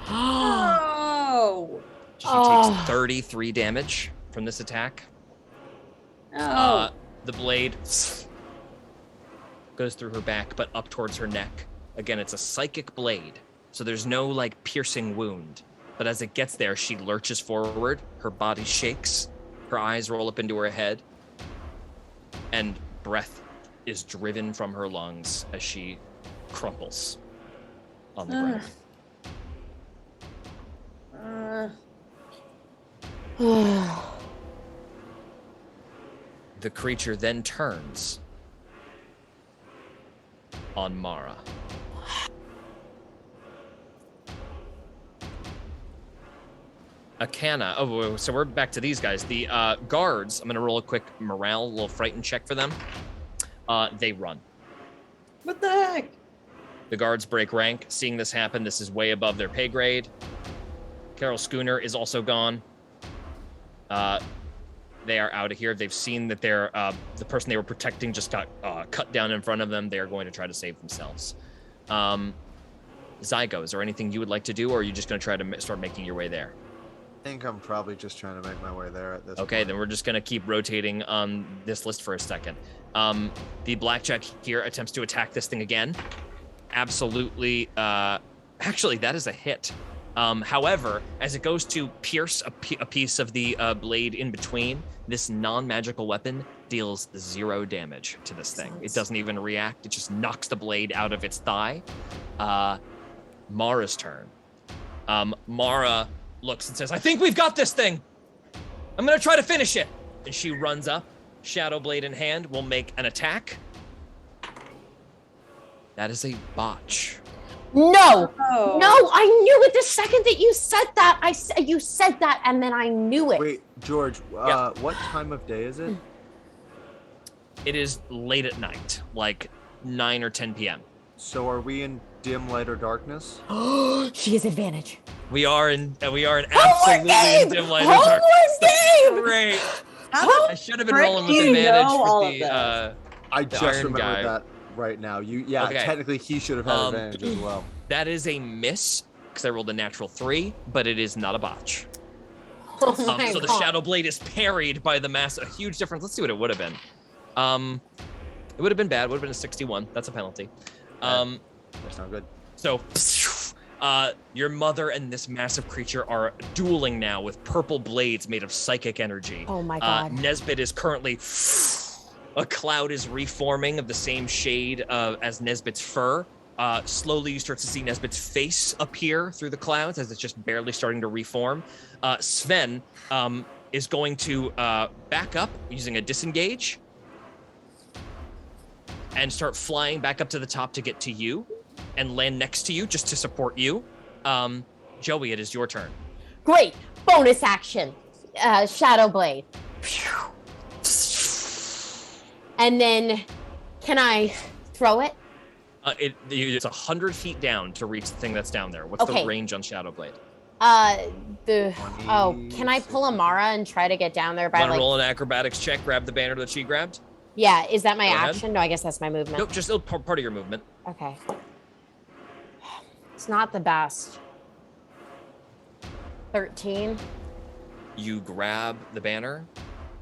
Oh. She takes 33 damage from this attack. Oh. The blade goes through her back, but up towards her neck. Again, it's a psychic blade, so there's no like piercing wound. But as it gets there, she lurches forward, her body shakes, her eyes roll up into her head, and breath is driven from her lungs as she crumples on the ground. The creature then turns on Mara. Akana. Oh, so we're back to these guys. The guards, I'm going to roll a quick morale, a little frightened check for them. They run. What the heck? The guards break rank. Seeing this happen, this is way above their pay grade. Carol Schooner is also gone. They are out of here. They've seen that they're, the person they were protecting just got cut down in front of them. They are going to try to save themselves. Zygo, is there anything you would like to do, or are you just going to try to start making your way there? I think I'm probably just trying to make my way there at this Okay, point. then we're just going to keep rotating on this list for a second. The blackjack here attempts to attack this thing again. Absolutely. Actually, that is a hit. However, as it goes to pierce a piece of the blade in between, this non-magical weapon deals 0 damage to this thing. It doesn't even react. It just knocks the blade out of its thigh. Mara's turn. Mara looks and says, I think we've got this thing. I'm going to try to finish it. And she runs up, Shadow Blade in hand, will make an attack. That is a botch. No, Oh. no, I knew it the second that you said that. You said that, and then I knew it. Wait, George, Yeah. what time of day is it? It is late at night, like 9 or 10 p.m. So are we in dim light or darkness? She has advantage. We are in absolutely Homework in dim light. game! Homework game! Great. How I should have been frick rolling do with you advantage know all for of the this? I The just iron remembered guy. that right now. Okay. Technically he should have had advantage as well. That is a miss because I rolled a natural 3, but it is not a botch. Oh my So the God. Shadow Blade is parried by the mass. A huge difference. Let's see what it would have been. It would have been bad. Would have been a 61. That's a penalty. That's not good. So, your mother and this massive creature are dueling now with purple blades made of psychic energy. Oh my god. Nesbit is currently. A cloud is reforming of the same shade as Nesbit's fur. Slowly, you start to see Nesbit's face appear through the clouds as it's just barely starting to reform. Sven is going to back up using a disengage and start flying back up to the top to get to you and land next to you just to support you. Joey, it is your turn. Great. Bonus action. Shadow Blade. And then, can I throw it? It's 100 feet down to reach the thing that's down there. What's the range on Shadow Blade? Can I pull a Mara and try to get down there by Want to roll an acrobatics check, grab the banner that she grabbed? Yeah, is that my Go ahead. action? No, I guess that's my movement. Nope, just part of your movement. Okay. It's not the best. 13. You grab the banner,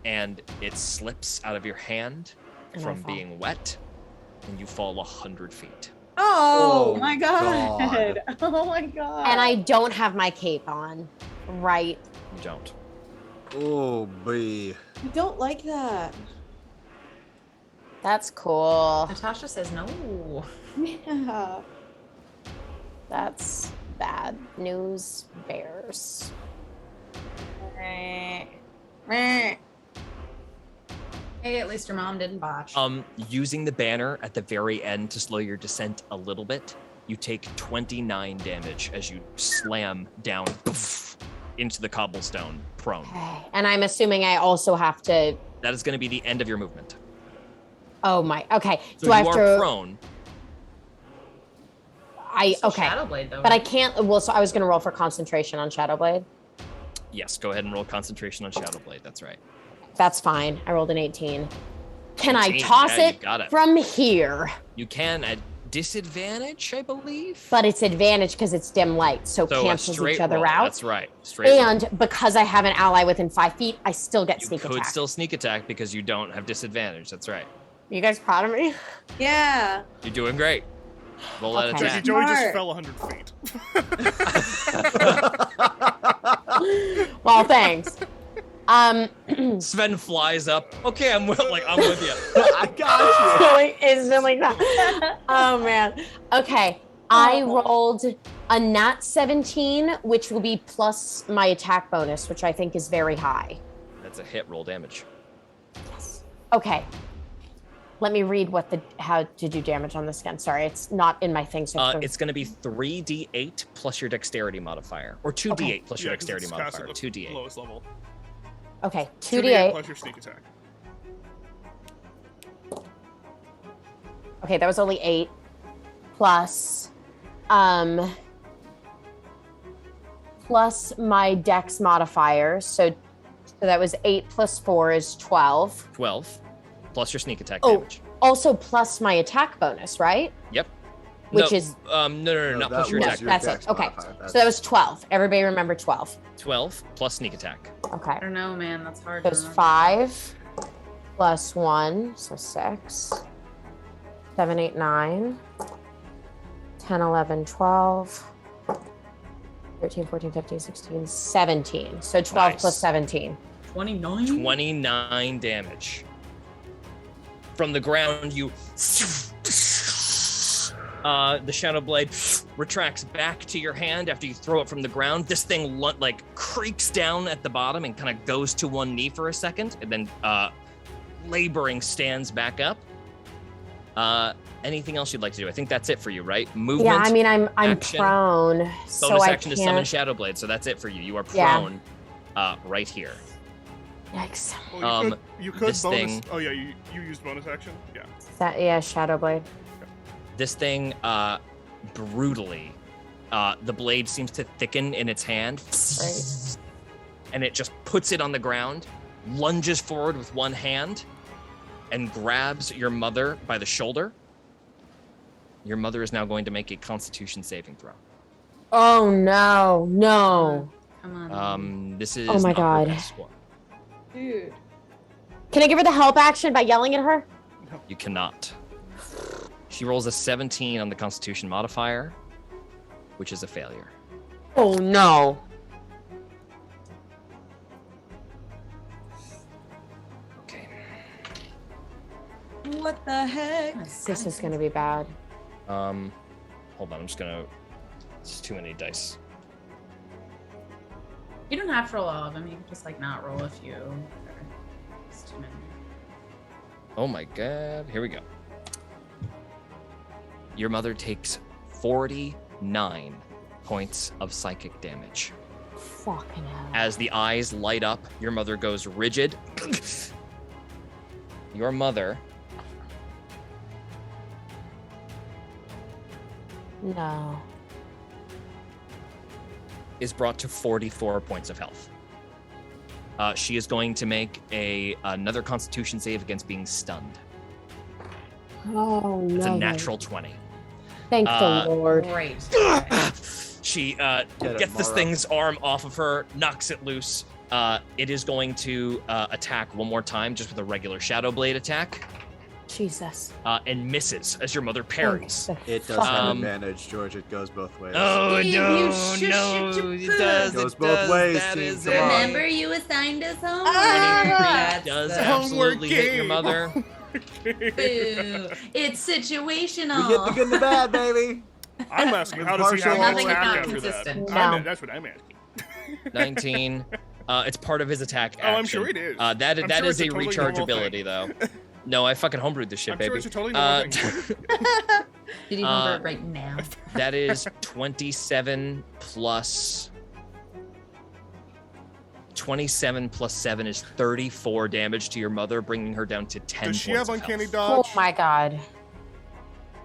and it slips out of your hand And I from fall. being wet, and you fall 100 feet. Oh, Oh, my god. God. Oh my god. And I don't have my cape on. Right. You don't. Oh, boy. I don't like that. That's cool. Natasha says no. Yeah. That's bad news, bears. Hey, at least your mom didn't botch. Using the banner at the very end to slow your descent a little bit, you take 29 damage as you slam down poof, into the cobblestone prone. Okay. And I'm assuming I also have to. That is going to be the end of your movement. Oh my. Okay. So Do I you have are to? prone. Okay. Shadow Blade, though. But I can't. Well, so I was gonna roll for concentration on Shadow Blade. Yes, go ahead and roll concentration on Shadow Blade. That's right. That's fine. I rolled an 18. Can I 18, toss yeah, you it got it. from here? You can at disadvantage, I believe. But it's advantage because it's dim light, so So a cancels straight each other roll, out. That's right. Straight roll. And because I have an ally within 5 feet, I still get You sneak could attack. still sneak attack because you don't have disadvantage. That's right. You guys proud of me? Yeah. You're doing great. Roll that Okay. attack. Joey just Smart. fell 100 feet. Well, thanks. Sven flies up. Okay, I'm with you. I got you. Instantly that. Oh man. Okay. I rolled a nat 17, which will be plus my attack bonus, which I think is very high. That's a hit. Roll damage. Okay. Let me read how to do damage on this again. Sorry, it's not in my thing. So It's going to be 3d8 plus your dexterity modifier, or 2d8 Okay. plus your Yeah, 'cause dexterity it's cast at modifier. the 2d8. Lowest level. okay, 2d8 2d8. plus your sneak attack. Okay, that was only 8 plus plus my dex modifier. So that was 8 plus 4 is 12. 12 plus your sneak attack Oh, damage. also plus my attack bonus, right? Yep. Which No, is no, not that plus your no, attack. your that's dex it. Okay, modifier. so that was 12. Everybody remember 12. 12 plus sneak attack. Okay, I don't know, man. That's hard. so to it's remember. 5 plus 1, so 6, 7, 8, 9, 10, 11, 12, 13, 14, 15, 16, 17. So 12 Nice. plus 17. 29. 29 damage. From the ground, you. The Shadow Blade retracts back to your hand after you throw it from the ground. This thing creaks down at the bottom and kind of goes to one knee for a second, and then laboring stands back up. Anything else you'd like to do? I think that's it for you, right? Movement. Yeah, I mean, I'm action, prone, so bonus I action to summon can't. Shadow Blade, so that's it for you. You are Yeah. prone right here. Yikes. Well, you could this bonus. thing- Oh yeah, you used bonus action. Yeah. Yeah, Shadow Blade. This thing, brutally, the blade seems to thicken in its hand, Right. and it just puts it on the ground, lunges forward with one hand, and grabs your mother by the shoulder. Your mother is now going to make a Constitution saving throw. Oh no, no. Come on. This is Oh my not her God. best score. Dude. Can I give her the help action by yelling at her? You cannot. She rolls a 17 on the Constitution modifier, which is a failure. Oh no. Okay. What the heck? This is gonna be bad. Hold on. I'm just gonna. It's too many dice. You don't have to roll all of them. You can just like not roll a few. It's too many. Oh my god. Here we go. Your mother takes 49 points of psychic damage. Fucking hell. As the eyes light up, your mother goes rigid. Your mother No. is brought to 44 points of health. She is going to make another Constitution save against being stunned. Oh no. It's a natural 20. Thank the Lord. Great. She it, gets this Mara. thing's arm off of her, knocks it loose. It is going to attack one more time, just with a regular Shadow Blade attack, Jesus. and misses as your mother parries. Thank the It does fuck- have Um, advantage, George. It goes both ways. Oh Steve, no, you shush it, no, you it poo. does. Goes It both does. ways, That Steve, is come on. Remember, you assigned us homework. It does That's absolutely hit your mother. boo. It's situational. We get the good and the bad, baby. I'm asking, how does he have Nothing an is attack not after consistent. that? No. That's what I'm asking. 19. It's part of his attack action. Oh, I'm sure it is. That I'm that sure is it's a a totally recharge normal ability, though. No, I fucking homebrewed this shit, I'm baby. sure it's a totally normal thing. Did you remember it right now? That is 27 plus 27 plus 7 is 34 damage to your mother, bringing her down to 10 Does she points have of uncanny health. dodge? Oh my god.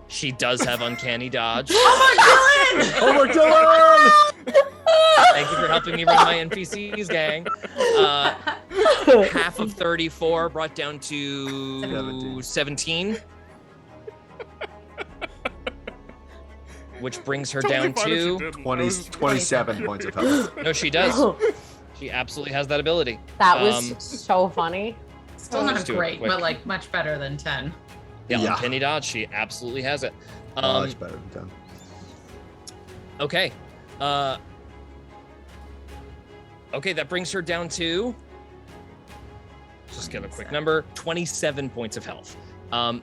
She does have uncanny dodge. Oh, we're done! Thank you for helping me run my NPCs, gang. Half of 34 brought down to 17. Which brings her Totally down fine if she to... didn't. 20, That was- 27 points of health. No, she does. She absolutely has that ability. That was Um, so funny. Still Let's not do it great, quick. but like much better than 10. Yeah, Yeah. uncanny dodge. She absolutely has it. Much better than 10. Okay. Okay, that brings her down to... Just get a quick number. 27 points of health.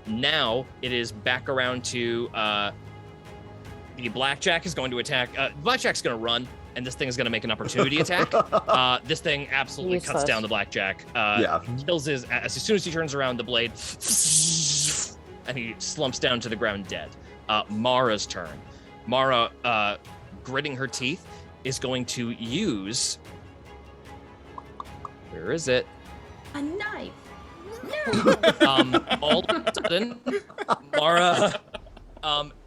Now it is back around to the Blackjack is going to attack. Blackjack's going to run, and this thing is going to make an opportunity attack. This thing absolutely cuts Useless. down the Blackjack. Yeah. Kills his... As soon as he turns around, the blade... And he slumps down to the ground dead. Mara's turn. Mara, gritting her teeth, is going to use... Where is it? A knife. All of a sudden, Mara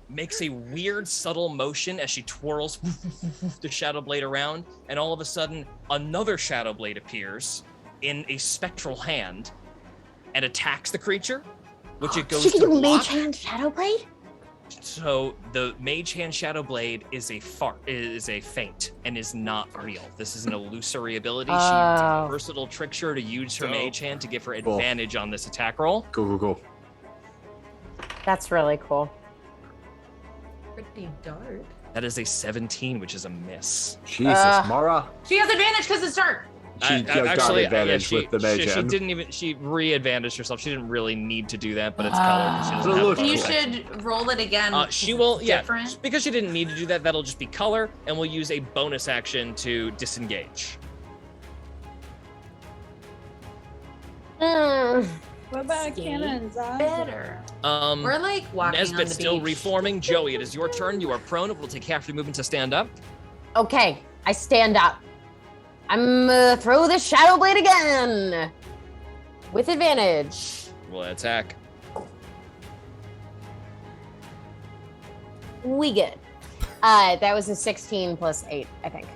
makes a weird, subtle motion as she twirls the Shadow Blade around, and all of a sudden, another Shadow Blade appears in a spectral hand and attacks the creature, which it goes She can to do block. Mage Hand Shadow Blade? So the Mage Hand Shadow Blade is a feint and is not real. This is an illusory ability. She uses Oh. a versatile trickster to use her Dope. Mage Hand to give her Cool. advantage on this attack roll. Cool. That's really cool. Pretty dark. That is a 17, which is a miss. Jesus, Mara. She has advantage because it's dark. She got advantage she, with the mage she hand. didn't even. She re-advantaged herself. She didn't really need to do that, but it's color. She doesn't But it have looks a You bonus cool. action. should roll it again. She will. Yeah, Different. because she didn't need to do that. That'll just be color, and we'll use a bonus action to disengage. What about See? cannons? Better. Um, We're like walking on Nesbit's the still beach. reforming. Joey, it is your turn. You are prone. It will take half your movement to stand up. Okay, I stand up. I'm gonna throw the Shadow Blade again. With advantage. Will attack. We good. That was a 16 plus 8, I think.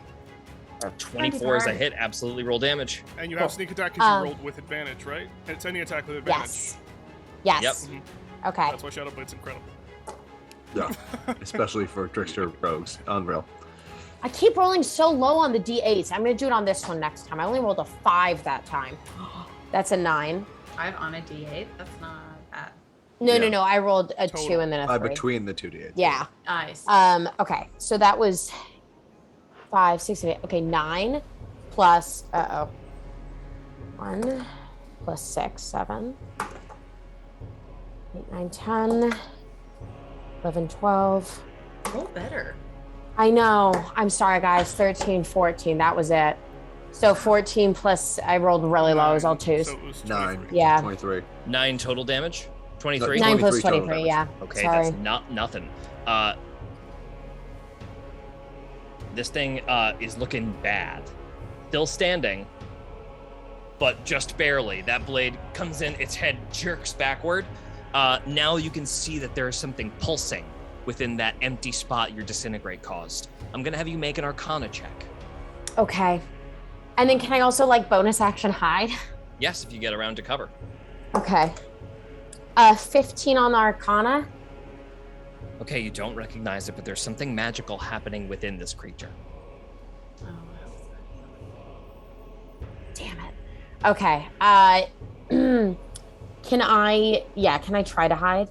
24 is a hit. Absolutely roll damage. And you have Cool. sneak attack because you rolled with advantage, right? It's any attack with advantage. Yes. Yes. Yep. Okay. That's why Shadow Blade's incredible. Yeah. Especially for trickster rogues. Unreal. I keep rolling so low on the D8s. I'm gonna do it on this one next time. I only rolled a 5 that time. That's a 9. 5 on a D8. That's not bad. No. I rolled a Total. 2 and then a 3. Between the 2d8. Yeah. Nice. Okay. So that was 5, 6, 8. Okay, 9 plus 1 plus 6, 7, 8, 9, 10, 11, 12. Roll better. I know. I'm sorry, guys. 13, 14. That was it. So 14 plus, I rolled really low. It was all 2s. So it was 9. 23. Yeah. 23. 9 total damage. 23. 9 plus 23 total 23, yeah. Okay, Sorry. that's not nothing. This thing is looking bad. Still standing, but just barely. That blade comes in, its head jerks backward. Now you can see that there is something pulsing within that empty spot your disintegrate caused. I'm gonna have you make an Arcana check. Okay. And then can I also bonus action hide? Yes, if you get around to cover. Okay. 15 on the Arcana. Okay, you don't recognize it, but there's something magical happening within this creature. Damn it. Okay. Can I try to hide?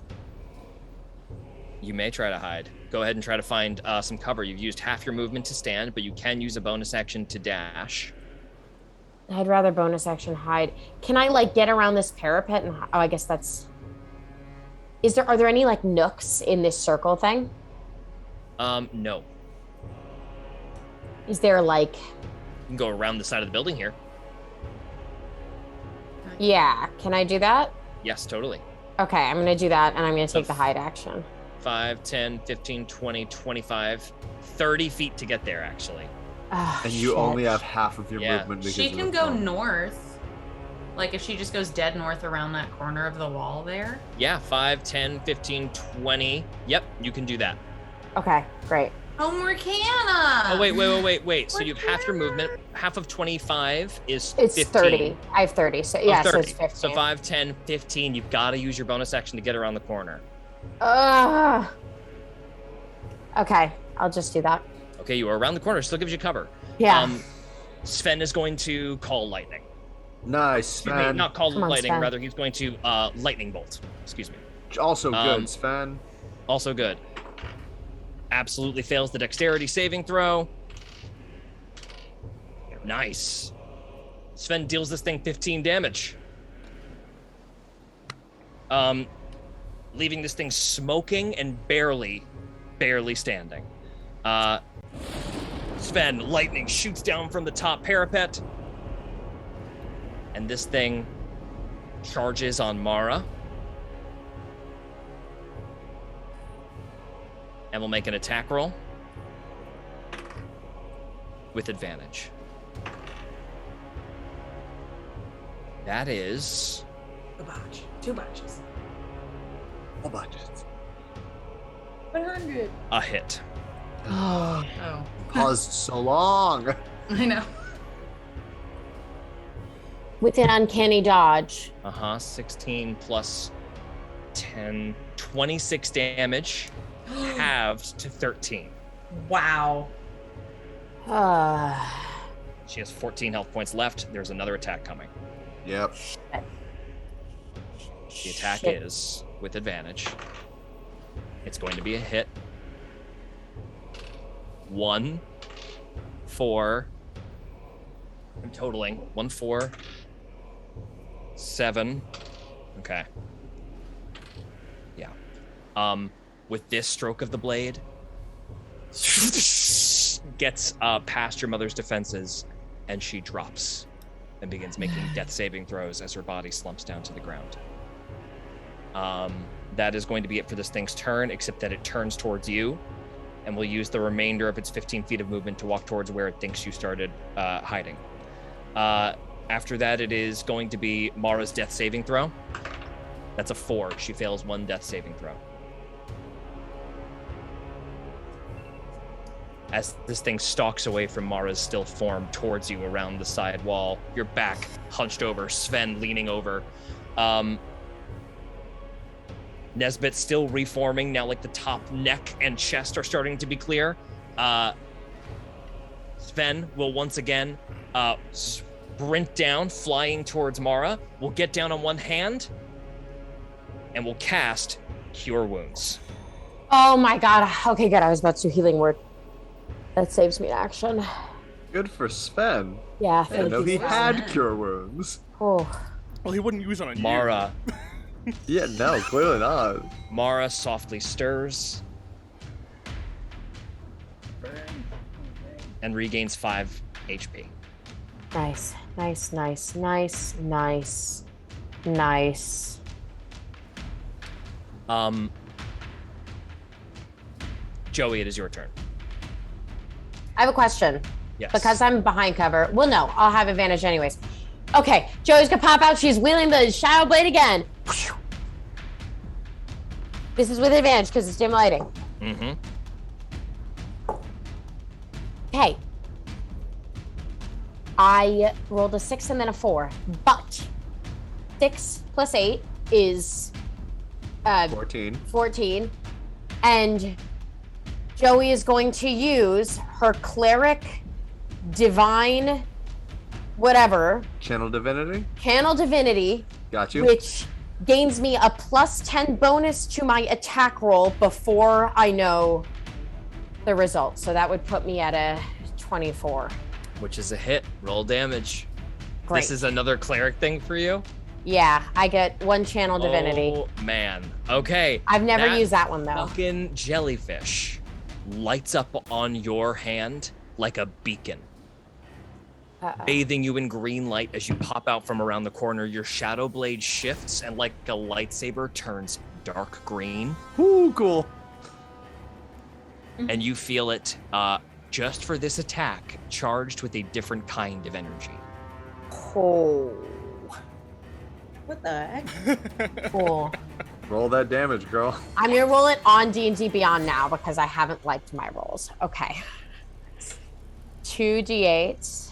You may try to hide. Go ahead and try to find some cover. You've used half your movement to stand, but you can use a bonus action to dash. I'd rather bonus action hide. Can I get around this parapet and I guess that's are there any nooks in this circle thing? No. Is there You can go around the side of the building here. Yeah, can I do that? Yes, totally. Okay, I'm gonna do that and I'm gonna take the hide action. 5, 10, 15, 20, 25, 30 feet to get there, actually. Oh, And you shit. only have half of your Yeah. movement because She of can the go phone. north. If she just goes dead north around that corner of the wall there. Yeah, 5, 10, 15, 20. Yep, you can do that. Okay, great. Oh, Morgana! Oh, wait. So you have half your movement. Half of 25 is It's 15. 30. I have 30. So yeah, so it's 15. So 5, 10, 15. You've got to use your bonus action to get around the corner. Okay, I'll just do that. Okay, you are around the corner. Still gives you cover. Yeah. Sven is going to call lightning. Nice, Excuse me, Sven. not call Come on, lightning. Sven. Rather, he's going to lightning bolt. Excuse me. Also good, Um, Sven. Also good. Absolutely fails the dexterity saving throw. Nice. Sven deals this thing 15 damage. Leaving this thing smoking and barely standing. Sven, lightning shoots down from the top parapet. And this thing charges on Mara. And we'll make an attack roll with advantage. That is A botch. 2 botches. Oh, budgets. 100. a hit. Oh. Paused so long. I know. With an uncanny dodge. 16 plus 10, 26 damage, halved to 13. Wow. She has 14 health points left. There's another attack coming. Yep. The attack is with advantage. It's going to be a hit. 1, 4. I'm totaling 1, 4, 7. Okay. Yeah. With this stroke of the blade, gets past your mother's defenses, and she drops and begins making death saving throws as her body slumps down to the ground. That is going to be it for this thing's turn, except that it turns towards you and will use the remainder of its 15 feet of movement to walk towards where it thinks you started hiding. After that, it is going to be Mara's death saving throw. That's a 4. She fails 1 death saving throw. As this thing stalks away from Mara's still form towards you around the side wall, your back hunched over, Sven leaning over. Nesbit still reforming, now like the top neck and chest are starting to be clear. Sven will once again sprint down, flying towards Mara. Will get down on one hand and will cast Cure Wounds. Oh my god. Okay, good. I was about to healing word. That saves me action. Good for Sven. Yeah, I thank didn't know you. he Sven. had cure wounds. Oh. Well, he wouldn't use it on Mara. Yeah, no, clearly not. Mara softly stirs and regains 5 HP. Nice, nice, nice, nice, nice, nice. Joey, it is your turn. I have a question. Yes. Because I'm behind cover. Well, no, I'll have advantage anyways. Okay, Joey's gonna pop out. She's wheeling the Shadow Blade again. This is with advantage because it's dim lighting. Mm-hmm. Okay. I rolled a 6 and then a 4, but 6 plus 8 is 14. 14. And Joey is going to use her cleric, divine, whatever, Channel divinity. Channel Divinity, Got you. which gains me a plus 10 bonus to my attack roll before I know the result. So that would put me at a 24. Which is a hit. Roll damage. Great. This is another cleric thing for you? Yeah, I get 1 Channel Divinity. Oh, man. Okay. I've never used that one, though. Fucking jellyfish lights up on your hand like a beacon, bathing you in green light as you pop out from around the corner. Your shadow blade shifts and like a lightsaber turns dark green. Ooh, cool. And you feel it just for this attack charged with a different kind of energy. Oh, What the heck? cool. Roll that damage, girl. I'm gonna roll it on D&D Beyond now because I haven't liked my rolls. Okay. 2d8.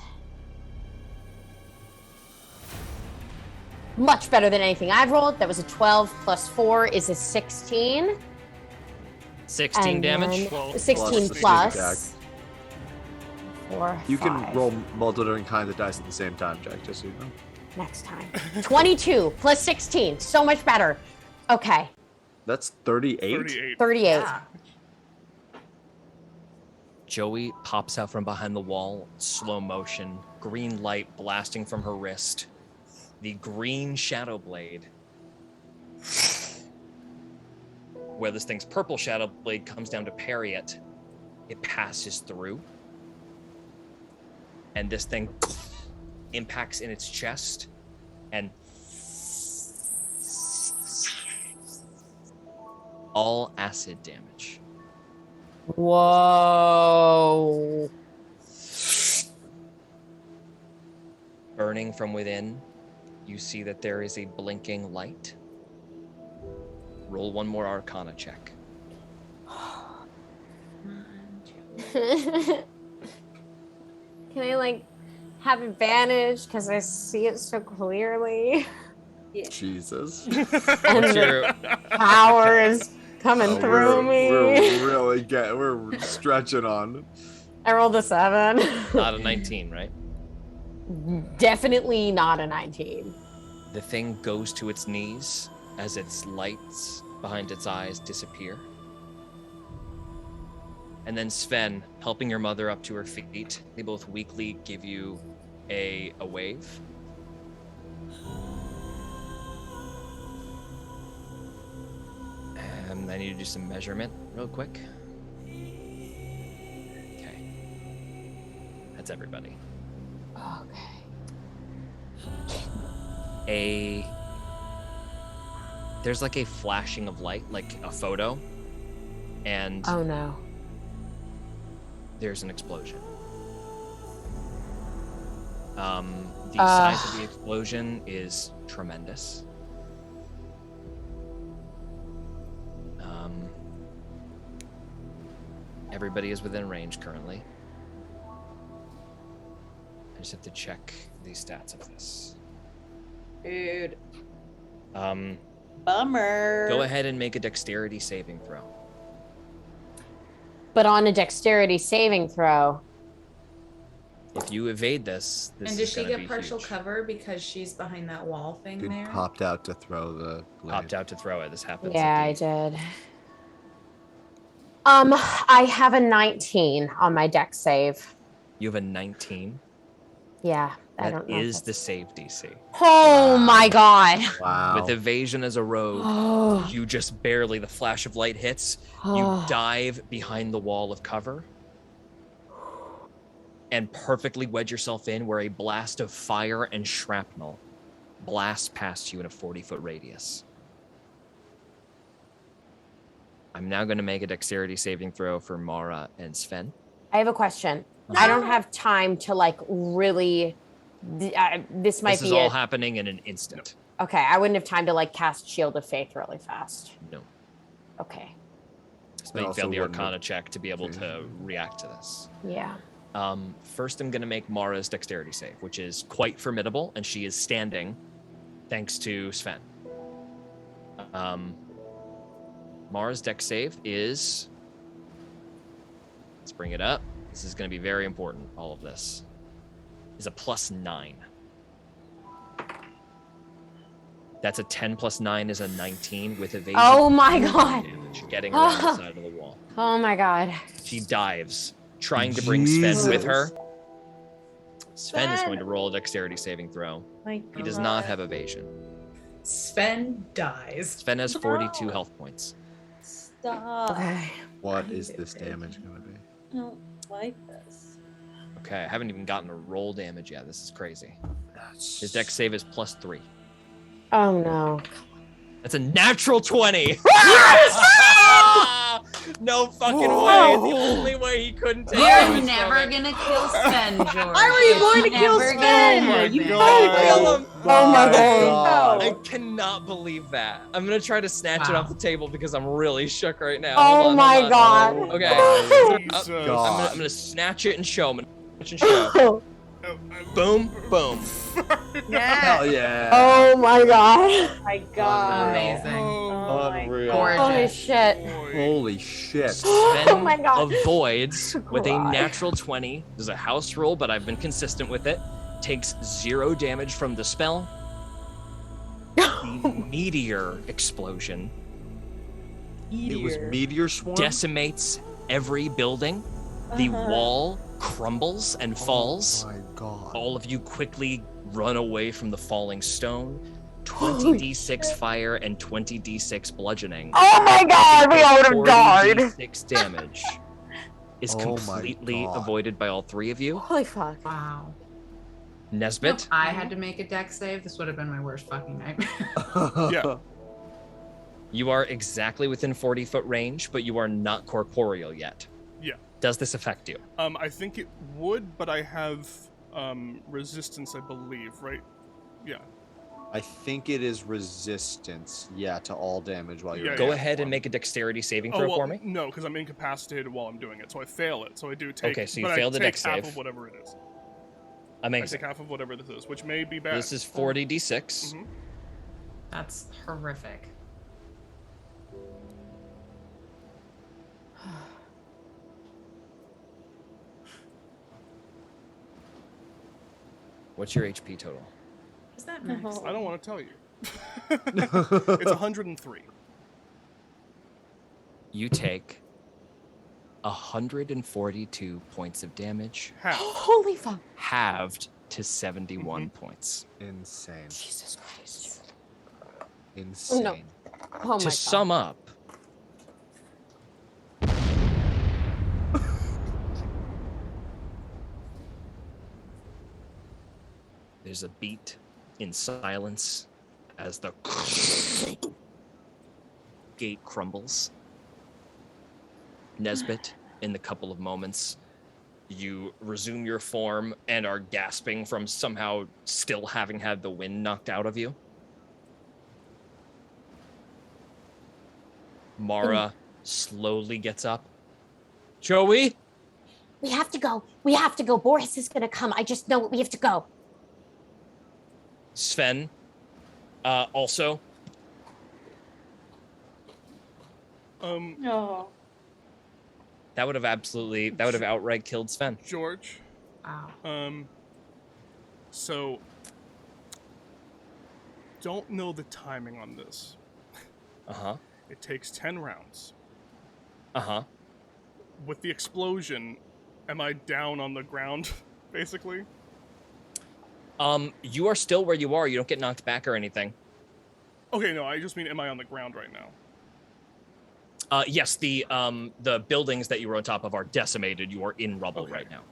Much better than anything I've rolled. That was a 12 plus 4 is a 16. 16 And damage. then 16 Plus the sneak plus. 4, You can 5. roll multiple different kinds of dice at the same time, Jack, just so you know. Next time. 22 plus 16. So much better. Okay. That's 38? 38. 38. Yeah. Joey pops out from behind the wall, slow motion, green light blasting from her wrist. The green shadow blade, where this thing's purple shadow blade comes down to parry it, it passes through. And this thing impacts in its chest and all acid damage. Whoa. Burning from within, you see that there is a blinking light. Roll one more Arcana check. Can I like have advantage because I see it so clearly? Jesus. And What's your the power is coming through me. We're stretching on. I rolled a 7. not a 19, right? Definitely not a 19. The thing goes to its knees as its lights behind its eyes disappear. And then Sven, helping your mother up to her feet, they both weakly give you a wave. And I need to do some measurement real quick. Okay. That's everybody. Okay. There's like a flashing of light, like a photo, and Oh no. there's an explosion. The size of the explosion is tremendous. Everybody is within range currently. I just have to check the stats of this. Dude. Go Bummer. ahead and make a dexterity saving throw. But on a dexterity saving throw, If you evade this And is does she gonna get be partial huge. cover because she's behind that wall thing Dude there? popped out to throw the blade. Popped out to throw it. This happens. Yeah, I at the- did. I have a 19 on my deck save. You have a 19. Yeah, I That don't know. if is the that's- save DC. Oh my god. Wow. With evasion as a rogue, Oh. you just barely, the flash of light hits, you dive behind the wall of cover and perfectly wedge yourself in where a blast of fire and shrapnel blasts past you in a 40-foot radius. I'm now going to make a dexterity saving throw for Mara and Sven. I have a question. I don't have time to like really. This might This is be all it. happening in an instant. Okay, I wouldn't have time to like cast Shield of Faith really fast. No. Okay. So you also failed the wouldn't have- Arcana check to be able to react to this. Yeah. First, I'm going to make Mara's dexterity save, which is quite formidable, and she is standing thanks to Sven. Mara's dex save is... Let's bring it up. This is going to be very important, all of this. Is a +9. That's a 10 plus 9 is a 19 with evasion. Oh my god. Damage, getting around the side of the wall. Oh my god. She dives, trying to bring Sven with her. Sven is Sven! going to roll a dexterity saving throw. My He does not have evasion. Sven dies. Sven has 42 health points. Stop. Okay. What is this damage gonna be? I don't like this. Okay, I haven't even gotten to roll damage yet. This is crazy. That's... His dex save is +3. Oh no. That's a natural 20. No fucking way. The only way he couldn't take You're damage never from it. gonna kill Sven, George. Why were you going to kill Never Sven? gonna Oh my happen. God. Kill him. Oh my God. I cannot believe that. I'm gonna try to snatch it Wow. off the table because I'm really shook right now. Oh Hold on, my hold on. god. Okay. Jesus. I'm gonna snatch it and show him. Snatch and show. Boom, boom. Yeah. Hell yeah. Oh my god. my god. Amazing. Oh my Unreal. god. Holy Gorgeous. shit. Holy shit. Sven Oh my God. avoids with a Cry. natural 20. There's a house rule, but I've been consistent with it. Takes 0 damage from the spell. The meteor explosion It was meteor swarm. decimates every building. The wall crumbles and falls. Oh my god. All of you quickly run away from the falling stone. Holy 20d6 fire and 20d6 bludgeoning. Oh my god, we all would have died. 40d6 damage is Oh my completely God. avoided by all 3 of you. Holy fuck. Wow. Nesbit, I had to make a deck save. This would have been my worst fucking nightmare. Yeah. you are exactly within 40-foot range, but you are not corporeal yet. Yeah. Does this affect you? I think it would, but I have resistance, I believe, right? Yeah. I think it is resistance, yeah, to all damage while you're Yeah, in Go that ahead and form. make a dexterity saving Oh, throw well, for me. no, because I'm incapacitated while I'm doing it, so I fail it. So I do take. Okay, so you but fail I the take dex half save. of whatever it is. I Amazing. take half of whatever this is, which may be bad. This is 40d6. Mhm. That's horrific. What's your HP total? Is that max? I don't want to tell you. It's 103. You take 142 points of damage, Half. Holy fuck. halved to 71 points. Insane. Jesus Christ. Insane. Oh my To god. sum up, there's a beat in silence as the gate crumbles. Nesbit, in the couple of moments, you resume your form and are gasping from somehow still having had the wind knocked out of you. Mara slowly gets up. Joey? We have to go. We have to go. Boris is gonna come. I just know we have to go. Sven, also. No. That would have outright killed Sven. George, Wow. So don't know the timing on this. Uh-huh. It takes 10 rounds. Uh-huh. With the explosion, am I down on the ground, basically? You are still where you are. You don't get knocked back or anything. Okay, no, I just mean, am I on the ground right now? Yes, the buildings that you were on top of are decimated. You are in rubble Okay. right now.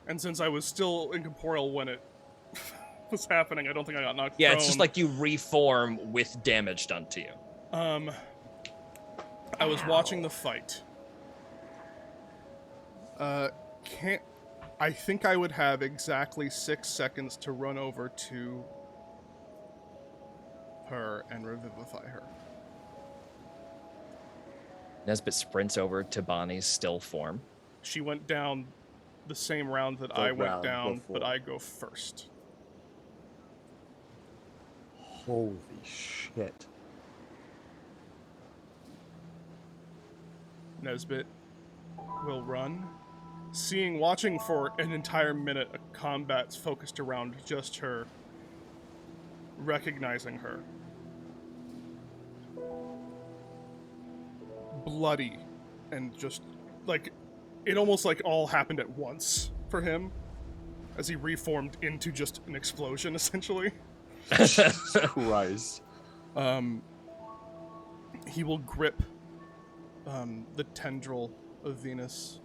And since I was still incorporeal when it was happening, I don't think I got knocked Yeah, prone. it's just like you reform with damage done to you. I was watching the fight. I think I would have exactly 6 seconds to run over to her and revivify her. Nesbit sprints over to Bonnie's still form. She went down the same round that The I went round down, before. but I go first. Holy shit. Nesbit will run. Watching for an entire minute a combat's focused around just her, recognizing her. Bloody, and just, like, it almost like all happened at once for him, as he reformed into just an explosion, essentially. Christ. He will grip the tendril of Venus.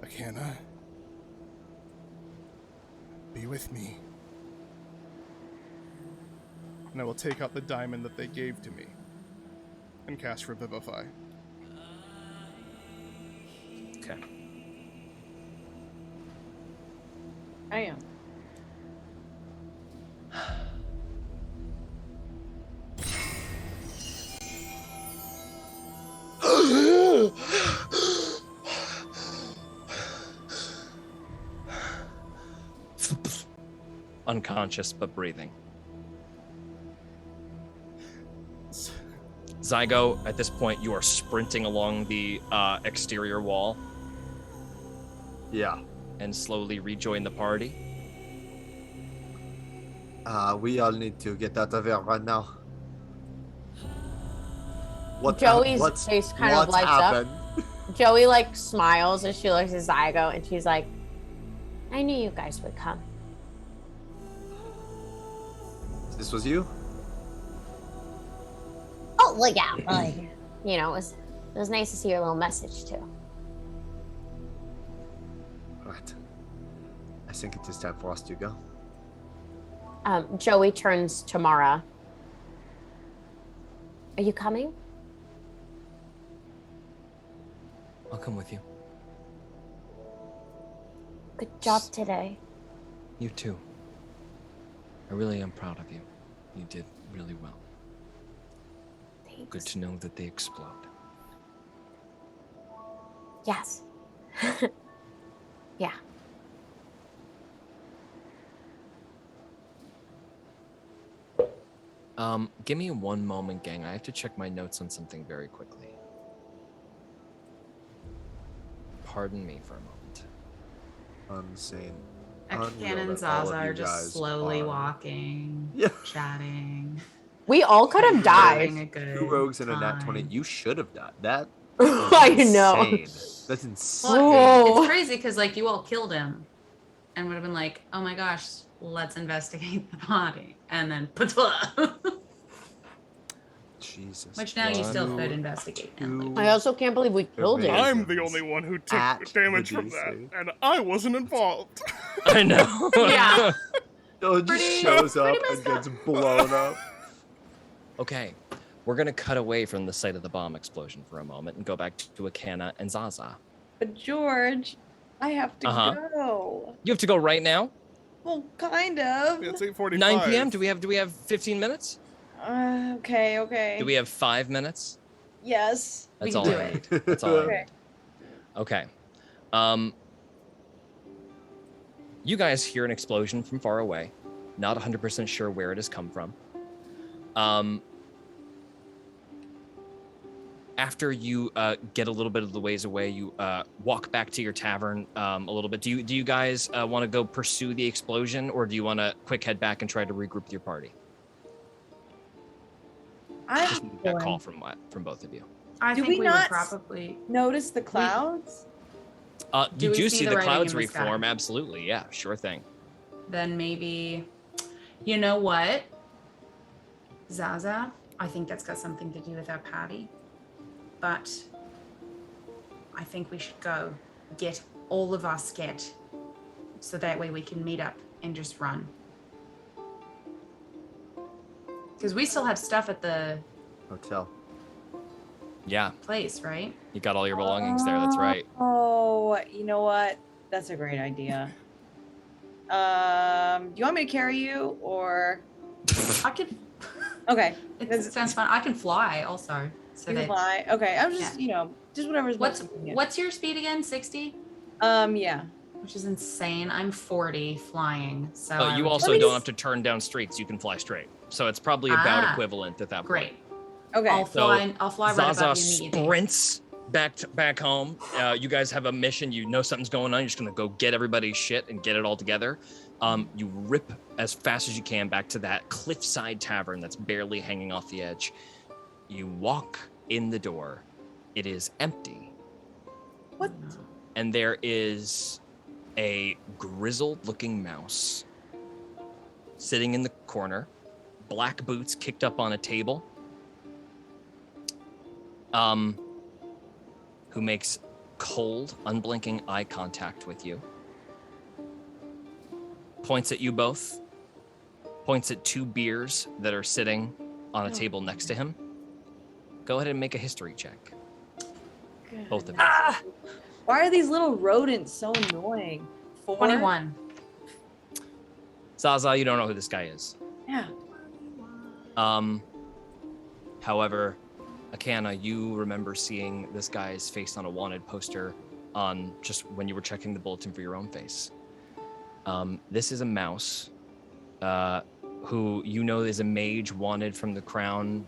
Akana, be with me. And I will take out the diamond that they gave to me and cast Revivify. Okay. I am. Unconscious but breathing. Zygo, at this point, you are sprinting along the exterior wall Yeah. and slowly rejoin the party. We all need to get out of here right now. Joey's face kind of lights up. Joey like smiles as she looks at Zygo and she's like, I knew you guys would come. This was you? Oh, well, yeah. Like, you know, it was nice to see your little message too. Right. I think it is time for us to go. Joey turns to Mara. Are you coming? I'll come with you. Good job today. You too. I really am proud of you. You did really well. Thanks. Good to know that they explode. Yes. Yeah. Give me one moment, gang. I have to check my notes on something very quickly. Pardon me for a moment. Insane. Akana and Zaza are just slowly walking, chatting. We all could have having died. a good 2 rogues and a nat time. 20. You should have died. That I know. insane. That's insane. Well, it's crazy because like you all killed him, and would have been like, oh my gosh, let's investigate the body, and then Jesus. which now you still could investigate. I also can't believe we killed him. I'm the only one who took At damage the from that, DC. and I wasn't involved. I know. Yeah. It just shows up and gets blown up. Okay, we're gonna cut away from the site of the bomb explosion for a moment and go back to Akana and Zaza. But George, I have to go. You have to go right now. Well, kind of. It's 8:45. 9 p.m. Do we have 15 minutes? Okay. Do we have 5 minutes? Yes. That's We all can do I it. need. That's all I need. Okay. Okay. You guys hear an explosion from far away. Not 100% sure where it has come from. After you get a little bit of the ways away, you walk back to your tavern a little bit. Do you guys want to go pursue the explosion, or do you want to quick head back and try to regroup with your party? Just need that call from both of you. I Do think we we not would probably. notice the clouds? You we do see see the the writing clouds in the sky? reform. Absolutely, yeah, sure thing. Then maybe, you know what, Zaza, I think that's got something to do with our party. But I think we should go get all of our skit, so that way we can meet up and just run. Because we still have stuff at the Hotel. Yeah, place, right? you got all your belongings there. That's right. Oh, you know what? That's a great idea. Do you want me to carry you or? I could. Okay. It sounds fun. I can fly also. So You that, fly. Okay. I'm just, just whatever's most what's convenient. what's your speed again? 60? Yeah. Which is insane. I'm 40 flying. So You would also Let me don't just- have to turn down streets. You can fly straight. So it's probably about Ah, equivalent at that point. great. Okay. I'll fly. I'll fly right Zaza above you immediately. sprints back home. You guys have a mission. You know something's going on. You're just gonna go get everybody's shit and get it all together. You rip as fast as you can back to that cliffside tavern that's barely hanging off the edge. You walk in the door. It is empty. What? And there is a grizzled-looking mouse sitting in the corner, black boots kicked up on a table, who makes cold, unblinking eye contact with you, points at you both, points at 2 beers that are sitting on a table next to him. Go ahead and make a history check. Both of you. Why are these little rodents so annoying? 4? 21. Zaza, you don't know who this guy is. Yeah. However, Akana, you remember seeing this guy's face on a wanted poster on just when you were checking the bulletin for your own face. This is a mouse who you know is a mage wanted from the crown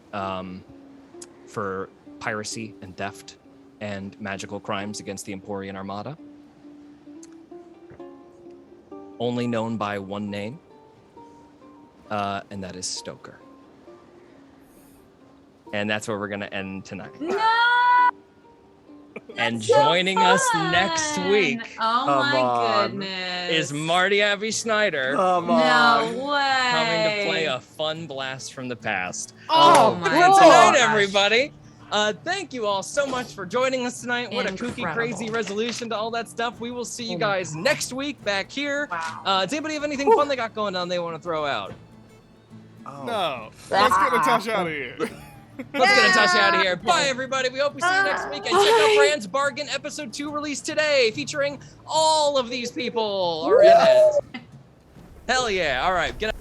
for piracy and theft and magical crimes against the Emporian Armada. Only known by one name, and that is Stoker. And that's where we're going to end tonight. No! And That's so joining us fun! next week Oh Come my on. goodness. is Marty Abbey Schneider Come on. No way. coming to play a fun blast from the past. Oh my Good gosh. tonight, everybody. Thank you all so much for joining us tonight. What a kooky, Incredible. crazy resolution to all that stuff. We will see you guys next week back here. Wow. Does anybody have anything fun they got going on they want to throw out? Oh. No. Let's get Natasha out of here. Let's get Natasha out of here. Bye, everybody. We hope we see you next week. And check out Brand's Bargain Episode 2 released today, featuring all of these people are in it. Hell yeah. All right. Get